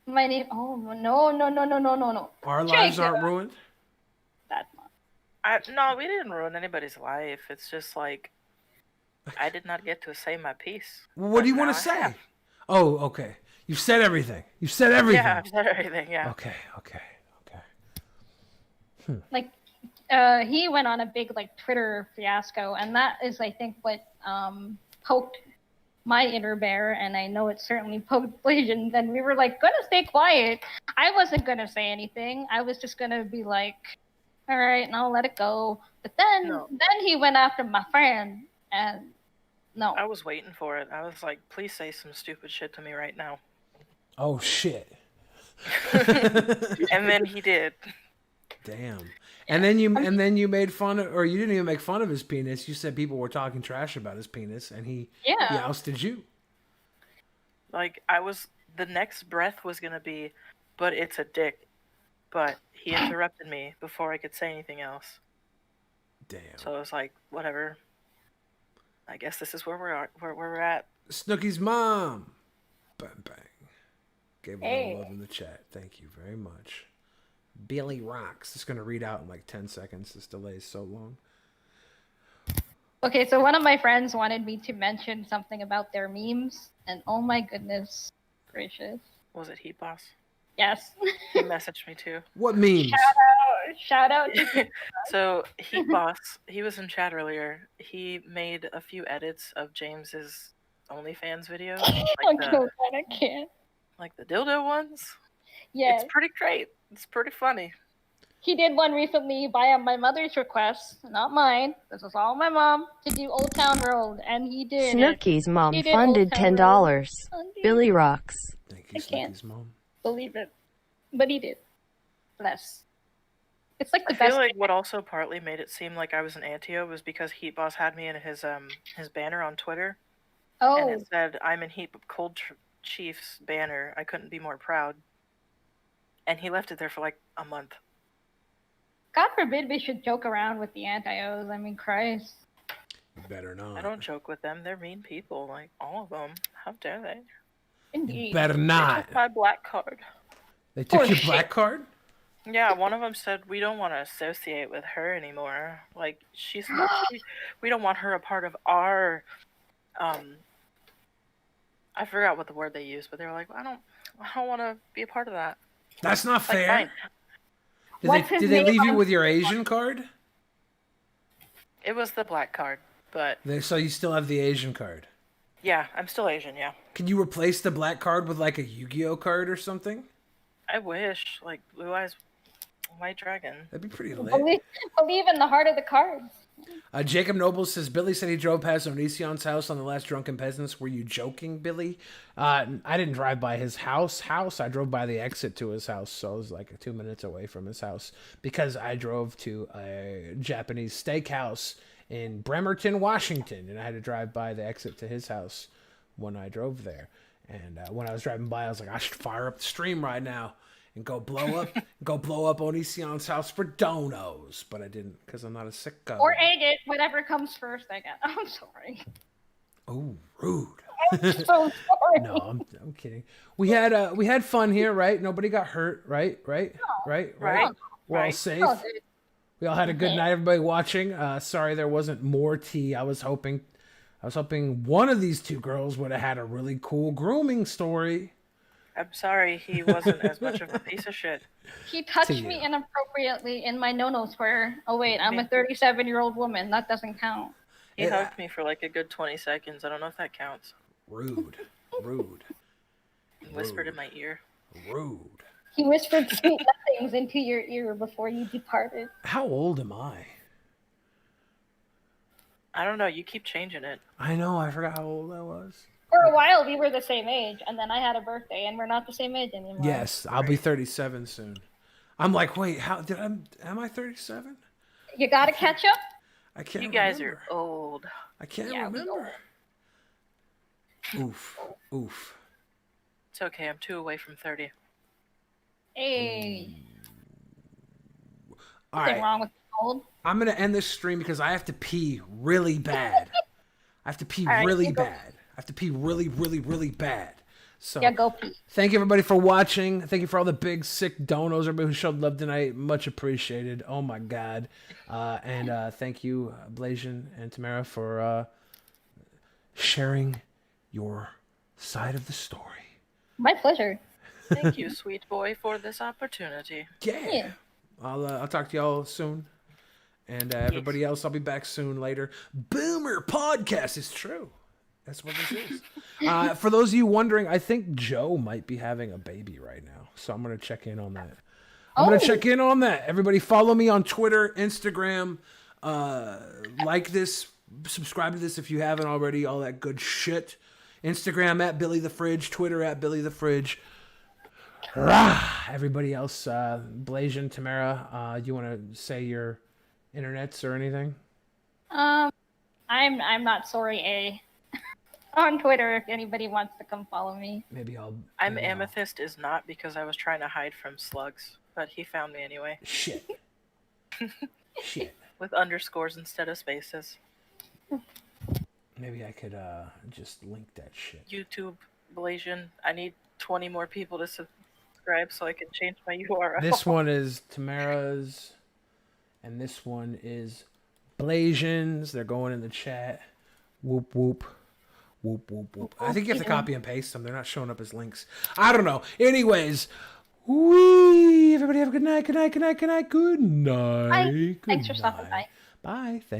My name. Oh no. Our lives Jacob. aren't ruined. That's not. No, we didn't ruin anybody's life. It's just like I did not get to say my piece. What do you want to say? Oh, okay. You've said everything. You've said everything. Yeah, I've said everything. Yeah. Okay. Like, he went on a big like Twitter fiasco, and that is, I think, what poked my inner bear, and I know it certainly poked Blasian. And we were like gonna stay quiet. I wasn't gonna say anything. I was just gonna be like, all right, and I'll let it go. But then he went after my friend, and no. I was waiting for it. I was like, please say some stupid shit to me right now. Oh shit. And then he did. Damn. And then you made fun of, or you didn't even make fun of his penis. You said people were talking trash about his penis, and he ousted you. Like, the next breath was gonna be, but it's a dick. But he interrupted me before I could say anything else. Damn. So I was like, whatever. I guess this is where we're at. Snooki's mom. Bang, bang. Gave a little love in the chat. Thank you very much. Billy Rocks. It's going to read out in like 10 seconds. This delay is so long. Okay, so one of my friends wanted me to mention something about their memes, and oh my goodness gracious. Was it Heat Boss? Yes. He messaged me too. What memes? Shout out to So Heat Boss, he was in chat earlier. He made a few edits of James's OnlyFans video. I can't. Like the dildo ones. Yes. It's pretty great. It's pretty funny. He did one recently via my mother's request, not mine. This is all my mom, to do Old Town Road, and he did. Snooki's mom funded $10. Billy Rocks. Thank you, Snooki's mom. Believe it, but he did. Bless. It's like the best. I feel like what also partly made it seem like I was an Antio was because Heat Boss had me in his banner on Twitter. Oh. And it said, "I'm in Heat Cold Chief's banner. I couldn't be more proud." And he left it there for like a month. God forbid we should joke around with the Antios. I mean, Christ. You better not. I don't joke with them. They're mean people, like all of them. How dare they? Indeed. You better not. They took my black card. They took your black card? Yeah, one of them said we don't want to associate with her anymore. Like she's not. We don't want her a part of our. I forgot what the word they used, but they were like, I don't want to be a part of that. That's not Like, fair. fine. Did they leave you with your Asian card? It was the black card, but So you still have the Asian card? yeah, I'm still Asian. Yeah. Can you replace the black card with like a Yu-Gi-Oh card or something? I wish, like Blue Eyes White Dragon. That'd be pretty lit. Believe in the heart of the cards. Jacob Noble says, Billy said he drove past Onision's house on the last Drunken Peasants. Were you joking, Billy? I didn't drive by his house. I drove by the exit to his house, so I was like 2 minutes away from his house because I drove to a Japanese steakhouse in Bremerton, Washington, and I had to drive by the exit to his house when I drove there. And when I was driving by, I was like, I should fire up the stream right now and go blow up Onision's house for donos. But I didn't because I'm not a sicko. Or egg it, whatever comes first, I guess. I'm sorry. Oh, rude. I'm so sorry. No, I'm kidding. We had fun here, right? Nobody got hurt, right? Right? We're all safe. We all had a good night. Everybody watching. Sorry there wasn't more tea. I was hoping one of these two girls would have had a really cool grooming story. I'm sorry, he wasn't as much of a piece of shit. He touched me inappropriately in my no-no square. Oh wait, I'm a 37-year-old woman. That doesn't count. He hugged me for like a good 20 seconds. I don't know if that counts. Rude. He whispered in my ear. Rude. He whispered sweet nothings into your ear before you departed. How old am I? I don't know. You keep changing it. I know. I forgot how old I was. For a while, we were the same age, and then I had a birthday, and we're not the same age anymore. Yes, I'll be 37 soon. I'm like, wait, am I 37? You gotta catch up? I can't. You guys remember. are old. I can't remember. Oof. It's okay. I'm 2 away from 30. Hey. All Nothing right. wrong with old. I'm gonna end this stream because I have to pee really bad. I have to pee really bad. I have to pee really, really, really bad. So Yeah, go pee. thank you everybody for watching. Thank you for all the big sick donos, everybody who showed love tonight. Much appreciated. Oh my god. And thank you, Blasian and Tamara, for sharing your side of the story. My pleasure. Thank you, sweet boy, for this opportunity. Yeah. I'll talk to y'all soon. And everybody else, I'll be back soon later. Boomer Podcast is true. That's what this is. For those of you wondering, I think Joe might be having a baby right now. So I'm going to check in on that. Everybody follow me on Twitter, Instagram. Like this. Subscribe to this if you haven't already. All that good shit. Instagram at Billy the Fridge. Twitter at Billy the Fridge. Everybody else, Blasian, Tamara, do you want to say your internets or anything? I'm not sorry, on Twitter if anybody wants to come follow me. I'm Amethyst is not because I was trying to hide from slugs, but he found me anyway. Shit. Shit. With underscores instead of spaces. Maybe I could just link that shit. YouTube, Blasian. I need 20 more people to subscribe so I can change my URL. This one is Tamara's, and this one is Blasian's. They're going in the chat. Whoop, whoop. Whoop, whoop, whoop. I think you have to copy and paste them. They're not showing up as links. I don't know. Anyways, everybody have a good night, good night, good night, good night, good night. Bye. Thanks for stopping by. Bye.